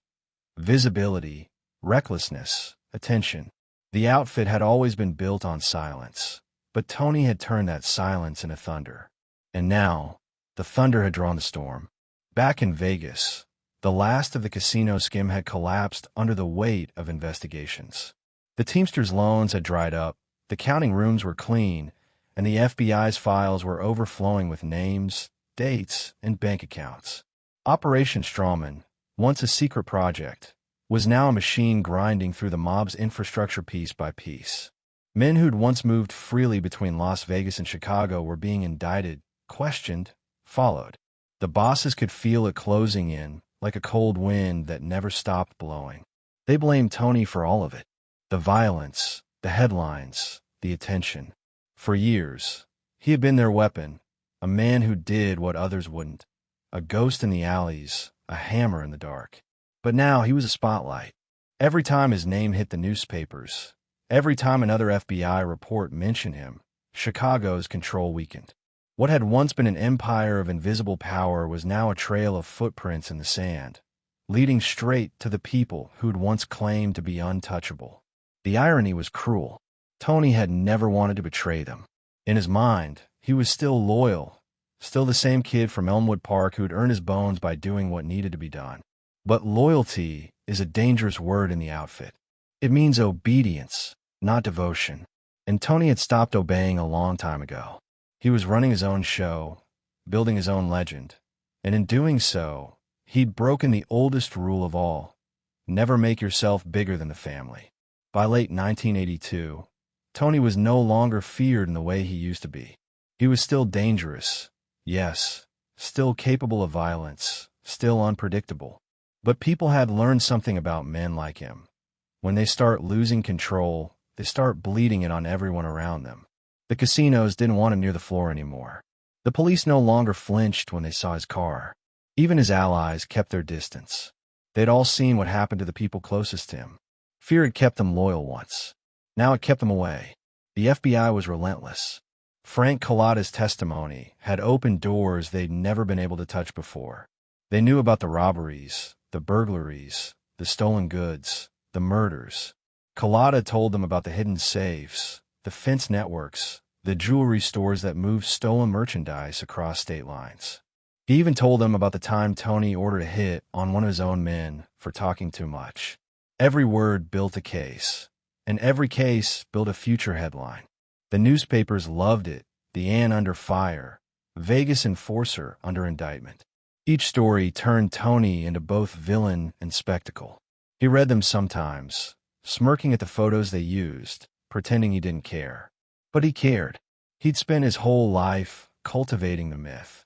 visibility, recklessness, attention. The outfit had always been built on silence, but Tony had turned that silence into thunder. And now, the thunder had drawn the storm. Back in Vegas, the last of the casino skim had collapsed under the weight of investigations. The Teamsters' loans had dried up, the counting rooms were clean, and the FBI's files were overflowing with names, dates, and bank accounts. Operation Strawman, once a secret project, was now a machine grinding through the mob's infrastructure piece by piece. Men who'd once moved freely between Las Vegas and Chicago were being indicted, questioned, followed. The bosses could feel it closing in, like a cold wind that never stopped blowing. They blamed Tony for all of it. The violence, the headlines, the attention. For years, he had been their weapon, a man who did what others wouldn't, a ghost in the alleys, a hammer in the dark. But now he was a spotlight. Every time his name hit the newspapers, every time another FBI report mentioned him, Chicago's control weakened. What had once been an empire of invisible power was now a trail of footprints in the sand, leading straight to the people who'd once claimed to be untouchable. The irony was cruel. Tony had never wanted to betray them. In his mind, he was still loyal, still the same kid from Elmwood Park who'd earned his bones by doing what needed to be done. But loyalty is a dangerous word in the outfit. It means obedience, not devotion. And Tony had stopped obeying a long time ago. He was running his own show, building his own legend, and in doing so, he'd broken the oldest rule of all: never make yourself bigger than the family. By late 1982, Tony was no longer feared in the way he used to be. He was still dangerous, yes, still capable of violence, still unpredictable. But people had learned something about men like him. When they start losing control, they start bleeding it on everyone around them. The casinos didn't want him near the floor anymore. The police no longer flinched when they saw his car. Even his allies kept their distance. They'd all seen what happened to the people closest to him. Fear had kept them loyal once. Now it kept them away. The FBI was relentless. Frank Cullotta's testimony had opened doors they'd never been able to touch before. They knew about the robberies, the burglaries, the stolen goods, the murders. Cullotta told them about the hidden safes, the fence networks, the jewelry stores that moved stolen merchandise across state lines. He even told them about the time Tony ordered a hit on one of his own men for talking too much. Every word built a case, and every case built a future headline. The newspapers loved it. The Ann under fire, Vegas enforcer under indictment. Each story turned Tony into both villain and spectacle. He read them sometimes, smirking at the photos they used, pretending he didn't care. But he cared. He'd spent his whole life cultivating the myth.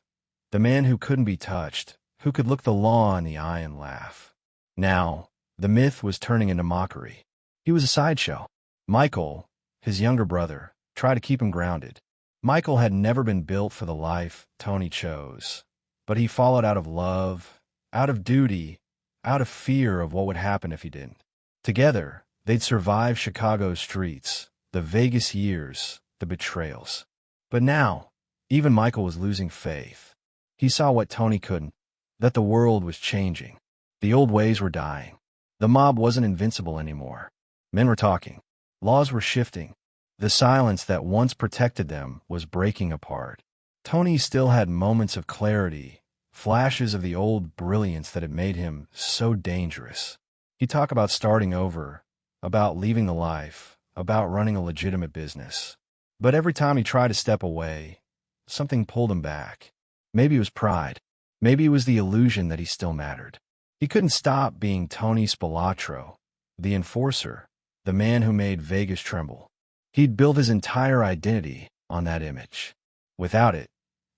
The man who couldn't be touched, who could look the law in the eye and laugh. Now, the myth was turning into mockery. He was a sideshow. Michael, his younger brother, tried to keep him grounded. Michael had never been built for the life Tony chose, but he followed out of love, out of duty, out of fear of what would happen if he didn't. Together, they'd survive Chicago's streets, the Vegas years, the betrayals. But now, even Michael was losing faith. He saw what Tony couldn't, that the world was changing. The old ways were dying. The mob wasn't invincible anymore. Men were talking. Laws were shifting. The silence that once protected them was breaking apart. Tony still had moments of clarity, flashes of the old brilliance that had made him so dangerous. He'd talk about starting over, about leaving the life, about running a legitimate business. But every time he tried to step away, something pulled him back. Maybe it was pride. Maybe it was the illusion that he still mattered. He couldn't stop being Tony Spelatro, the enforcer, the man who made Vegas tremble. He'd built his entire identity on that image. Without it,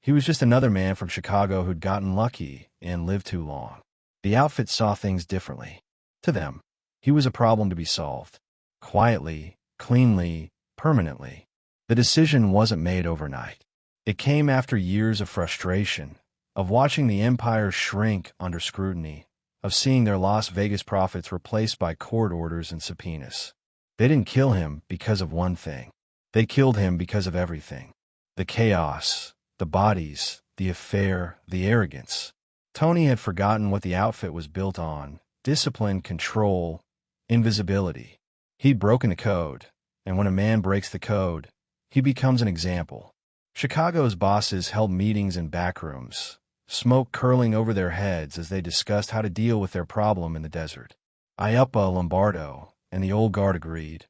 he was just another man from Chicago who'd gotten lucky and lived too long. The outfit saw things differently. To them, he was a problem to be solved. Quietly, cleanly, permanently. The decision wasn't made overnight. It came after years of frustration, of watching the empire shrink under scrutiny, of seeing their Las Vegas profits replaced by court orders and subpoenas. They didn't kill him because of one thing. They killed him because of everything. The chaos, the bodies, the affair, the arrogance. Tony had forgotten what the outfit was built on: discipline, control, invisibility. He'd broken the code, and when a man breaks the code, he becomes an example. Chicago's bosses held meetings in back rooms, smoke curling over their heads as they discussed how to deal with their problem in the desert. Iuppa Lombardo and the old guard agreed.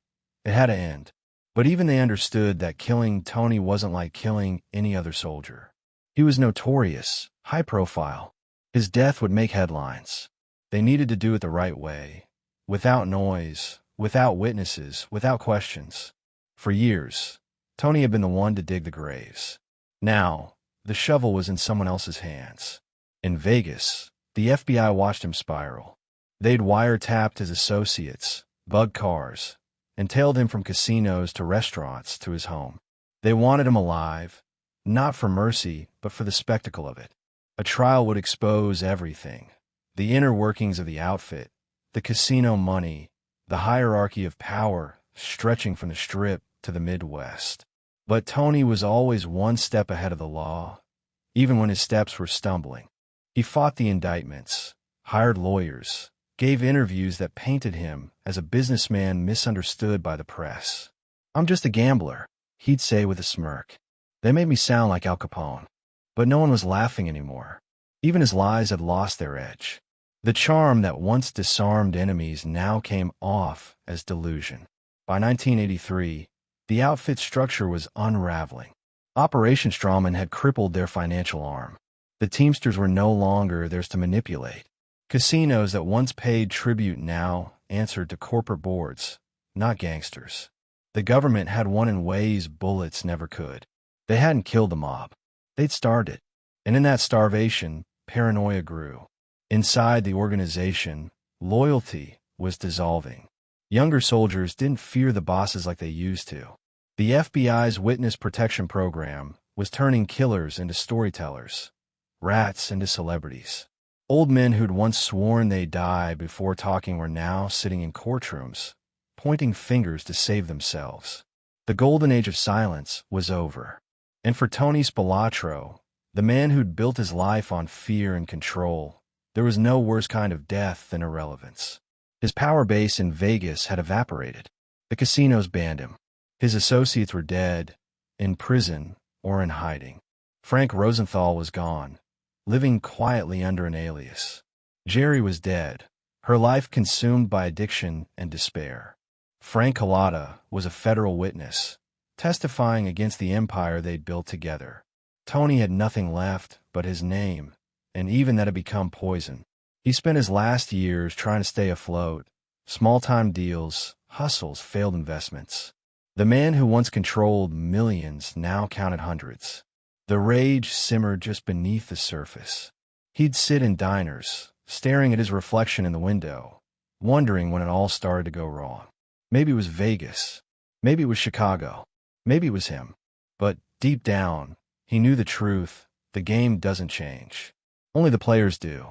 It had to end. But even they understood that killing Tony wasn't like killing any other soldier. He was notorious, high profile. His death would make headlines. They needed to do it the right way, without noise, without witnesses, without questions. For years, Tony had been the one to dig the graves. Now, the shovel was in someone else's hands. In Vegas, the FBI watched him spiral. They'd wiretapped his associates, bugged cars, and tailed him from casinos to restaurants to his home. They wanted him alive, not for mercy, but for the spectacle of it. A trial would expose everything: the inner workings of the outfit, the casino money, the hierarchy of power stretching from the Strip to the Midwest. But Tony was always one step ahead of the law, even when his steps were stumbling. He fought the indictments, hired lawyers, gave interviews that painted him as a businessman misunderstood by the press. "I'm just a gambler," he'd say with a smirk. They made me sound like Al Capone. But no one was laughing anymore. Even his lies had lost their edge. The charm that once disarmed enemies now came off as delusion. By 1983, the outfit's structure was unraveling. Operation Strawman had crippled their financial arm. The Teamsters were no longer theirs to manipulate. Casinos that once paid tribute now answered to corporate boards, not gangsters. The government had won in ways bullets never could. They hadn't killed the mob. They'd starved it. And in that starvation, paranoia grew. Inside the organization, loyalty was dissolving. Younger soldiers didn't fear the bosses like they used to. The FBI's witness protection program was turning killers into storytellers, rats into celebrities. Old men who'd once sworn they'd die before talking were now sitting in courtrooms, pointing fingers to save themselves. The golden age of silence was over. And for Tony Spelatro, the man who'd built his life on fear and control, there was no worse kind of death than irrelevance. His power base in Vegas had evaporated. The casinos banned him. His associates were dead, in prison, or in hiding. Frank Rosenthal was gone, living quietly under an alias. Geri was dead, her life consumed by addiction and despair. Frank Cullotta was a federal witness, testifying against the empire they'd built together. Tony had nothing left but his name, and even that had become poison. He spent his last years trying to stay afloat, small-time deals, hustles, failed investments. The man who once controlled millions now counted hundreds. The rage simmered just beneath the surface. He'd sit in diners, staring at his reflection in the window, wondering when it all started to go wrong. Maybe it was Vegas. Maybe it was Chicago. Maybe it was him. But deep down, he knew the truth. The game doesn't change. Only the players do.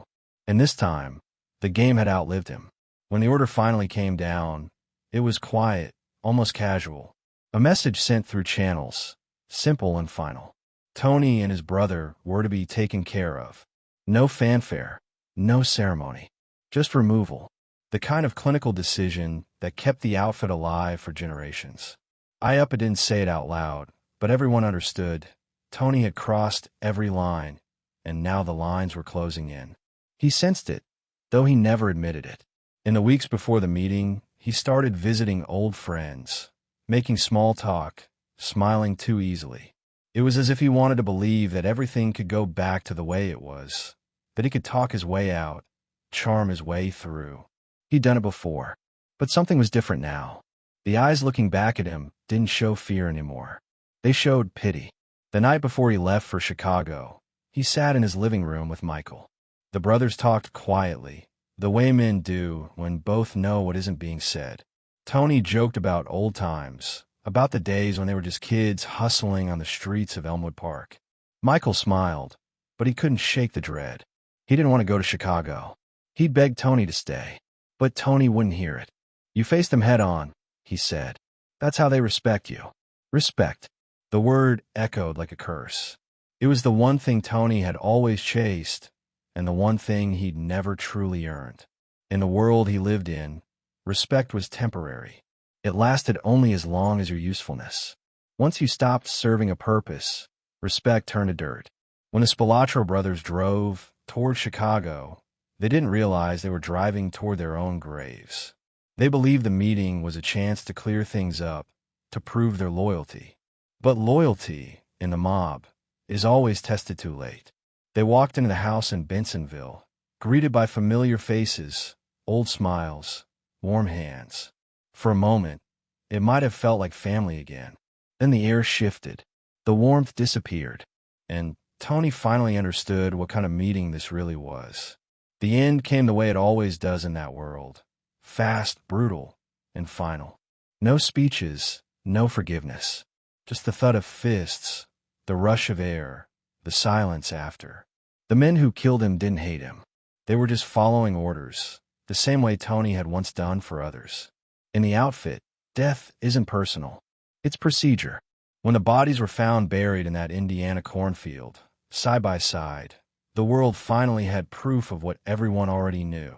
And this time, the game had outlived him. When the order finally came down, it was quiet, almost casual. A message sent through channels, simple and final. Tony and his brother were to be taken care of. No fanfare, no ceremony, just removal. The kind of clinical decision that kept the outfit alive for generations. I didn't say it out loud, but everyone understood. Tony had crossed every line, and now the lines were closing in. He sensed it, though he never admitted it. In the weeks before the meeting, he started visiting old friends, making small talk, smiling too easily. It was as if he wanted to believe that everything could go back to the way it was, that he could talk his way out, charm his way through. He'd done it before, but something was different now. The eyes looking back at him didn't show fear anymore. They showed pity. The night before he left for Chicago, he sat in his living room with Michael. The brothers talked quietly, the way men do when both know what isn't being said. Tony joked about old times, about the days when they were just kids hustling on the streets of Elmwood Park. Michael smiled, but he couldn't shake the dread. He didn't want to go to Chicago. He begged Tony to stay, but Tony wouldn't hear it. "You face them head on," he said. "That's how they respect you." Respect. The word echoed like a curse. It was the one thing Tony had always chased, and the one thing he'd never truly earned. In the world he lived in, respect was temporary. It lasted only as long as your usefulness. Once you stopped serving a purpose, respect turned to dirt. When the Spilotro brothers drove toward Chicago, they didn't realize they were driving toward their own graves. They believed the meeting was a chance to clear things up, to prove their loyalty. But loyalty, in the mob, is always tested too late. They walked into the house in Bensonville, greeted by familiar faces, old smiles, warm hands. For a moment, it might have felt like family again. Then the air shifted, the warmth disappeared, and Tony finally understood what kind of meeting this really was. The end came the way it always does in that world. Fast, brutal, and final. No speeches, no forgiveness. Just the thud of fists, the rush of air, the silence after. The men who killed him didn't hate him. They were just following orders, the same way Tony had once done for others. In the outfit, death isn't personal. It's procedure. When the bodies were found buried in that Indiana cornfield, side by side, the world finally had proof of what everyone already knew.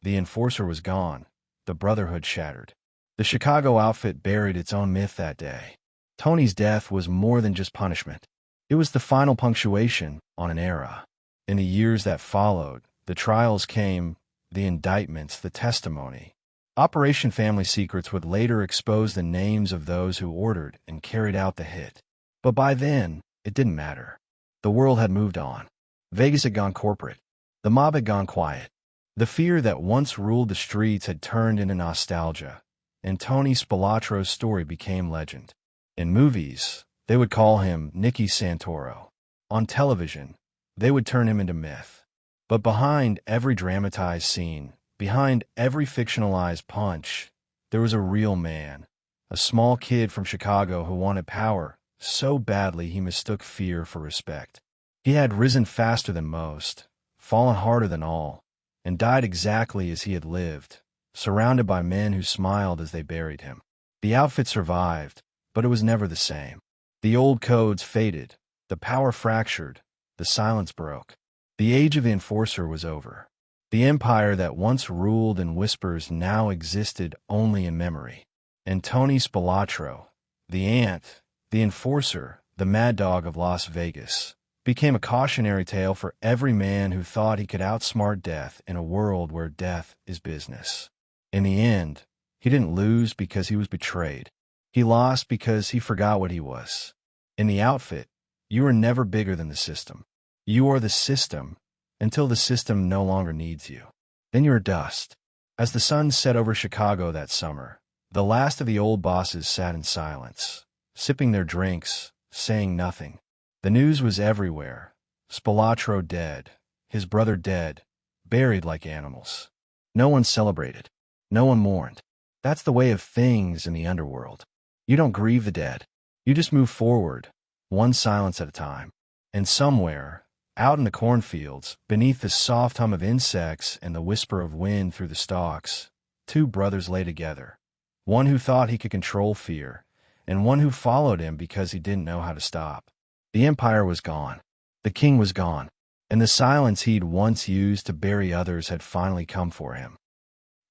The enforcer was gone, the brotherhood shattered. The Chicago outfit buried its own myth that day. Tony's death was more than just punishment. It was the final punctuation on an era. In the years that followed, the trials came, the indictments, the testimony. Operation Family Secrets would later expose the names of those who ordered and carried out the hit. But by then, it didn't matter. The world had moved on. Vegas had gone corporate. The mob had gone quiet. The fear that once ruled the streets had turned into nostalgia, and Tony Spelatro's story became legend. In movies, they would call him Nicky Santoro. On television, they would turn him into myth. But behind every dramatized scene, behind every fictionalized punch, there was a real man, a small kid from Chicago who wanted power so badly he mistook fear for respect. He had risen faster than most, fallen harder than all, and died exactly as he had lived, surrounded by men who smiled as they buried him. The outfit survived, but it was never the same. The old codes faded, the power fractured, the silence broke. The age of the enforcer was over. The empire that once ruled in whispers now existed only in memory. And Tony Spelatro, the ant, the enforcer, the mad dog of Las Vegas, became a cautionary tale for every man who thought he could outsmart death in a world where death is business. In the end, he didn't lose because he was betrayed. He lost because he forgot what he was. In the outfit, you are never bigger than the system. You are the system until the system no longer needs you. Then you're dust. As the sun set over Chicago that summer, the last of the old bosses sat in silence, sipping their drinks, saying nothing. The news was everywhere. Spilotro dead, his brother dead, buried like animals. No one celebrated. No one mourned. That's the way of things in the underworld. You don't grieve the dead. You just move forward, one silence at a time. And somewhere, out in the cornfields, beneath the soft hum of insects and the whisper of wind through the stalks, two brothers lay together. One who thought he could control fear, and one who followed him because he didn't know how to stop. The empire was gone. The king was gone. And the silence he'd once used to bury others had finally come for him.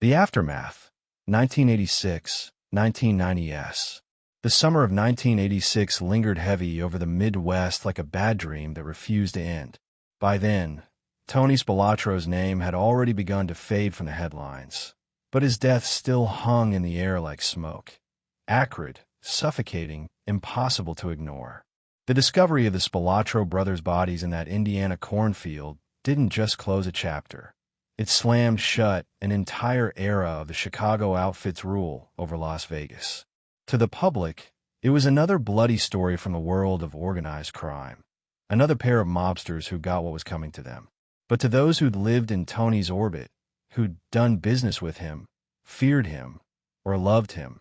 The aftermath, 1986, 1990s. The summer of 1986 lingered heavy over the Midwest like a bad dream that refused to end. By then, Tony Spelatro's name had already begun to fade from the headlines, but his death still hung in the air like smoke. Acrid, suffocating, impossible to ignore. The discovery of the Spelatro brothers' bodies in that Indiana cornfield didn't just close a chapter. It slammed shut an entire era of the Chicago outfit's rule over Las Vegas. To the public, it was another bloody story from the world of organized crime. Another pair of mobsters who got what was coming to them. But to those who'd lived in Tony's orbit, who'd done business with him, feared him, or loved him,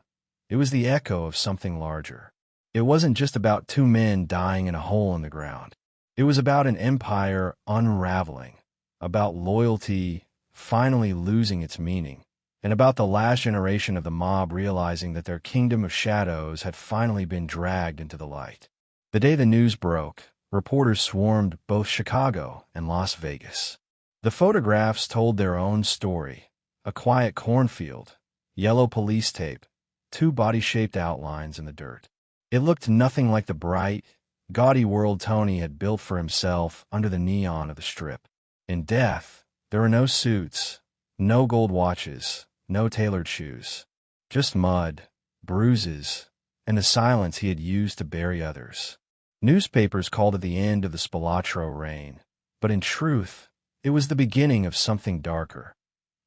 it was the echo of something larger. It wasn't just about two men dying in a hole in the ground. It was about an empire unraveling, about loyalty finally losing its meaning, and about the last generation of the mob realizing that their kingdom of shadows had finally been dragged into the light. The day the news broke, reporters swarmed both Chicago and Las Vegas. The photographs told their own story. A quiet cornfield, yellow police tape, two body-shaped outlines in the dirt. It looked nothing like the bright, gaudy world Tony had built for himself under the neon of the Strip. In death, there were no suits, no gold watches, no tailored shoes. Just mud, bruises, and the silence he had used to bury others. Newspapers called it the end of the Spelatro reign, but in truth, it was the beginning of something darker.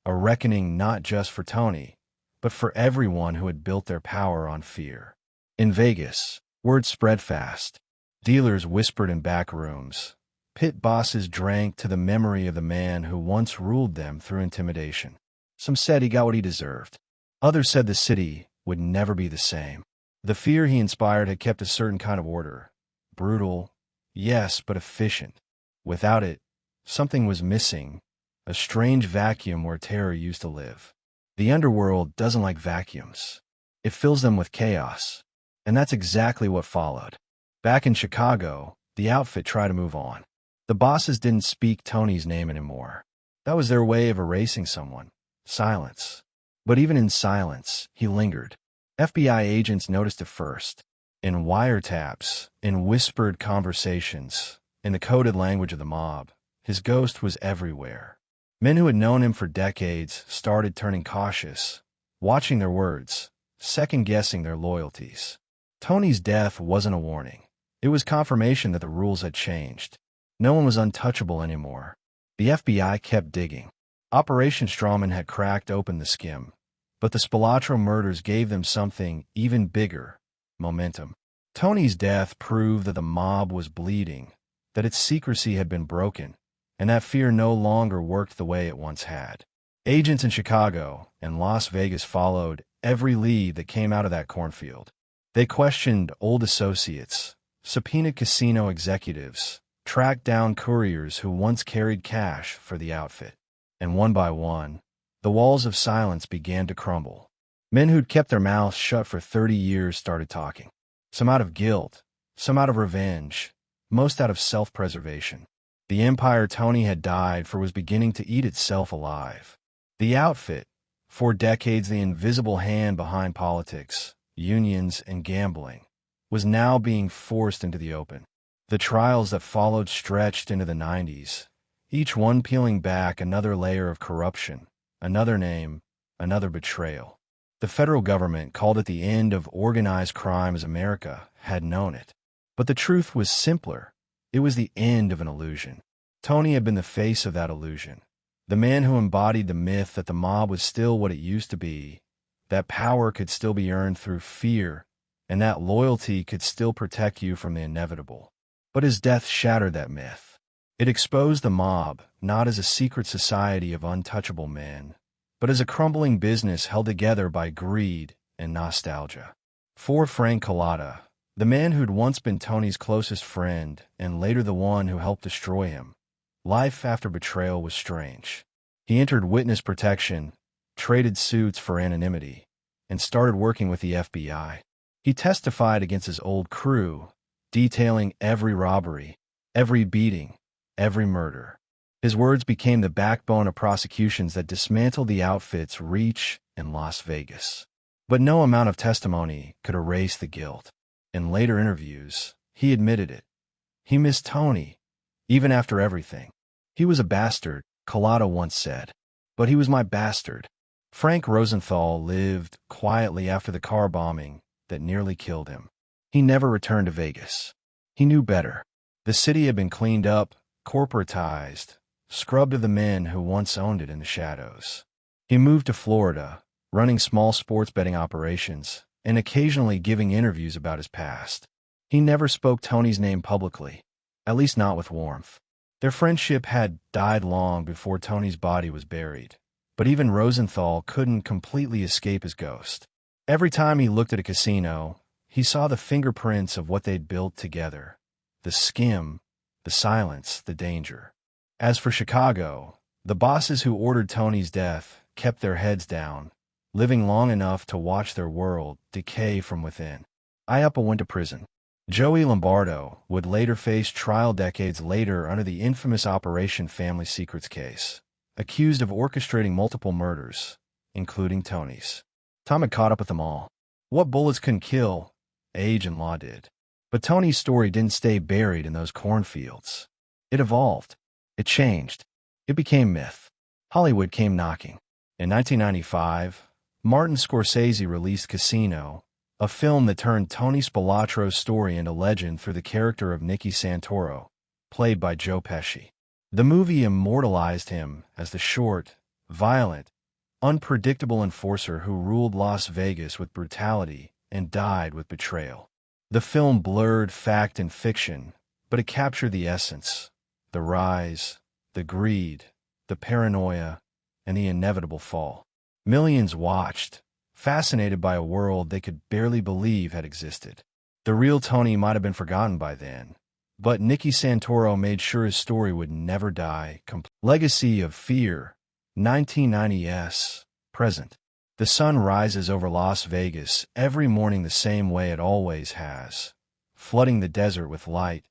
A reckoning not just for Tony, but for everyone who had built their power on fear. In Vegas, word spread fast. Dealers whispered in back rooms. Pit bosses drank to the memory of the man who once ruled them through intimidation. Some said he got what he deserved. Others said the city would never be the same. The fear he inspired had kept a certain kind of order. Brutal, yes, but efficient. Without it, something was missing, a strange vacuum where terror used to live. The underworld doesn't like vacuums. It fills them with chaos. And that's exactly what followed. Back in Chicago, the outfit tried to move on. The bosses didn't speak Tony's name anymore. That was their way of erasing someone. Silence. But even in silence, he lingered. FBI agents noticed it first. In wiretaps, in whispered conversations, in the coded language of the mob, his ghost was everywhere. Men who had known him for decades started turning cautious, watching their words, second-guessing their loyalties. Tony's death wasn't a warning. It was confirmation that the rules had changed. No one was untouchable anymore. The FBI kept digging. Operation Strawman had cracked open the skim. But the Spelatro murders gave them something even bigger: momentum. Tony's death proved that the mob was bleeding, that its secrecy had been broken, and that fear no longer worked the way it once had. Agents in Chicago and Las Vegas followed every lead that came out of that cornfield. They questioned old associates, subpoenaed casino executives, tracked down couriers who once carried cash for the outfit. And one by one, the walls of silence began to crumble. Men who'd kept their mouths shut for 30 years started talking. Some out of guilt, some out of revenge, most out of self-preservation. The empire Tony had died for was beginning to eat itself alive. The outfit, for decades the invisible hand behind politics, unions, and gambling, was now being forced into the open. The trials that followed stretched into the 90s, each one peeling back another layer of corruption, another name, another betrayal. The federal government called it the end of organized crime as America had known it. But the truth was simpler. It was the end of an illusion. Tony had been the face of that illusion, the man who embodied the myth that the mob was still what it used to be, that power could still be earned through fear, and that loyalty could still protect you from the inevitable. But his death shattered that myth. It exposed the mob, not as a secret society of untouchable men, but as a crumbling business held together by greed and nostalgia. For Frank Cullotta, the man who'd once been Tony's closest friend and later the one who helped destroy him, life after betrayal was strange. He entered witness protection, traded suits for anonymity, and started working with the FBI. He testified against his old crew, detailing every robbery, every beating, every murder. His words became the backbone of prosecutions that dismantled the outfit's reach in Las Vegas. But no amount of testimony could erase the guilt. In later interviews, he admitted it. He missed Tony, even after everything. He was a bastard, Cullotta once said. But he was my bastard. Frank Rosenthal lived quietly after the car bombing that nearly killed him. He never returned to Vegas. He knew better. The city had been cleaned up, corporatized, scrubbed of the men who once owned it in the shadows. He moved to Florida, running small sports betting operations, and occasionally giving interviews about his past. He never spoke Tony's name publicly, at least not with warmth. Their friendship had died long before Tony's body was buried, but even Rosenthal couldn't completely escape his ghost. Every time he looked at a casino, he saw the fingerprints of what they'd built together. The skim, the silence, the danger. As for Chicago, the bosses who ordered Tony's death kept their heads down, living long enough to watch their world decay from within. Iappa went to prison. Joey Lombardo would later face trial decades later under the infamous Operation Family Secrets case, accused of orchestrating multiple murders, including Tony's. Tom had caught up with them all. What bullets couldn't kill, age and law did. But Tony's story didn't stay buried in those cornfields. It evolved. It changed. It became myth. Hollywood came knocking. In 1995, Martin Scorsese released Casino, a film that turned Tony Spilatro's story into legend through the character of Nicky Santoro, played by Joe Pesci. The movie immortalized him as the short, violent, unpredictable enforcer who ruled Las Vegas with brutality and died with betrayal. The film blurred fact and fiction, but it captured the essence, the rise, the greed, the paranoia, and the inevitable fall. Millions watched, fascinated by a world they could barely believe had existed. The real Tony might have been forgotten by then, but Nicky Santoro made sure his story would never die. Legacy of Fear, 1990s, present. The sun rises over Las Vegas every morning the same way it always has, flooding the desert with light,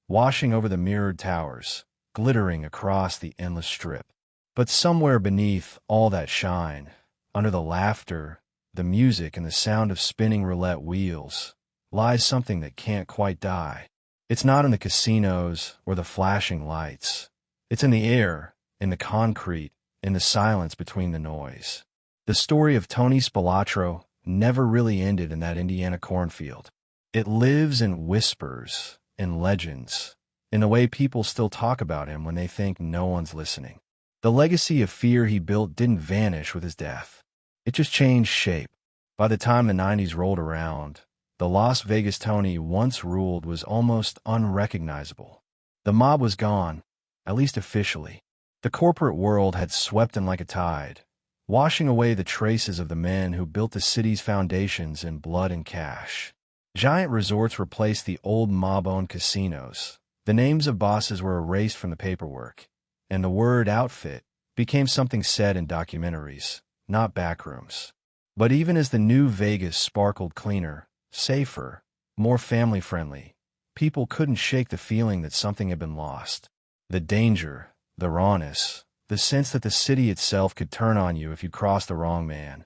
washing over the mirrored towers, glittering across the endless strip. But somewhere beneath all that shine, under the laughter, the music, and the sound of spinning roulette wheels, lies something that can't quite die. It's not in the casinos or the flashing lights. It's in the air, in the concrete, in the silence between the noise. The story of Tony Spelatro never really ended in that Indiana cornfield. It lives in whispers, in legends, in the way people still talk about him when they think no one's listening. The legacy of fear he built didn't vanish with his death. It just changed shape. By the time the 90s rolled around, the Las Vegas Tony once ruled was almost unrecognizable. The mob was gone, at least officially. The corporate world had swept in like a tide, washing away the traces of the men who built the city's foundations in blood and cash. Giant resorts replaced the old mob-owned casinos. The names of bosses were erased from the paperwork, and the word outfit became something said in documentaries, not backrooms. But even as the new Vegas sparkled cleaner, safer, more family-friendly, people couldn't shake the feeling that something had been lost. The danger, the rawness, the sense that the city itself could turn on you if you crossed the wrong man.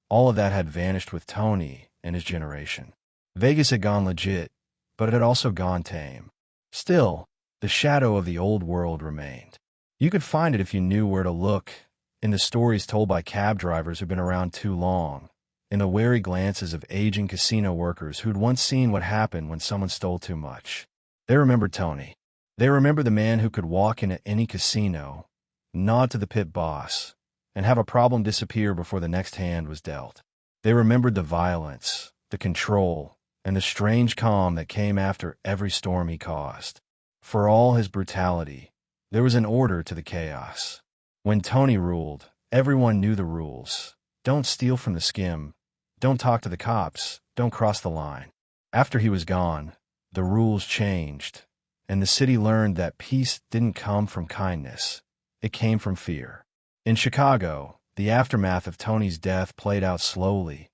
All of that had vanished with Tony and his generation. Vegas had gone legit, but it had also gone tame. Still, the shadow of the old world remained. You could find it if you knew where to look, in the stories told by cab drivers who'd been around too long, in the wary glances of aging casino workers who'd once seen what happened when someone stole too much. They remembered Tony. They remembered the man who could walk into any casino, nod to the pit boss, and have a problem disappear before the next hand was dealt. They remembered the violence, the control, and the strange calm that came after every storm he caused. For all his brutality, there was an order to the chaos. When Tony ruled, everyone knew the rules. Don't steal from the skim. Don't talk to the cops. Don't cross the line. After he was gone, the rules changed, and the city learned that peace didn't come from kindness. It came from fear. In Chicago, the aftermath of Tony's death played out slowly,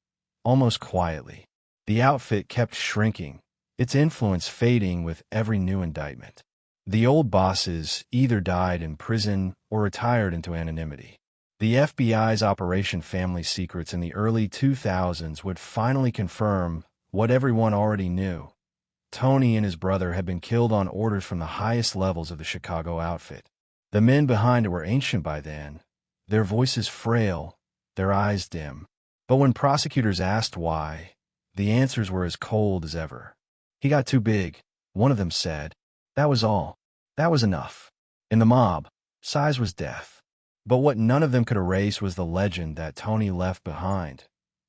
almost quietly. The outfit kept shrinking, its influence fading with every new indictment. The old bosses either died in prison or retired into anonymity. The FBI's Operation Family Secrets in the early 2000s would finally confirm what everyone already knew. Tony and his brother had been killed on orders from the highest levels of the Chicago outfit. The men behind it were ancient by then, their voices frail, their eyes dim. But when prosecutors asked why, the answers were as cold as ever. He got too big, one of them said. That was all. That was enough. In the mob, size was death. But what none of them could erase was the legend that Tony left behind.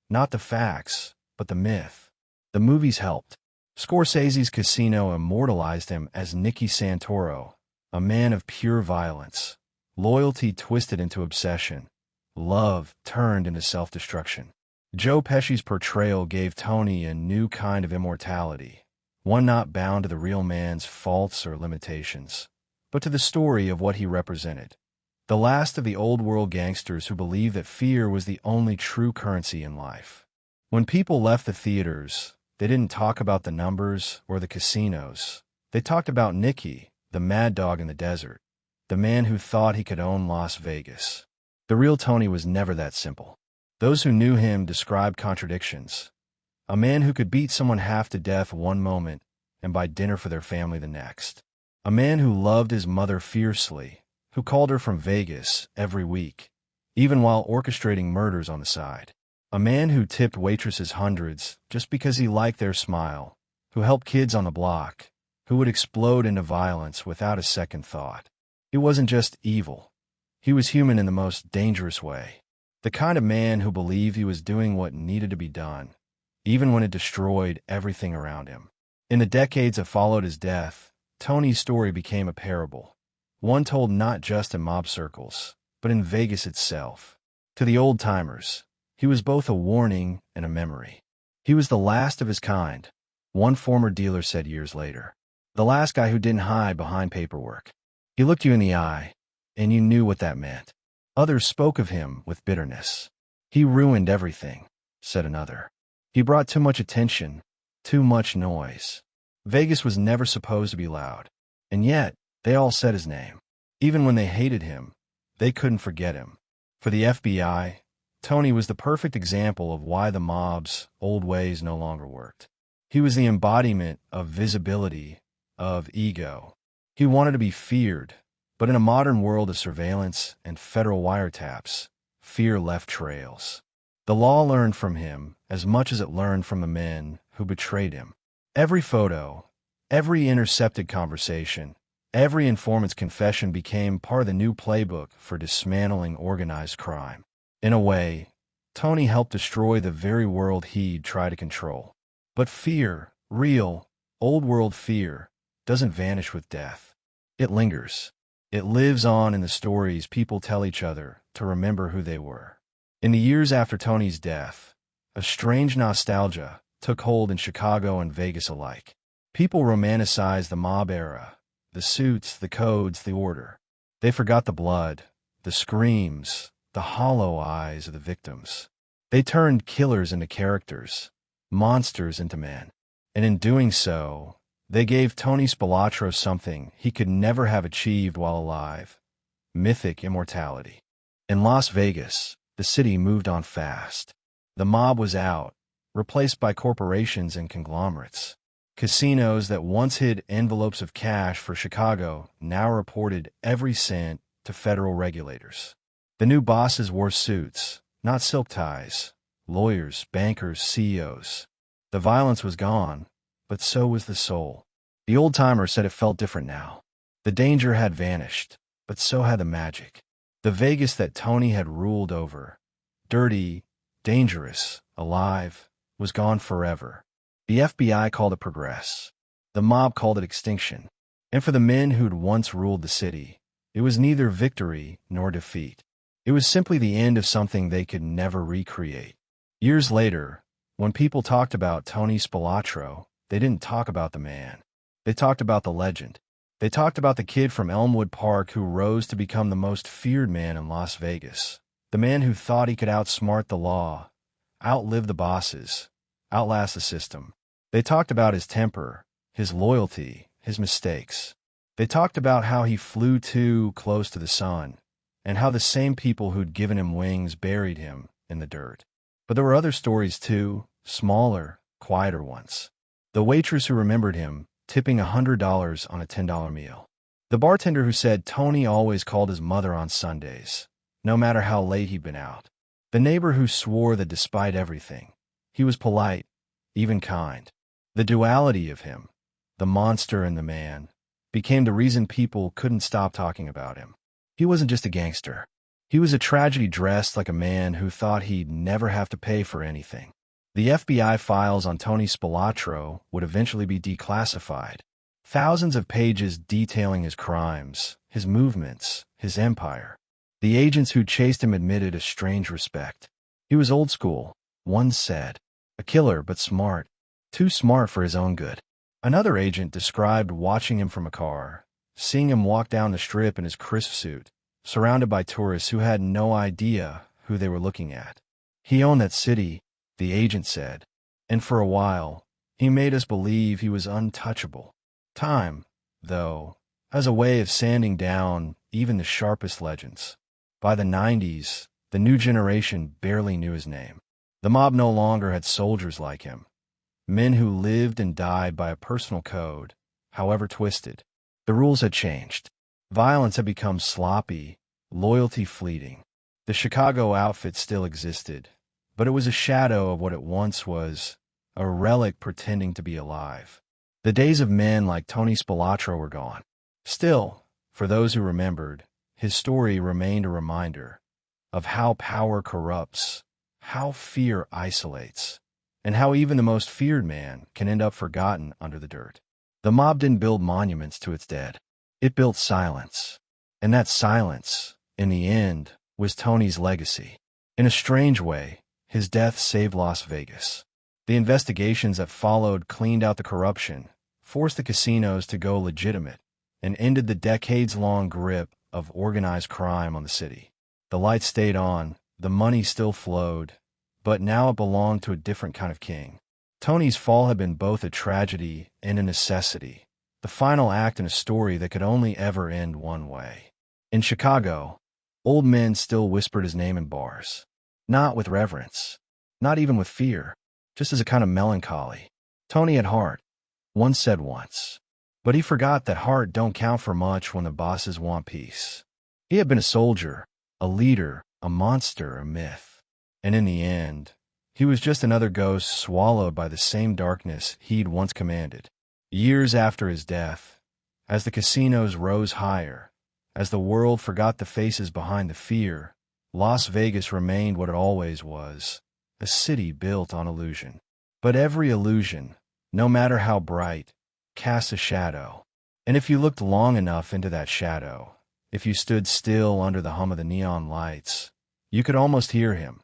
Not the facts, but the myth. The movies helped. Scorsese's Casino immortalized him as Nicky Santoro, a man of pure violence. Loyalty twisted into obsession. Love turned into self-destruction. Joe Pesci's portrayal gave Tony a new kind of immortality, one not bound to the real man's faults or limitations, but to the story of what he represented. The last of the old-world gangsters who believed that fear was the only true currency in life. When people left the theaters, they didn't talk about the numbers or the casinos. They talked about Nicky, the mad dog in the desert, the man who thought he could own Las Vegas. The real Tony was never that simple. Those who knew him described contradictions. A man who could beat someone half to death one moment and buy dinner for their family the next. A man who loved his mother fiercely, who called her from Vegas every week, even while orchestrating murders on the side. A man who tipped waitresses hundreds just because he liked their smile, who helped kids on the block, who would explode into violence without a second thought. He wasn't just evil. He was human in the most dangerous way. The kind of man who believed he was doing what needed to be done, even when it destroyed everything around him. In the decades that followed his death, Tony's story became a parable, one told not just in mob circles, but in Vegas itself. To the old-timers, he was both a warning and a memory. He was the last of his kind, one former dealer said years later. The last guy who didn't hide behind paperwork. He looked you in the eye, and you knew what that meant. Others spoke of him with bitterness. He ruined everything, said another. He brought too much attention, too much noise. Vegas was never supposed to be loud, and yet they all said his name. Even when they hated him, they couldn't forget him. For the FBI, Tony was the perfect example of why the mob's old ways no longer worked. He was the embodiment of visibility, of ego. He wanted to be feared, but in a modern world of surveillance and federal wiretaps, fear left trails. The law learned from him as much as it learned from the men who betrayed him. Every photo, every intercepted conversation, every informant's confession became part of the new playbook for dismantling organized crime. In a way, Tony helped destroy the very world he'd tried to control. But fear, real, old-world fear, doesn't vanish with death. It lingers. It lives on in the stories people tell each other to remember who they were. In the years after Tony's death, a strange nostalgia took hold in Chicago and Vegas alike. People romanticized the mob era, the suits, the codes, the order. They forgot the blood, the screams, the hollow eyes of the victims. They turned killers into characters, monsters into men. And in doing so, they gave Tony Spelatro something he could never have achieved while alive: mythic immortality. In Las Vegas, the city moved on fast. The mob was out, replaced by corporations and conglomerates. Casinos that once hid envelopes of cash for Chicago now reported every cent to federal regulators. The new bosses wore suits, not silk ties. Lawyers, bankers, CEOs. The violence was gone, but so was the soul. The old-timer said it felt different now. The danger had vanished, but so had the magic. The Vegas that Tony had ruled over, dirty, dangerous, alive, was gone forever. The FBI called it progress. The mob called it extinction. And for the men who'd once ruled the city, it was neither victory nor defeat. It was simply the end of something they could never recreate. Years later, when people talked about Tony Spelatro, they didn't talk about the man. They talked about the legend. They talked about the kid from Elmwood Park who rose to become the most feared man in Las Vegas. The man who thought he could outsmart the law, outlive the bosses, outlast the system. They talked about his temper, his loyalty, his mistakes. They talked about how he flew too close to the sun, and how the same people who'd given him wings buried him in the dirt. But there were other stories too, smaller, quieter ones. The waitress who remembered him tipping $100 on a $10 meal. The bartender who said Tony always called his mother on Sundays, no matter how late he'd been out. The neighbor who swore that despite everything, he was polite, even kind. The duality of him, the monster and the man, became the reason people couldn't stop talking about him. He wasn't just a gangster. He was a tragedy dressed like a man who thought he'd never have to pay for anything. The FBI files on Tony Spelatro would eventually be declassified. Thousands of pages detailing his crimes, his movements, his empire. The agents who chased him admitted a strange respect. He was old school, one said. A killer, but smart. Too smart for his own good. Another agent described watching him from a car, seeing him walk down the strip in his crisp suit, surrounded by tourists who had no idea who they were looking at. He owned that city, the agent said, and for a while, he made us believe he was untouchable. Time, though, has a way of sanding down even the sharpest legends. By the 90s, the new generation barely knew his name. The mob no longer had soldiers like him, men who lived and died by a personal code, however twisted. The rules had changed. Violence had become sloppy, loyalty fleeting. The Chicago outfit still existed, but it was a shadow of what it once was, a relic pretending to be alive. The days of men like Tony Spelatro were gone. Still, for those who remembered, his story remained a reminder of how power corrupts, how fear isolates, and how even the most feared man can end up forgotten under the dirt. The mob didn't build monuments to its dead. It built silence. And that silence, in the end, was Tony's legacy. In a strange way, his death saved Las Vegas. The investigations that followed cleaned out the corruption, forced the casinos to go legitimate, and ended the decades-long grip of organized crime on the city. The lights stayed on, the money still flowed, but now it belonged to a different kind of king. Tony's fall had been both a tragedy and a necessity, the final act in a story that could only ever end one way. In Chicago, old men still whispered his name in bars. Not with reverence, not even with fear, just as a kind of melancholy. Tony had heart, one said once. But he forgot that heart don't count for much when the bosses want peace. He had been a soldier, a leader, a monster, a myth. And in the end, he was just another ghost swallowed by the same darkness he'd once commanded. Years after his death, as the casinos rose higher, as the world forgot the faces behind the fear, Las Vegas remained what it always was, a city built on illusion. But every illusion, no matter how bright, casts a shadow. And if you looked long enough into that shadow, if you stood still under the hum of the neon lights, you could almost hear him,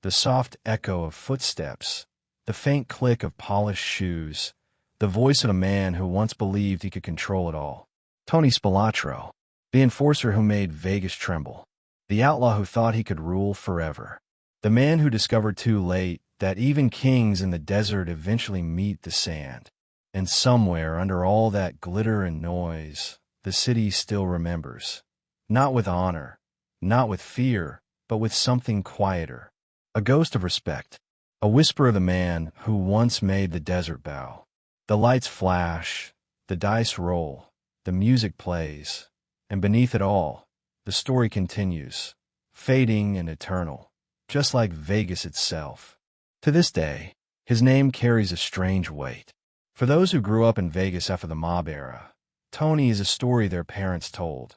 the soft echo of footsteps, the faint click of polished shoes, the voice of a man who once believed he could control it all. Tony Spelatro, the enforcer who made Vegas tremble, the outlaw who thought he could rule forever, the man who discovered too late that even kings in the desert eventually meet the sand. And somewhere under all that glitter and noise, the city still remembers. Not with honor, not with fear, but with something quieter. A ghost of respect. A whisper of the man who once made the desert bow. The lights flash, the dice roll, the music plays, and beneath it all, the story continues, fading and eternal, just like Vegas itself. To this day, his name carries a strange weight. For those who grew up in Vegas after the mob era, Tony is a story their parents told,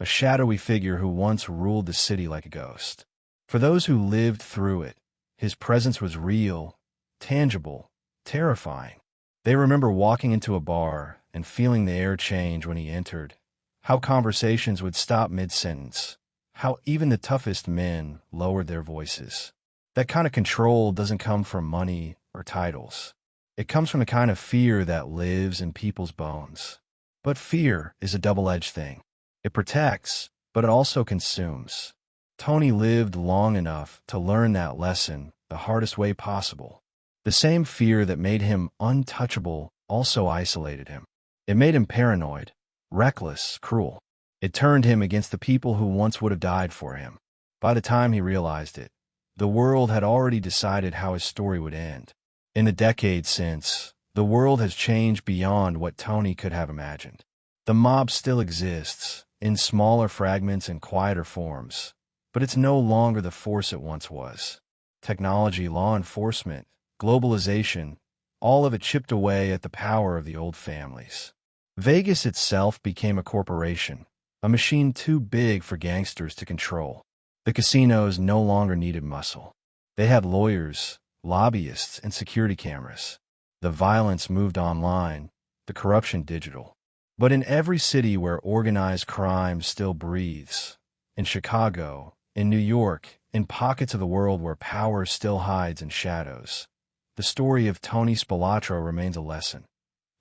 a shadowy figure who once ruled the city like a ghost. For those who lived through it, his presence was real, tangible, terrifying. They remember walking into a bar and feeling the air change when he entered, how conversations would stop mid-sentence, how even the toughest men lowered their voices. That kind of control doesn't come from money or titles. It comes from the kind of fear that lives in people's bones. But fear is a double-edged thing. It protects, but it also consumes. Tony lived long enough to learn that lesson the hardest way possible. The same fear that made him untouchable also isolated him. It made him paranoid, reckless, cruel. It turned him against the people who once would have died for him. By the time he realized it, the world had already decided how his story would end. In the decades since, the world has changed beyond what Tony could have imagined. The mob still exists, in smaller fragments and quieter forms, but it's no longer the force it once was. Technology, law enforcement, globalization, all of it chipped away at the power of the old families. Vegas itself became a corporation, a machine too big for gangsters to control. The casinos no longer needed muscle. They had lawyers, lobbyists, and security cameras. The violence moved online, the corruption digital. But in every city where organized crime still breathes, in Chicago, in New York, in pockets of the world where power still hides in shadows, the story of Tony Spelatro remains a lesson.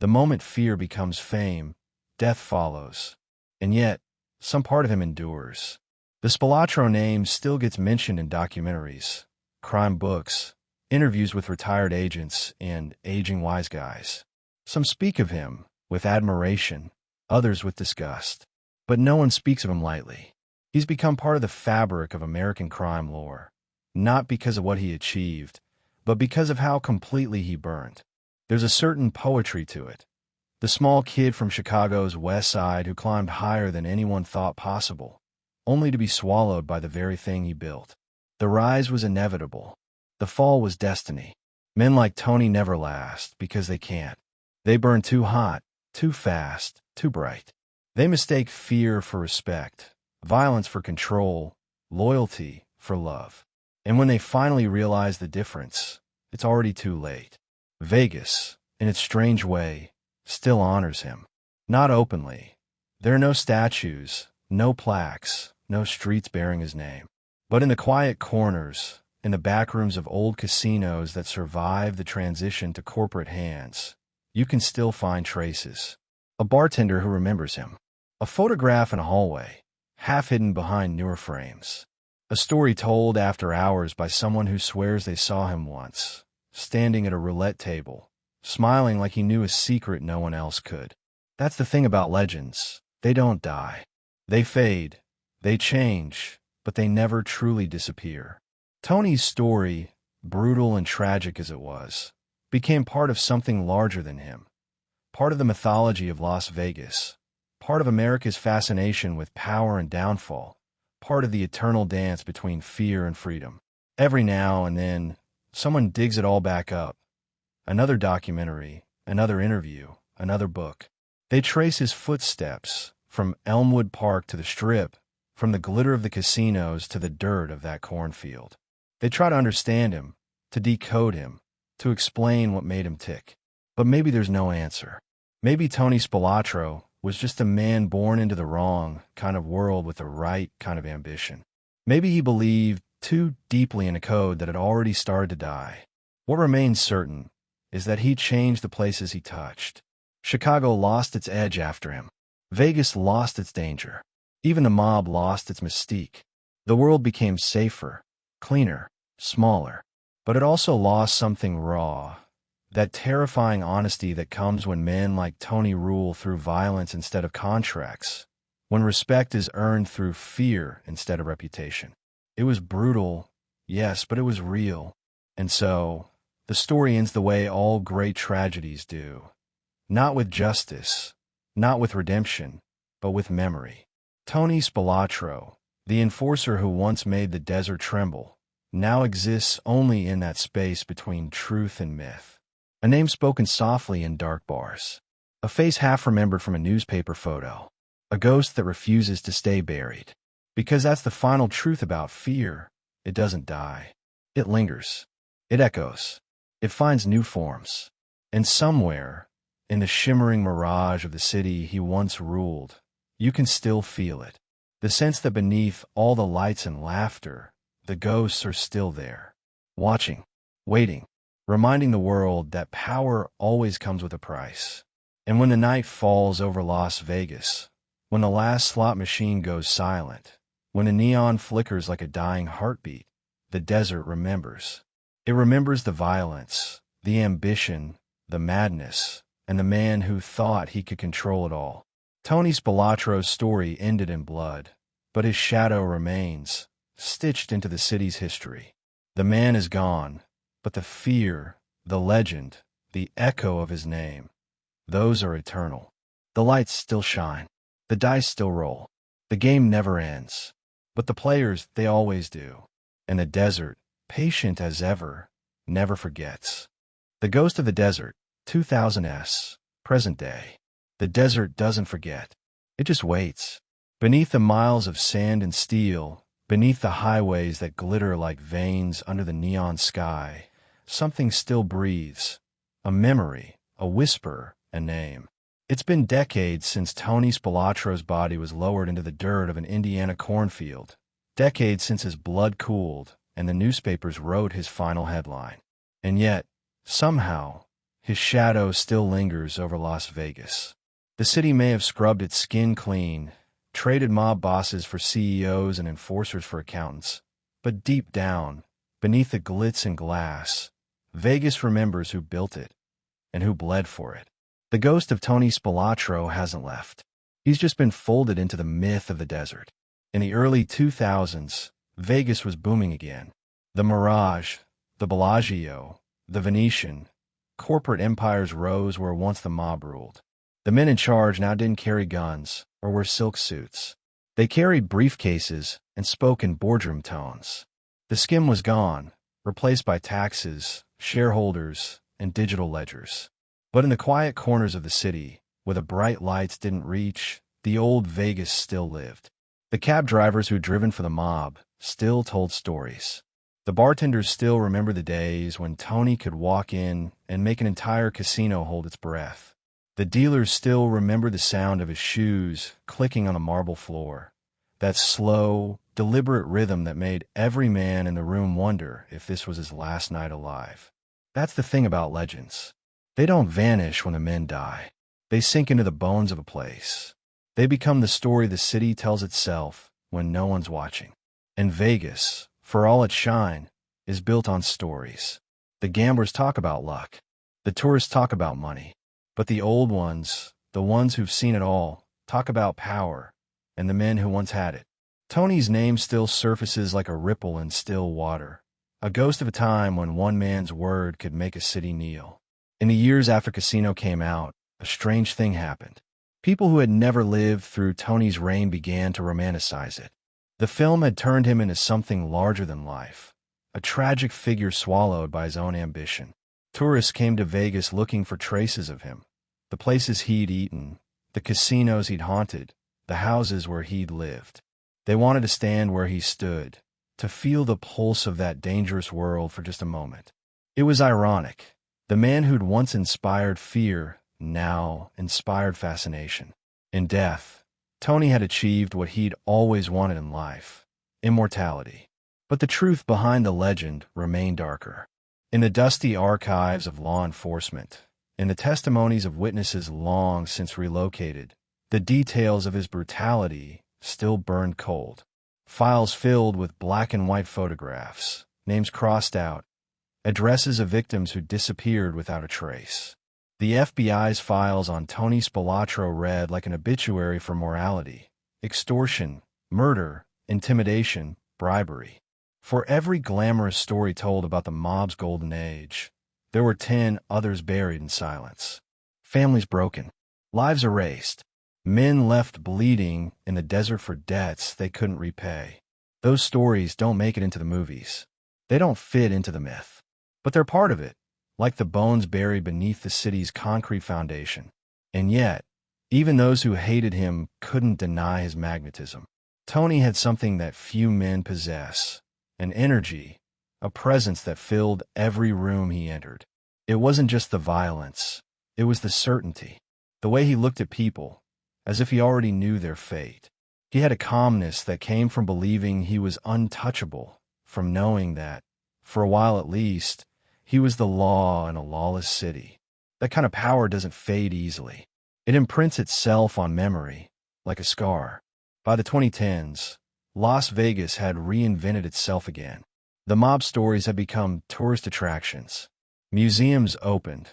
The moment fear becomes fame, death follows. And yet, some part of him endures. The Spilotro name still gets mentioned in documentaries, crime books, interviews with retired agents, and aging wise guys. Some speak of him with admiration, others with disgust. But no one speaks of him lightly. He's become part of the fabric of American crime lore, not because of what he achieved, but because of how completely he burned. There's a certain poetry to it. The small kid from Chicago's West Side who climbed higher than anyone thought possible, only to be swallowed by the very thing he built. The rise was inevitable. The fall was destiny. Men like Tony never last because they can't. They burn too hot, too fast, too bright. They mistake fear for respect, violence for control, loyalty for love. And when they finally realize the difference, it's already too late. Vegas, in its strange way, still honors him. Not openly. There are no statues, no plaques, no streets bearing his name. But in the quiet corners, in the back rooms of old casinos that survived the transition to corporate hands, you can still find traces. A bartender who remembers him. A photograph in a hallway, half hidden behind newer frames. A story told after hours by someone who swears they saw him once, standing at a roulette table, smiling like he knew a secret no one else could. That's the thing about legends. They don't die. They fade. They change, but they never truly disappear. Tony's story, brutal and tragic as it was, became part of something larger than him. Part of the mythology of Las Vegas. Part of America's fascination with power and downfall. Part of the eternal dance between fear and freedom. Every now and then, someone digs it all back up. Another documentary, another interview, another book. They trace his footsteps, from Elmwood Park to the Strip, from the glitter of the casinos to the dirt of that cornfield. They try to understand him, to decode him, to explain what made him tick. But maybe there's no answer. Maybe Tony Spelatro was just a man born into the wrong kind of world with the right kind of ambition. Maybe he believed too deeply in a code that had already started to die. What remains certain is that he changed the places he touched. Chicago lost its edge after him. Vegas lost its danger. Even the mob lost its mystique. The world became safer, cleaner, smaller. But it also lost something raw, that terrifying honesty that comes when men like Tony rule through violence instead of contracts, when respect is earned through fear instead of reputation. It was brutal, yes, but it was real. And so, the story ends the way all great tragedies do. Not with justice, not with redemption, but with memory. Tony Spelatro, the enforcer who once made the desert tremble, now exists only in that space between truth and myth. A name spoken softly in dark bars. A face half remembered from a newspaper photo. A ghost that refuses to stay buried. Because that's the final truth about fear. It doesn't die. It lingers. It echoes. It finds new forms. And somewhere, in the shimmering mirage of the city he once ruled, you can still feel it. The sense that beneath all the lights and laughter, the ghosts are still there. Watching. Waiting. Reminding the world that power always comes with a price. And when the night falls over Las Vegas, when the last slot machine goes silent, when the neon flickers like a dying heartbeat, the desert remembers. It remembers the violence, the ambition, the madness, and the man who thought he could control it all. Tony Spelatro's story ended in blood, but his shadow remains, stitched into the city's history. The man is gone, but the fear, the legend, the echo of his name, those are eternal. The lights still shine. The dice still roll. The game never ends. But the players, they always do. And the desert, patient as ever, never forgets. The Ghost of the Desert, 2000s, present day. The desert doesn't forget. It just waits. Beneath the miles of sand and steel, beneath the highways that glitter like veins under the neon sky, something still breathes. A memory, a whisper, a name. It's been decades since Tony Spelatro's body was lowered into the dirt of an Indiana cornfield. Decades since his blood cooled and the newspapers wrote his final headline. And yet, somehow, his shadow still lingers over Las Vegas. The city may have scrubbed its skin clean, traded mob bosses for CEOs and enforcers for accountants, but deep down, beneath the glitz and glass, Vegas remembers who built it and who bled for it. The ghost of Tony Spelatro hasn't left. He's just been folded into the myth of the desert. In the early 2000s, Vegas was booming again. The Mirage, the Bellagio, the Venetian, corporate empires rose where once the mob ruled. The men in charge now didn't carry guns or wear silk suits. They carried briefcases and spoke in boardroom tones. The skim was gone, replaced by taxes, shareholders, and digital ledgers. But in the quiet corners of the city, where the bright lights didn't reach, the old Vegas still lived. The cab drivers who'd driven for the mob still told stories. The bartenders still remember the days when Tony could walk in and make an entire casino hold its breath. The dealers still remember the sound of his shoes clicking on the marble floor, that slow, deliberate rhythm that made every man in the room wonder if this was his last night alive. That's the thing about legends. They don't vanish when the men die. They sink into the bones of a place. They become the story the city tells itself when no one's watching. And Vegas, for all its shine, is built on stories. The gamblers talk about luck. The tourists talk about money. But the old ones, the ones who've seen it all, talk about power and the men who once had it. Tony's name still surfaces like a ripple in still water, a ghost of a time when one man's word could make a city kneel. In the years after Casino came out, a strange thing happened. People who had never lived through Tony's reign began to romanticize it. The film had turned him into something larger than life, a tragic figure swallowed by his own ambition. Tourists came to Vegas looking for traces of him, the places he'd eaten, the casinos he'd haunted, the houses where he'd lived. They wanted to stand where he stood, to feel the pulse of that dangerous world for just a moment. It was ironic. The man who'd once inspired fear now inspired fascination. In death, Tony had achieved what he'd always wanted in life: immortality. But the truth behind the legend remained darker. In the dusty archives of law enforcement, in the testimonies of witnesses long since relocated, the details of his brutality still burned cold. Files filled with black and white photographs, names crossed out, addresses of victims who disappeared without a trace. The FBI's files on Tony Spelatro read like an obituary for morality, extortion, murder, intimidation, bribery. For every glamorous story told about the mob's golden age, there were 10 others buried in silence. Families broken, lives erased, men left bleeding in the desert for debts they couldn't repay. Those stories don't make it into the movies. They don't fit into the myth. But they're part of it, like the bones buried beneath the city's concrete foundation. And yet, even those who hated him couldn't deny his magnetism. Tony had something that few men possess, an energy, a presence that filled every room he entered. It wasn't just the violence, it was the certainty, the way he looked at people, as if he already knew their fate. He had a calmness that came from believing he was untouchable, from knowing that, for a while at least, he was the law in a lawless city. That kind of power doesn't fade easily. It imprints itself on memory, like a scar. By the 2010s, Las Vegas had reinvented itself again. The mob stories had become tourist attractions. Museums opened.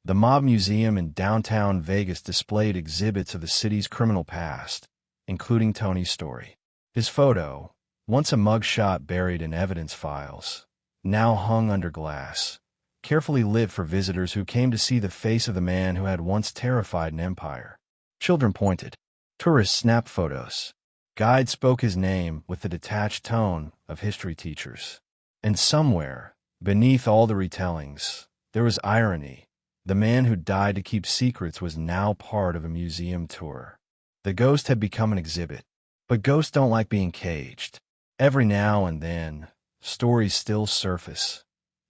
The Mob Museum in downtown Vegas displayed exhibits of the city's criminal past, including Tony's story. His photo, once a mugshot buried in evidence files, now hung under glass, carefully lit for visitors who came to see the face of the man who had once terrified an empire. Children pointed. Tourists snapped photos. Guides spoke his name with the detached tone of history teachers. And somewhere, beneath all the retellings, there was irony. The man who died to keep secrets was now part of a museum tour. The ghost had become an exhibit. But ghosts don't like being caged. Every now and then, stories still surface.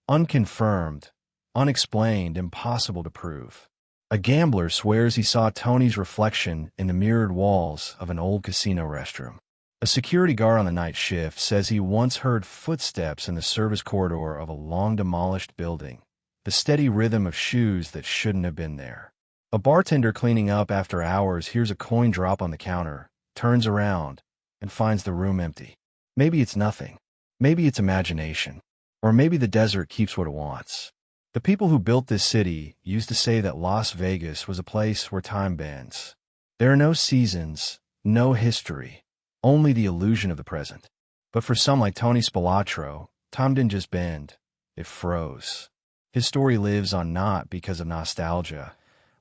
Unconfirmed, unexplained, impossible to prove. A gambler swears he saw Tony's reflection in the mirrored walls of an old casino restroom. A security guard on the night shift says he once heard footsteps in the service corridor of a long-demolished building, the steady rhythm of shoes that shouldn't have been there. A bartender cleaning up after hours hears a coin drop on the counter, turns around, and finds the room empty. Maybe it's nothing. Maybe it's imagination. Or maybe the desert keeps what it wants. The people who built this city used to say that Las Vegas was a place where time bends. There are no seasons, no history, only the illusion of the present. But for some like Tony Spelatro, time didn't just bend, it froze. His story lives on not because of nostalgia,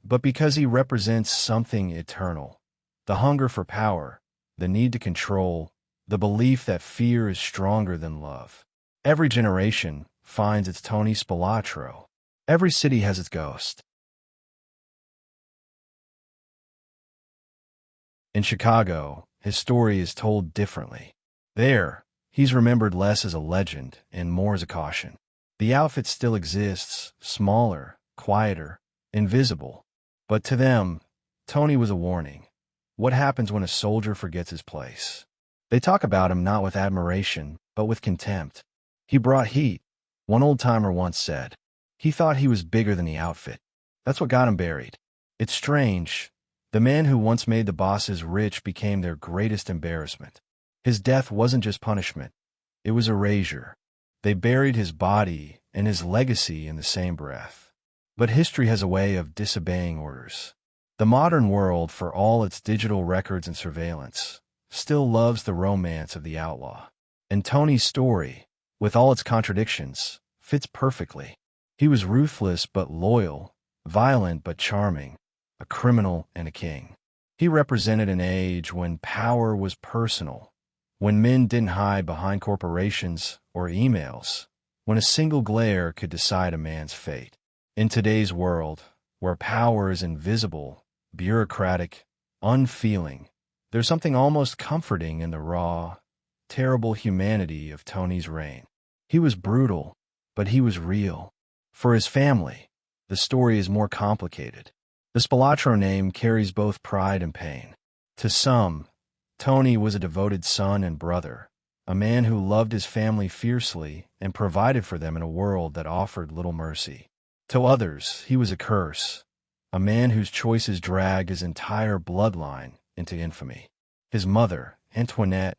but because he represents something eternal. The hunger for power, the need to control, the belief that fear is stronger than love. Every generation finds its Tony Spelatro. Every city has its ghost. In Chicago, his story is told differently. There, he's remembered less as a legend and more as a caution. The outfit still exists, smaller, quieter, invisible. But to them, Tony was a warning. What happens when a soldier forgets his place? They talk about him not with admiration, but with contempt. He brought heat, one old-timer once said. He thought he was bigger than the outfit. That's what got him buried. It's strange. The man who once made the bosses rich became their greatest embarrassment. His death wasn't just punishment. It was erasure. They buried his body and his legacy in the same breath. But history has a way of disobeying orders. The modern world, for all its digital records and surveillance, still loves the romance of the outlaw. And Tony's story, with all its contradictions, fits perfectly. He was ruthless but loyal, violent but charming, a criminal and a king. He represented an age when power was personal, when men didn't hide behind corporations or emails, when a single glare could decide a man's fate. In today's world, where power is invisible, bureaucratic, unfeeling, there's something almost comforting in the raw, terrible humanity of Tony's reign. He was brutal, but he was real. For his family, the story is more complicated. The Spilotro name carries both pride and pain. To some, Tony was a devoted son and brother, a man who loved his family fiercely and provided for them in a world that offered little mercy. To others, he was a curse, a man whose choices dragged his entire bloodline into infamy. His mother, Antoinette,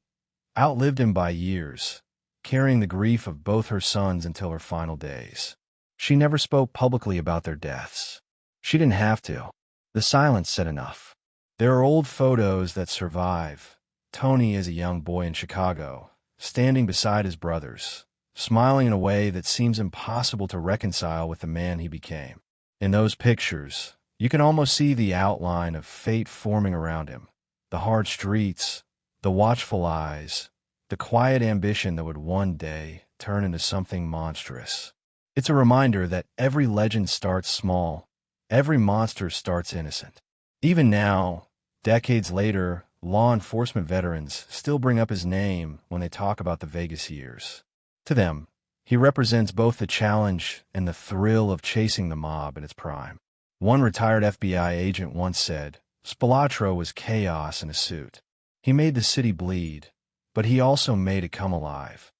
outlived him by years, carrying the grief of both her sons until her final days. She never spoke publicly about their deaths. She didn't have to. The silence said enough. There are old photos that survive. Tony as a young boy in Chicago, standing beside his brothers, smiling in a way that seems impossible to reconcile with the man he became. In those pictures, you can almost see the outline of fate forming around him. The hard streets, the watchful eyes, the quiet ambition that would one day turn into something monstrous. It's a reminder that every legend starts small, every monster starts innocent. Even now, decades later, law enforcement veterans still bring up his name when they talk about the Vegas years. To them, he represents both the challenge and the thrill of chasing the mob in its prime. One retired FBI agent once said, "Spilotro was chaos in a suit. He made the city bleed, but he also made it come alive."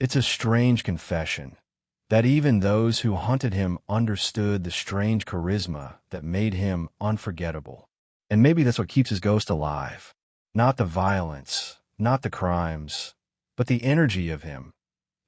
It's a strange confession, that even those who hunted him understood the strange charisma that made him unforgettable. And maybe that's what keeps his ghost alive. Not the violence, not the crimes, but the energy of him,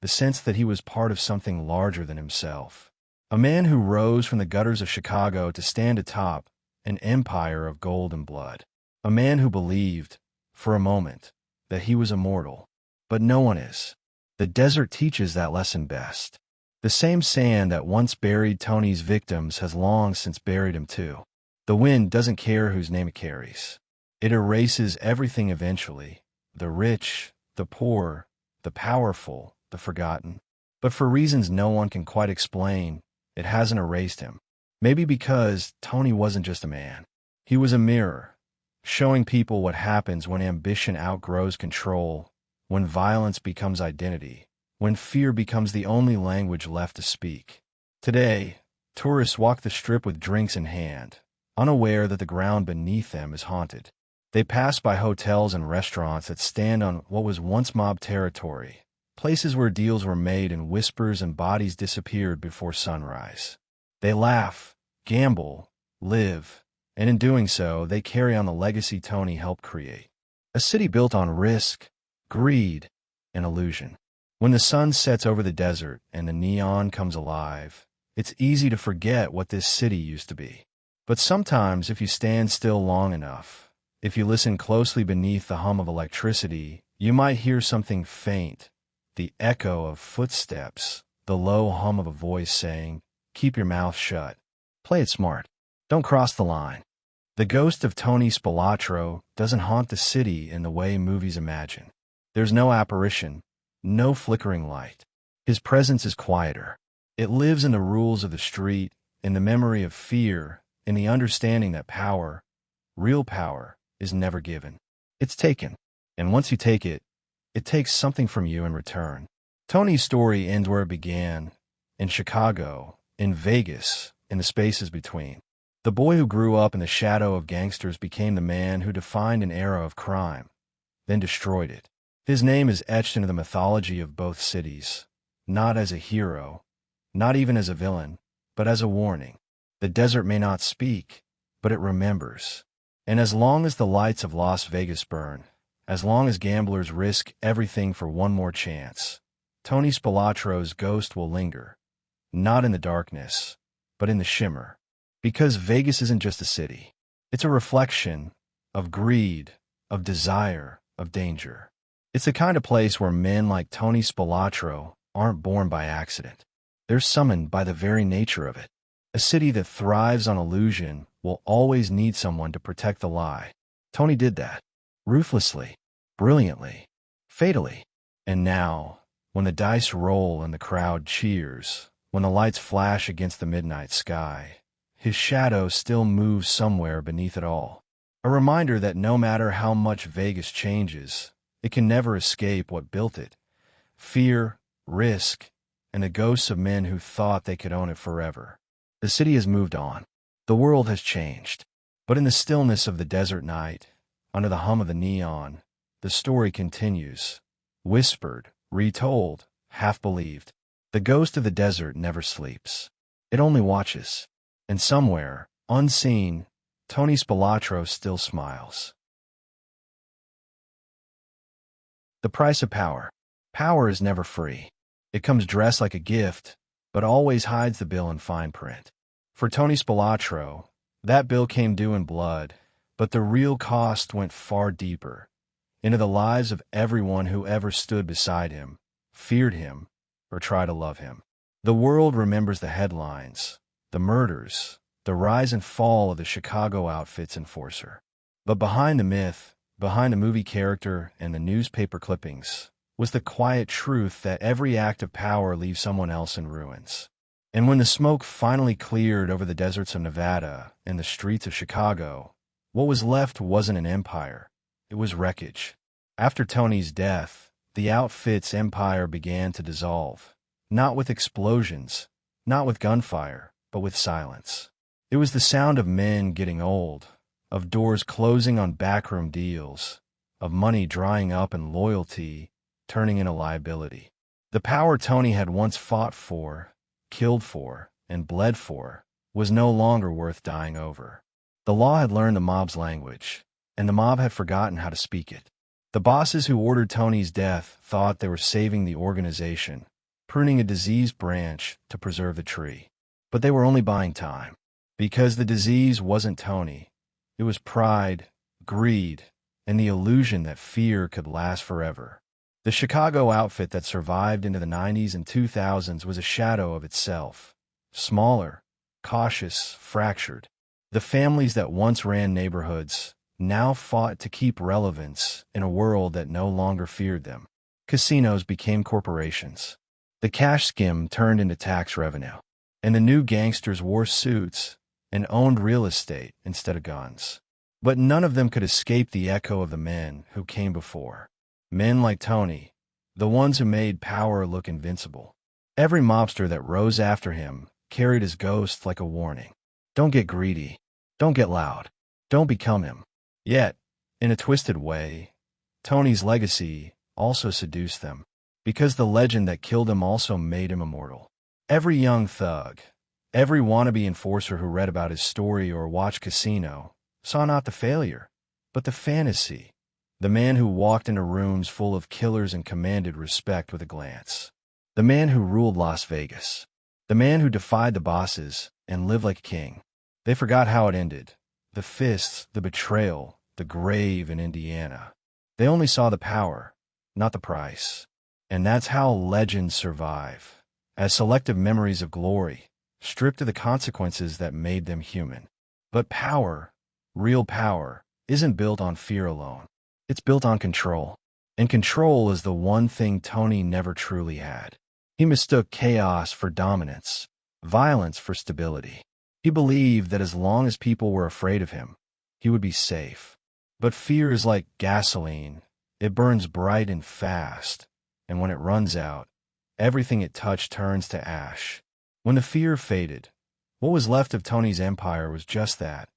the sense that he was part of something larger than himself. A man who rose from the gutters of Chicago to stand atop an empire of gold and blood. A man who believed, for a moment, that he was immortal. But no one is. The desert teaches that lesson best. The same sand that once buried Tony's victims has long since buried him too. The wind doesn't care whose name it carries. It erases everything eventually. The rich, the poor, the powerful, the forgotten. But for reasons no one can quite explain, it hasn't erased him. Maybe because Tony wasn't just a man. He was a mirror, showing people what happens when ambition outgrows control, when violence becomes identity, when fear becomes the only language left to speak. Today, tourists walk the strip with drinks in hand, unaware that the ground beneath them is haunted. They pass by hotels and restaurants that stand on what was once mob territory, places where deals were made and whispers and bodies disappeared before sunrise. They laugh, gamble, live, and in doing so, they carry on the legacy Tony helped create. A city built on risk, greed, and illusion. When the sun sets over the desert and the neon comes alive, it's easy to forget what this city used to be. But sometimes, if you stand still long enough, if you listen closely beneath the hum of electricity, you might hear something faint, the echo of footsteps, the low hum of a voice saying, "Keep your mouth shut. Play it smart. Don't cross the line." The ghost of Tony Spelatro doesn't haunt the city in the way movies imagine. There's no apparition, no flickering light. His presence is quieter. It lives in the rules of the street, in the memory of fear, in the understanding that power, real power, is never given. It's taken. And once you take it, it takes something from you in return. Tony's story ends where it began, in Chicago, in Vegas, in the spaces between. The boy who grew up in the shadow of gangsters became the man who defined an era of crime, then destroyed it. His name is etched into the mythology of both cities, not as a hero, not even as a villain, but as a warning. The desert may not speak, but it remembers. And as long as the lights of Las Vegas burn, as long as gamblers risk everything for one more chance, Tony Spelatro's ghost will linger, not in the darkness, but in the shimmer. Because Vegas isn't just a city. It's a reflection of greed, of desire, of danger. It's the kind of place where men like Tony Spelatro aren't born by accident. They're summoned by the very nature of it. A city that thrives on illusion will always need someone to protect the lie. Tony did that. Ruthlessly, brilliantly, fatally. And now, when the dice roll and the crowd cheers, when the lights flash against the midnight sky, his shadow still moves somewhere beneath it all. A reminder that no matter how much Vegas changes, it can never escape what built it. Fear, risk, and the ghosts of men who thought they could own it forever. The city has moved on. The world has changed. But in the stillness of the desert night, under the hum of the neon, the story continues. whispered, retold, half-believed. The ghost of the desert never sleeps. It only watches. And somewhere, unseen, Tony Spelatro still smiles. The price of power. Power is never free. It comes dressed like a gift, but always hides the bill in fine print. For Tony Spelatro, that bill came due in blood, but the real cost went far deeper, into the lives of everyone who ever stood beside him, feared him, or tried to love him. The world remembers the headlines, the murders, the rise and fall of the Chicago Outfit's enforcer. But behind the myth, behind the movie character and the newspaper clippings, was the quiet truth that every act of power leaves someone else in ruins. And when the smoke finally cleared over the deserts of Nevada and the streets of Chicago, what was left wasn't an empire, it was wreckage. After Tony's death, the Outfit's empire began to dissolve, not with explosions, not with gunfire, but with silence. It was the sound of men getting old, of doors closing on backroom deals, of money drying up and loyalty turning into liability. The power Tony had once fought for, killed for, and bled for, was no longer worth dying over. The law had learned the mob's language, and the mob had forgotten how to speak it. The bosses who ordered Tony's death thought they were saving the organization, pruning a diseased branch to preserve the tree. But they were only buying time. Because the disease wasn't Tony. It was pride, greed, and the illusion that fear could last forever. The Chicago Outfit that survived into the 90s and 2000s was a shadow of itself. Smaller, cautious, fractured. The families that once ran neighborhoods now fought to keep relevance in a world that no longer feared them. Casinos became corporations. The cash skim turned into tax revenue. And the new gangsters wore suits and owned real estate instead of guns. But none of them could escape the echo of the men who came before. Men like Tony, the ones who made power look invincible. Every mobster that rose after him carried his ghost like a warning. Don't get greedy. Don't get loud. Don't become him. Yet, in a twisted way, Tony's legacy also seduced them, because the legend that killed him also made him immortal. Every young thug, every wannabe enforcer who read about his story or watched Casino saw not the failure, but the fantasy. The man who walked into rooms full of killers and commanded respect with a glance. The man who ruled Las Vegas. The man who defied the bosses and lived like a king. They forgot how it ended. The fists, the betrayal, the grave in Indiana. They only saw the power, not the price. And that's how legends survive, as selective memories of glory, stripped of the consequences that made them human. But power, real power, isn't built on fear alone. It's built on control. And control is the one thing Tony never truly had. He mistook chaos for dominance, violence for stability. He believed that as long as people were afraid of him, he would be safe. But fear is like gasoline. It burns bright and fast, and when it runs out, everything it touched turns to ash. When the fear faded, what was left of Tony's empire was just that,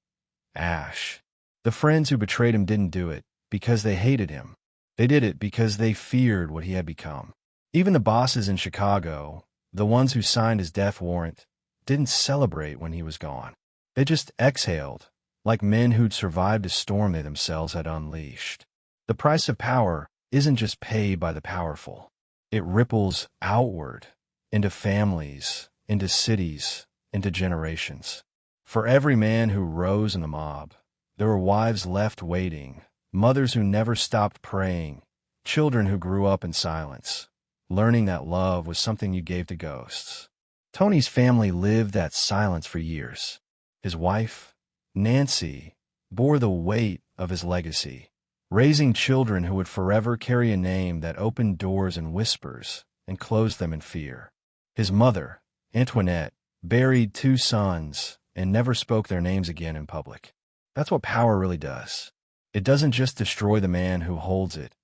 ash. The friends who betrayed him didn't do it because they hated him. They did it because they feared what he had become. Even the bosses in Chicago, the ones who signed his death warrant, didn't celebrate when he was gone. They just exhaled, like men who'd survived a storm they themselves had unleashed. The price of power isn't just paid by the powerful. It ripples outward, into families, into cities, into generations. For every man who rose in the mob, there were wives left waiting, mothers who never stopped praying, children who grew up in silence, learning that love was something you gave to ghosts. Tony's family lived that silence for years. His wife, Nancy, bore the weight of his legacy, raising children who would forever carry a name that opened doors in whispers and closed them in fear. His mother, Antoinette, buried 2 sons and never spoke their names again in public. That's what power really does. It doesn't just destroy the man who holds it.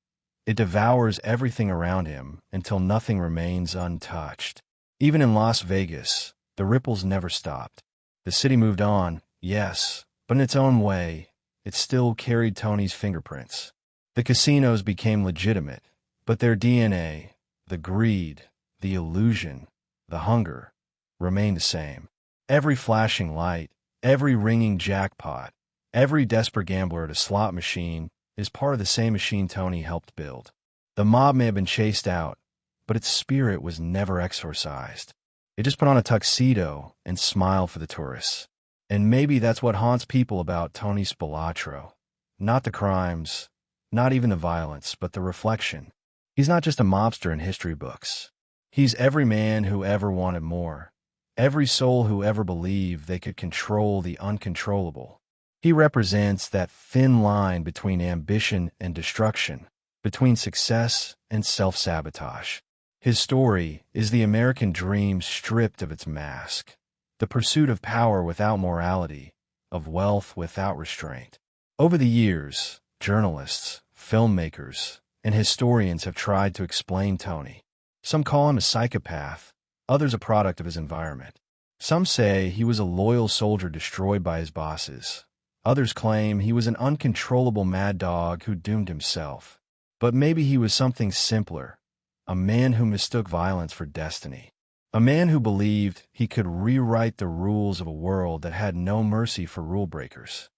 It devours everything around him until nothing remains untouched. Even in Las Vegas, the ripples never stopped. The city moved on, yes, but in its own way, it still carried Tony's fingerprints. The casinos became legitimate, But their DNA, the greed, the illusion, the hunger, remain the same. Every flashing light, every ringing jackpot, every desperate gambler at a slot machine is part of the same machine Tony helped build. The mob may have been chased out, but its spirit was never exorcised. It just put on a tuxedo and smiled for the tourists. And maybe that's what haunts people about Tony Spelatro. Not the crimes, not even the violence, but the reflection. He's not just a mobster in history books. He's every man who ever wanted more, every soul who ever believed they could control the uncontrollable. He represents that thin line between ambition and destruction, between success and self-sabotage. His story is the American dream stripped of its mask, the pursuit of power without morality, of wealth without restraint. Over the years, journalists, filmmakers, and historians have tried to explain Tony. Some call him a psychopath, others a product of his environment. Some say he was a loyal soldier destroyed by his bosses. Others claim he was an uncontrollable mad dog who doomed himself. But maybe he was something simpler, a man who mistook violence for destiny. A man who believed he could rewrite the rules of a world that had no mercy for rule breakers.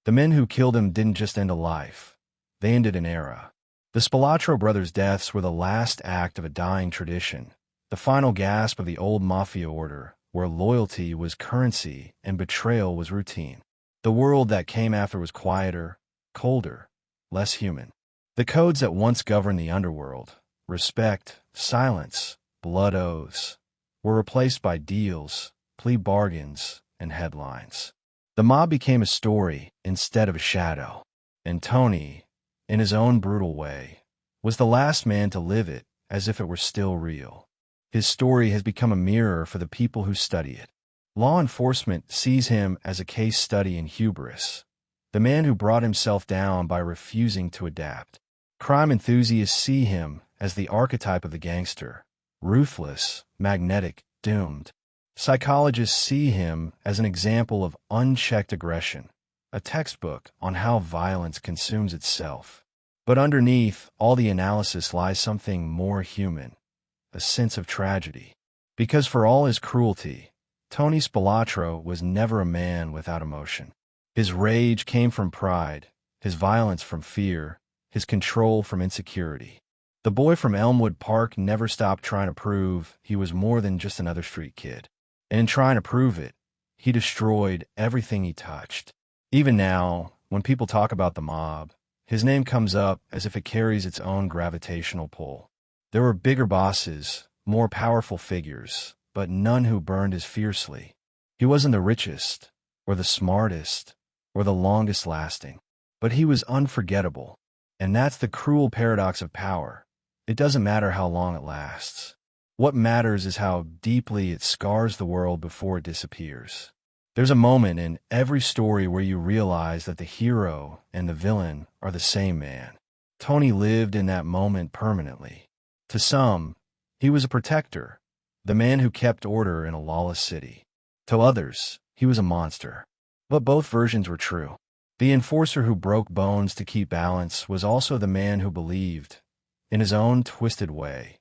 The men who killed him didn't just end a life, they ended an era. The Spilotro brothers' deaths were the last act of a dying tradition, the final gasp of the old Mafia order, where loyalty was currency and betrayal was routine. The world that came after was quieter, colder, less human. The codes that once governed the underworld, respect, silence, blood oaths, were replaced by deals, plea bargains, and headlines. The mob became a story instead of a shadow, and Tony, in his own brutal way, was the last man to live it as if it were still real. His story has become a mirror for the people who study it. Law enforcement sees him as a case study in hubris, the man who brought himself down by refusing to adapt. Crime enthusiasts see him as the archetype of the gangster, ruthless, magnetic, doomed. Psychologists see him as an example of unchecked aggression, a textbook on how violence consumes itself. But underneath all the analysis lies something more human, a sense of tragedy. Because for all his cruelty, Tony Spelatro was never a man without emotion. His rage came from pride, his violence from fear, his control from insecurity. The boy from Elmwood Park never stopped trying to prove he was more than just another street kid. And in trying to prove it, he destroyed everything he touched. Even now, when people talk about the mob, his name comes up as if it carries its own gravitational pull. There were bigger bosses, more powerful figures, but none who burned as fiercely. He wasn't the richest, or the smartest, or the longest lasting, but he was unforgettable. And that's the cruel paradox of power. It doesn't matter how long it lasts. What matters is how deeply it scars the world before it disappears. There's a moment in every story where you realize that the hero and the villain are the same man. Tony lived in that moment permanently. To some, he was a protector, the man who kept order in a lawless city. To others, he was a monster. But both versions were true. The enforcer who broke bones to keep balance was also the man who believed, in his own twisted way,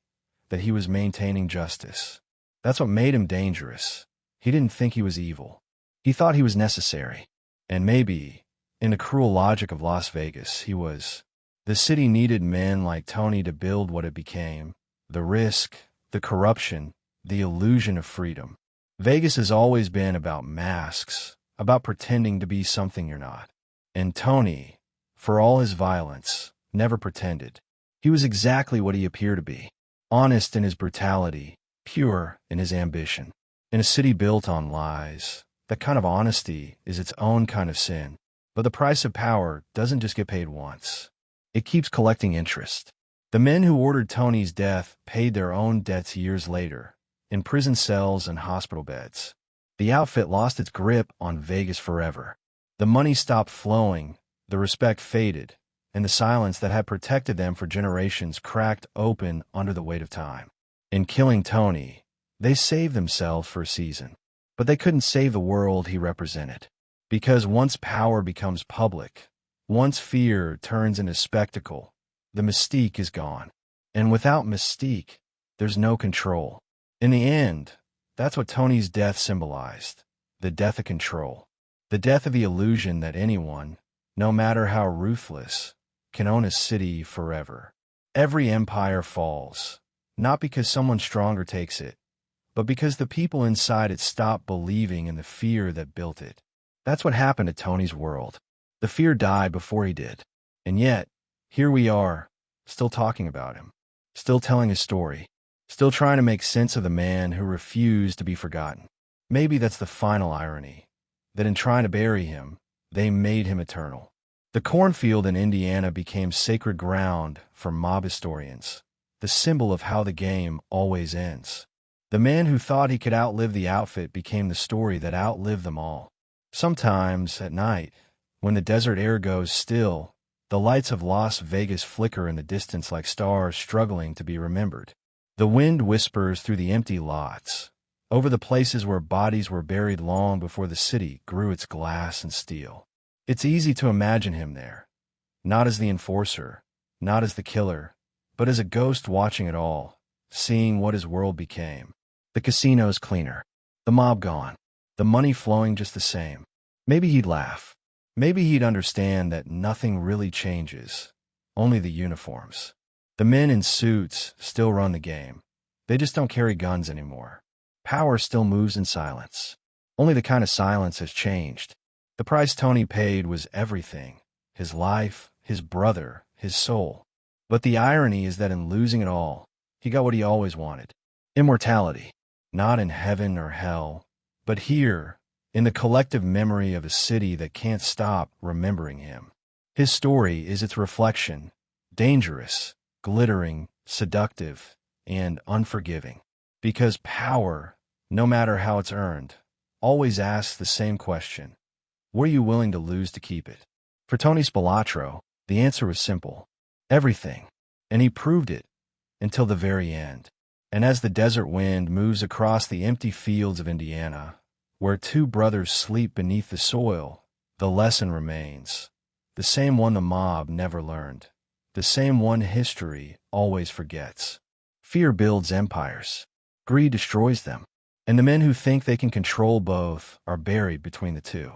that he was maintaining justice. That's what made him dangerous. He didn't think he was evil. He thought he was necessary. And maybe, in the cruel logic of Las Vegas, he was. The city needed men like Tony to build what it became. The risk, the corruption, the illusion of freedom. Vegas has always been about masks, about pretending to be something you're not. And Tony, for all his violence, never pretended. He was exactly what he appeared to be. Honest in his brutality, pure in his ambition. In a city built on lies, that kind of honesty is its own kind of sin. But the price of power doesn't just get paid once. It keeps collecting interest. The men who ordered Tony's death paid their own debts years later, in prison cells and hospital beds. The outfit lost its grip on Vegas forever. The money stopped flowing, the respect faded, and the silence that had protected them for generations cracked open under the weight of time. In killing Tony, they saved themselves for a season, but they couldn't save the world he represented. Because once power becomes public, once fear turns into spectacle, the mystique is gone. And without mystique, there's no control. In the end, that's what Tony's death symbolized. The death of control. The death of the illusion that anyone, no matter how ruthless, can own a city forever. Every empire falls, not because someone stronger takes it, but because the people inside it stop believing in the fear that built it. That's what happened to Tony's world. The fear died before he did. And yet, here we are, still talking about him, still telling his story, still trying to make sense of the man who refused to be forgotten. Maybe that's the final irony, that in trying to bury him, they made him eternal. The cornfield in Indiana became sacred ground for mob historians, the symbol of how the game always ends. The man who thought he could outlive the outfit became the story that outlived them all. Sometimes, at night, when the desert air goes still, the lights of Las Vegas flicker in the distance like stars struggling to be remembered. The wind whispers through the empty lots, over the places where bodies were buried long before the city grew its glass and steel. It's easy to imagine him there, not as the enforcer, not as the killer, but as a ghost watching it all, seeing what his world became. The casino's cleaner, the mob gone, the money flowing just the same. Maybe he'd laugh. Maybe he'd understand that nothing really changes, only the uniforms. The men in suits still run the game. They just don't carry guns anymore. Power still moves in silence. Only the kind of silence has changed. The price Tony paid was everything. His life, his brother, his soul. But the irony is that in losing it all, he got what he always wanted. Immortality. Not in heaven or hell, but here, in the collective memory of a city that can't stop remembering him. His story is its reflection, dangerous, glittering, seductive, and unforgiving. Because power, no matter how it's earned, always asks the same question. What are you willing to lose to keep it? For Tony Spelatro, the answer was simple. Everything. And he proved it, until the very end. And as the desert wind moves across the empty fields of Indiana, where two brothers sleep beneath the soil, the lesson remains. The same one the mob never learned. The same one history always forgets. Fear builds empires. Greed destroys them. And the men who think they can control both are buried between the two.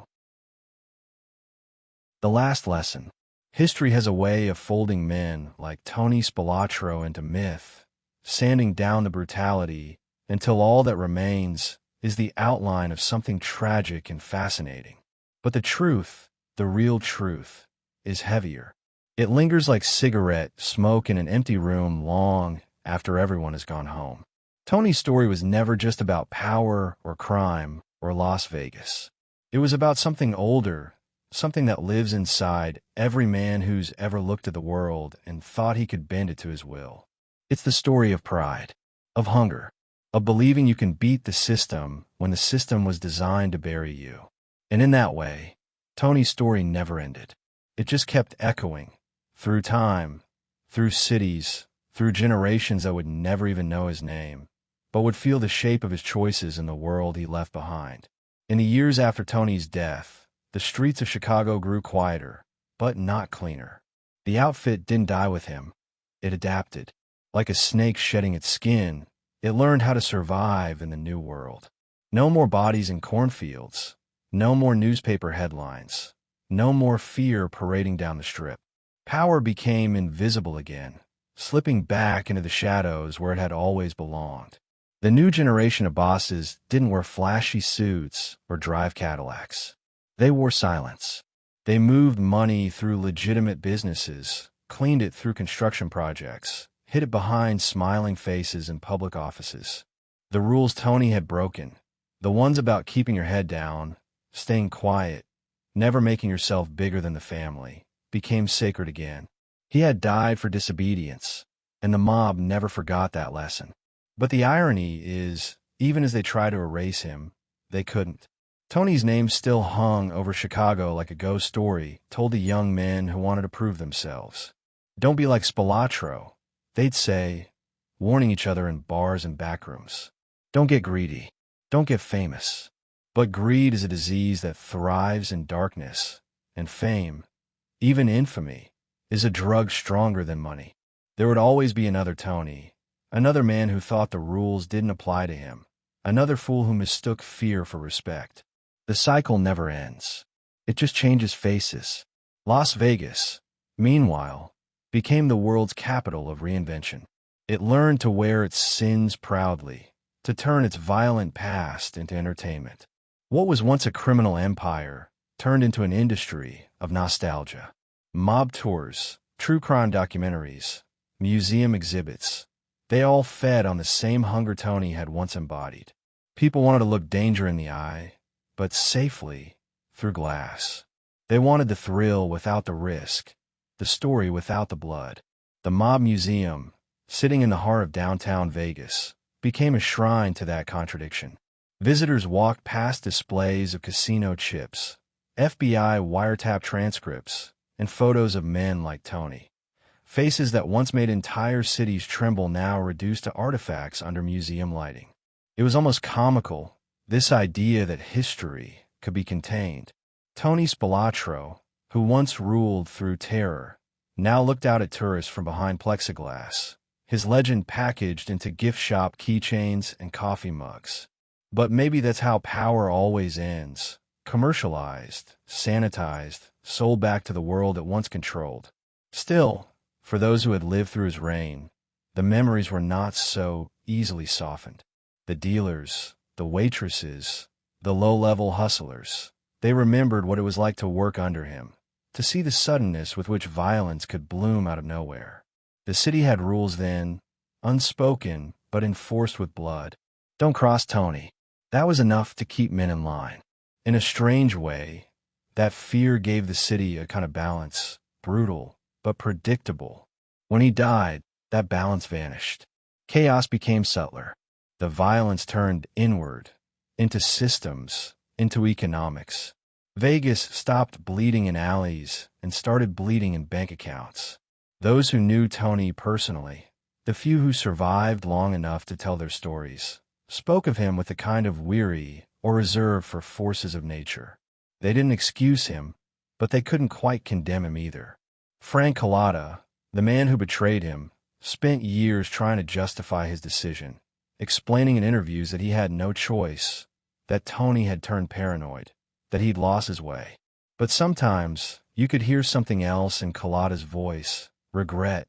The last lesson. History has a way of folding men like Tony Spelatro into myth, sanding down the brutality until all that remains is the outline of something tragic and fascinating. But the truth, the real truth, is heavier. It lingers like cigarette smoke in an empty room long after everyone has gone home. Tony's story was never just about power or crime or Las Vegas. It was about something older, something that lives inside every man who's ever looked at the world and thought he could bend it to his will. It's the story of pride, of hunger, of believing you can beat the system when the system was designed to bury you. And in that way, Tony's story never ended. It just kept echoing, through time, through cities, through generations that would never even know his name, but would feel the shape of his choices in the world he left behind. In the years after Tony's death, the streets of Chicago grew quieter, but not cleaner. The outfit didn't die with him. It adapted. Like a snake shedding its skin, it learned how to survive in the new world. No more bodies in cornfields. No more newspaper headlines. No more fear parading down the strip. Power became invisible again, slipping back into the shadows where it had always belonged. The new generation of bosses didn't wear flashy suits or drive Cadillacs. They wore silence. They moved money through legitimate businesses, cleaned it through construction projects, hid it behind smiling faces in public offices. The rules Tony had broken, the ones about keeping your head down, staying quiet, never making yourself bigger than the family, became sacred again. He had died for disobedience, and the mob never forgot that lesson. But the irony is, even as they tried to erase him, they couldn't. Tony's name still hung over Chicago like a ghost story told to young men who wanted to prove themselves. Don't be like Spilotro, they'd say, warning each other in bars and backrooms. Don't get greedy. Don't get famous. But greed is a disease that thrives in darkness, and fame, even infamy, is a drug stronger than money. There would always be another Tony, another man who thought the rules didn't apply to him, another fool who mistook fear for respect. The cycle never ends. It just changes faces. Las Vegas, meanwhile, became the world's capital of reinvention. It learned to wear its sins proudly, to turn its violent past into entertainment. What was once a criminal empire turned into an industry of nostalgia. Mob tours, true crime documentaries, museum exhibits, they all fed on the same hunger Tony had once embodied. People wanted to look danger in the eye, but safely through glass. They wanted the thrill without the risk, the story without the blood. The Mob Museum, sitting in the heart of downtown Vegas, became a shrine to that contradiction. Visitors walked past displays of casino chips, FBI wiretap transcripts, and photos of men like Tony. Faces that once made entire cities tremble now reduced to artifacts under museum lighting. It was almost comical, this idea that history could be contained. Tony Spelatro, who once ruled through terror, now looked out at tourists from behind plexiglass, his legend packaged into gift shop keychains and coffee mugs. But maybe that's how power always ends, commercialized, sanitized, sold back to the world it once controlled. Still, for those who had lived through his reign, the memories were not so easily softened. The dealers, the waitresses, the low-level hustlers, they remembered what it was like to work under him, to see the suddenness with which violence could bloom out of nowhere. The city had rules then, unspoken but enforced with blood. Don't cross Tony. That was enough to keep men in line. In a strange way, that fear gave the city a kind of balance, brutal but predictable. When he died, that balance vanished. Chaos became subtler. The violence turned inward, into systems, into economics. Vegas stopped bleeding in alleys and started bleeding in bank accounts. Those who knew Tony personally, the few who survived long enough to tell their stories, spoke of him with a kind of weary or reserve for forces of nature. They didn't excuse him, but they couldn't quite condemn him either. Frank Cullotta, the man who betrayed him, spent years trying to justify his decision, explaining in interviews that he had no choice, that Tony had turned paranoid, that he'd lost his way. But sometimes you could hear something else in Cullotta's voice, regret,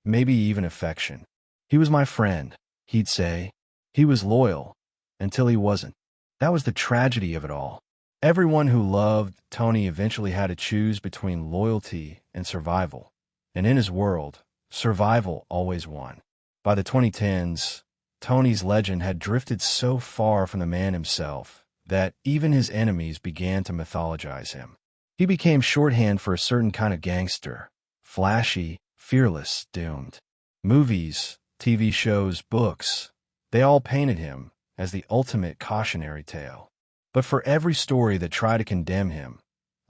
maybe even affection. He was my friend, he'd say. He was loyal, until he wasn't. That was the tragedy of it all. Everyone who loved Tony eventually had to choose between loyalty and survival. And in his world, survival always won. By the 2010s, Tony's legend had drifted so far from the man himself that even his enemies began to mythologize him. He became shorthand for a certain kind of gangster, flashy, fearless, doomed. Movies, TV shows, books, they all painted him as the ultimate cautionary tale. But for every story that tried to condemn him,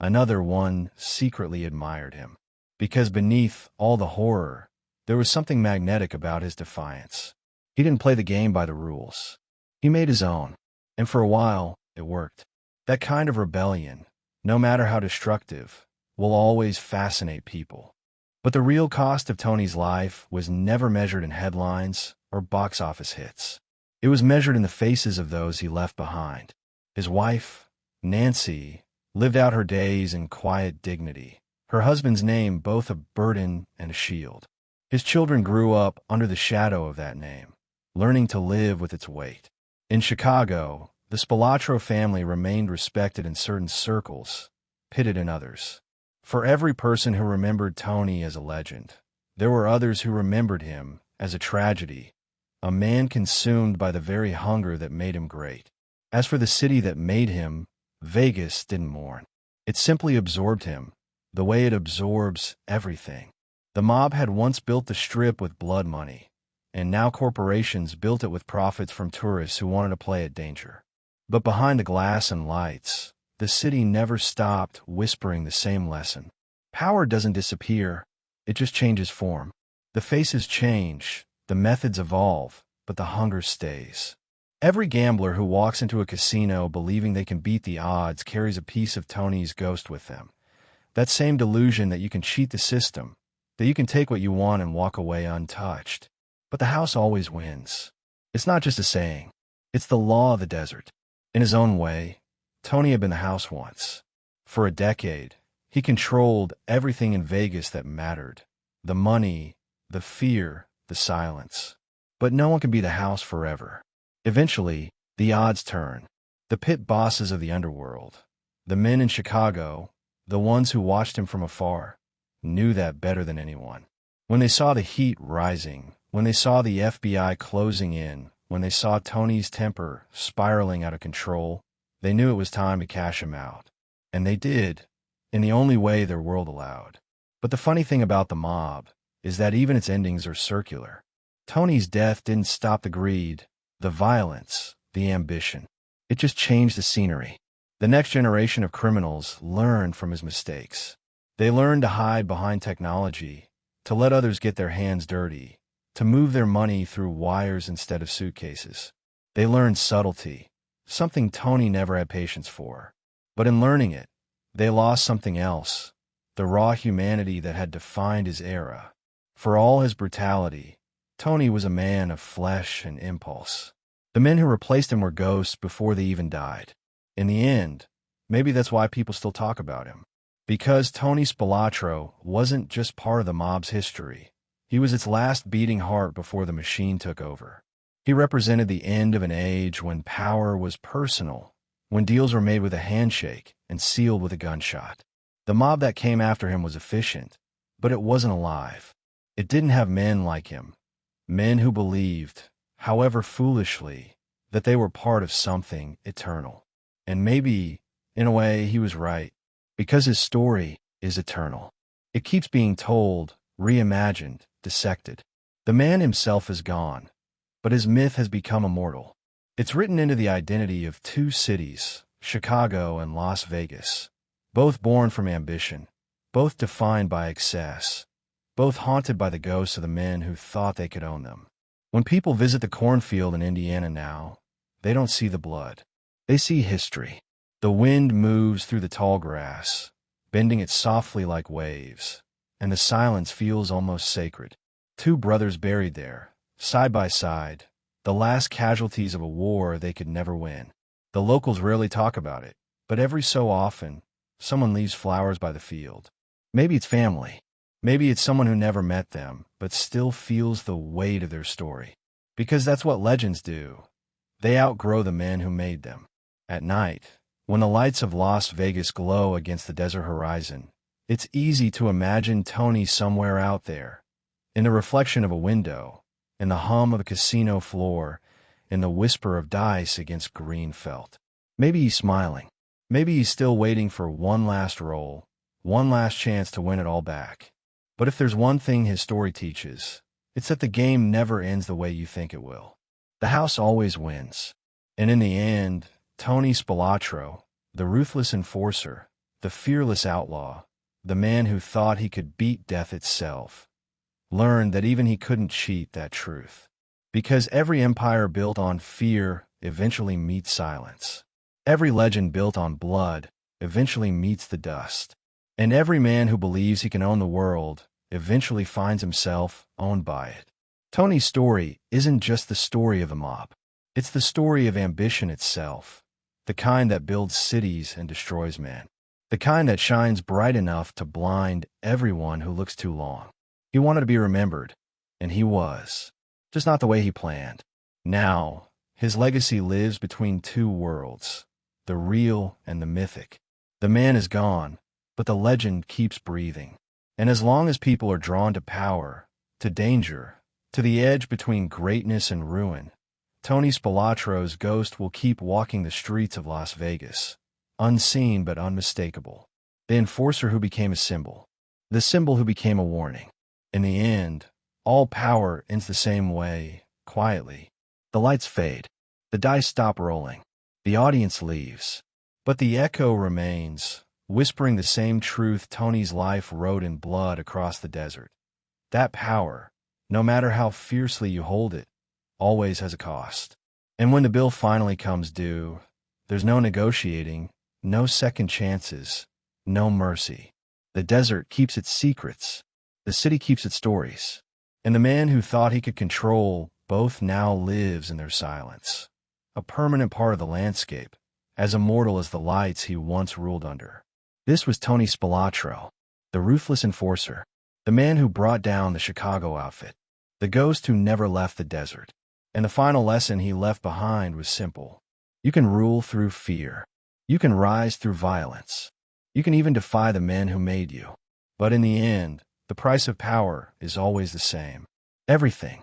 another one secretly admired him. Because beneath all the horror, there was something magnetic about his defiance. He didn't play the game by the rules. He made his own, and for a while, it worked. That kind of rebellion, no matter how destructive, will always fascinate people. But the real cost of Tony's life was never measured in headlines or box office hits. It was measured in the faces of those he left behind. His wife, Nancy, lived out her days in quiet dignity, her husband's name both a burden and a shield. His children grew up under the shadow of that name, learning to live with its weight. In Chicago, the Spilotro family remained respected in certain circles, pitted in others. For every person who remembered Tony as a legend, there were others who remembered him as a tragedy, a man consumed by the very hunger that made him great. As for the city that made him, Vegas didn't mourn. It simply absorbed him, the way it absorbs everything. The mob had once built the Strip with blood money, and now corporations built it with profits from tourists who wanted to play at danger. But behind the glass and lights, the city never stopped whispering the same lesson. Power doesn't disappear, it just changes form. The faces change, the methods evolve, but the hunger stays. Every gambler who walks into a casino believing they can beat the odds carries a piece of Tony's ghost with them. That same delusion that you can cheat the system, that you can take what you want and walk away untouched. But the house always wins. It's not just a saying. It's the law of the desert. In his own way, Tony had been the house once. For a decade, he controlled everything in Vegas that mattered. The money, the fear, the silence. But no one can be the house forever. Eventually, the odds turn. The pit bosses of the Underworld, the men in Chicago, the ones who watched him from afar, knew that better than anyone. When they saw the heat rising, when they saw the FBI closing in, when they saw Tony's temper spiraling out of control, they knew it was time to cash him out. And they did, in the only way their world allowed. But the funny thing about the mob is that even its endings are circular. Tony's death didn't stop the greed, the violence, the ambition. It just changed the scenery. The next generation of criminals learned from his mistakes. They learned to hide behind technology, to let others get their hands dirty, to move their money through wires instead of suitcases. They learned subtlety, something Tony never had patience for. But in learning it, they lost something else, the raw humanity that had defined his era. For all his brutality, Tony was a man of flesh and impulse. The men who replaced him were ghosts before they even died. In the end, maybe that's why people still talk about him. Because Tony Spelatro wasn't just part of the mob's history. He was its last beating heart before the machine took over. He represented the end of an age when power was personal, when deals were made with a handshake and sealed with a gunshot. The mob that came after him was efficient, but it wasn't alive. It didn't have men like him, men who believed, however foolishly, that they were part of something eternal. And maybe, in a way, he was right, because his story is eternal. It keeps being told, reimagined, dissected. The man himself is gone, but his myth has become immortal. It's written into the identity of two cities, Chicago and Las Vegas, both born from ambition, both defined by excess, both haunted by the ghosts of the men who thought they could own them. When people visit the cornfield in Indiana now, they don't see the blood. They see history. The wind moves through the tall grass, bending it softly like waves, and the silence feels almost sacred. Two brothers buried there, side by side, the last casualties of a war they could never win. The locals rarely talk about it, but every so often, someone leaves flowers by the field. Maybe it's family. Maybe it's someone who never met them, but still feels the weight of their story. Because that's what legends do. They outgrow the men who made them. At night, when the lights of Las Vegas glow against the desert horizon, it's easy to imagine Tony somewhere out there, in the reflection of a window, in the hum of a casino floor, in the whisper of dice against green felt. Maybe he's smiling. Maybe he's still waiting for one last roll, one last chance to win it all back. But if there's one thing his story teaches, it's that the game never ends the way you think it will. The house always wins. And in the end, Tony Spelatro, the ruthless enforcer, the fearless outlaw, the man who thought he could beat death itself, learned that even he couldn't cheat that truth. Because every empire built on fear eventually meets silence. Every legend built on blood eventually meets the dust. And every man who believes he can own the world eventually finds himself owned by it. Tony's story isn't just the story of the mob. It's the story of ambition itself, the kind that builds cities and destroys men, the kind that shines bright enough to blind everyone who looks too long. He wanted to be remembered, and he was, just not the way he planned. Now, his legacy lives between two worlds, the real and the mythic. The man is gone, but the legend keeps breathing. And as long as people are drawn to power, to danger, to the edge between greatness and ruin, Tony Spelatro's ghost will keep walking the streets of Las Vegas, unseen but unmistakable. The enforcer who became a symbol, the symbol who became a warning. In the end, all power ends the same way, quietly. The lights fade. The dice stop rolling. The audience leaves. But the echo remains, whispering the same truth Tony's life wrote in blood across the desert. That power, no matter how fiercely you hold it, always has a cost. And when the bill finally comes due, there's no negotiating, no second chances, no mercy. The desert keeps its secrets, The city keeps its stories, and the man who thought he could control both now lives in their silence, a permanent part of the landscape, as immortal as the lights he once ruled under. This was Tony Spelatro, the ruthless enforcer, the man who brought down the Chicago outfit, the ghost who never left the desert. And the final lesson he left behind was simple. You can rule through fear. You can rise through violence. You can even defy the men who made you. But in the end, the price of power is always the same. Everything.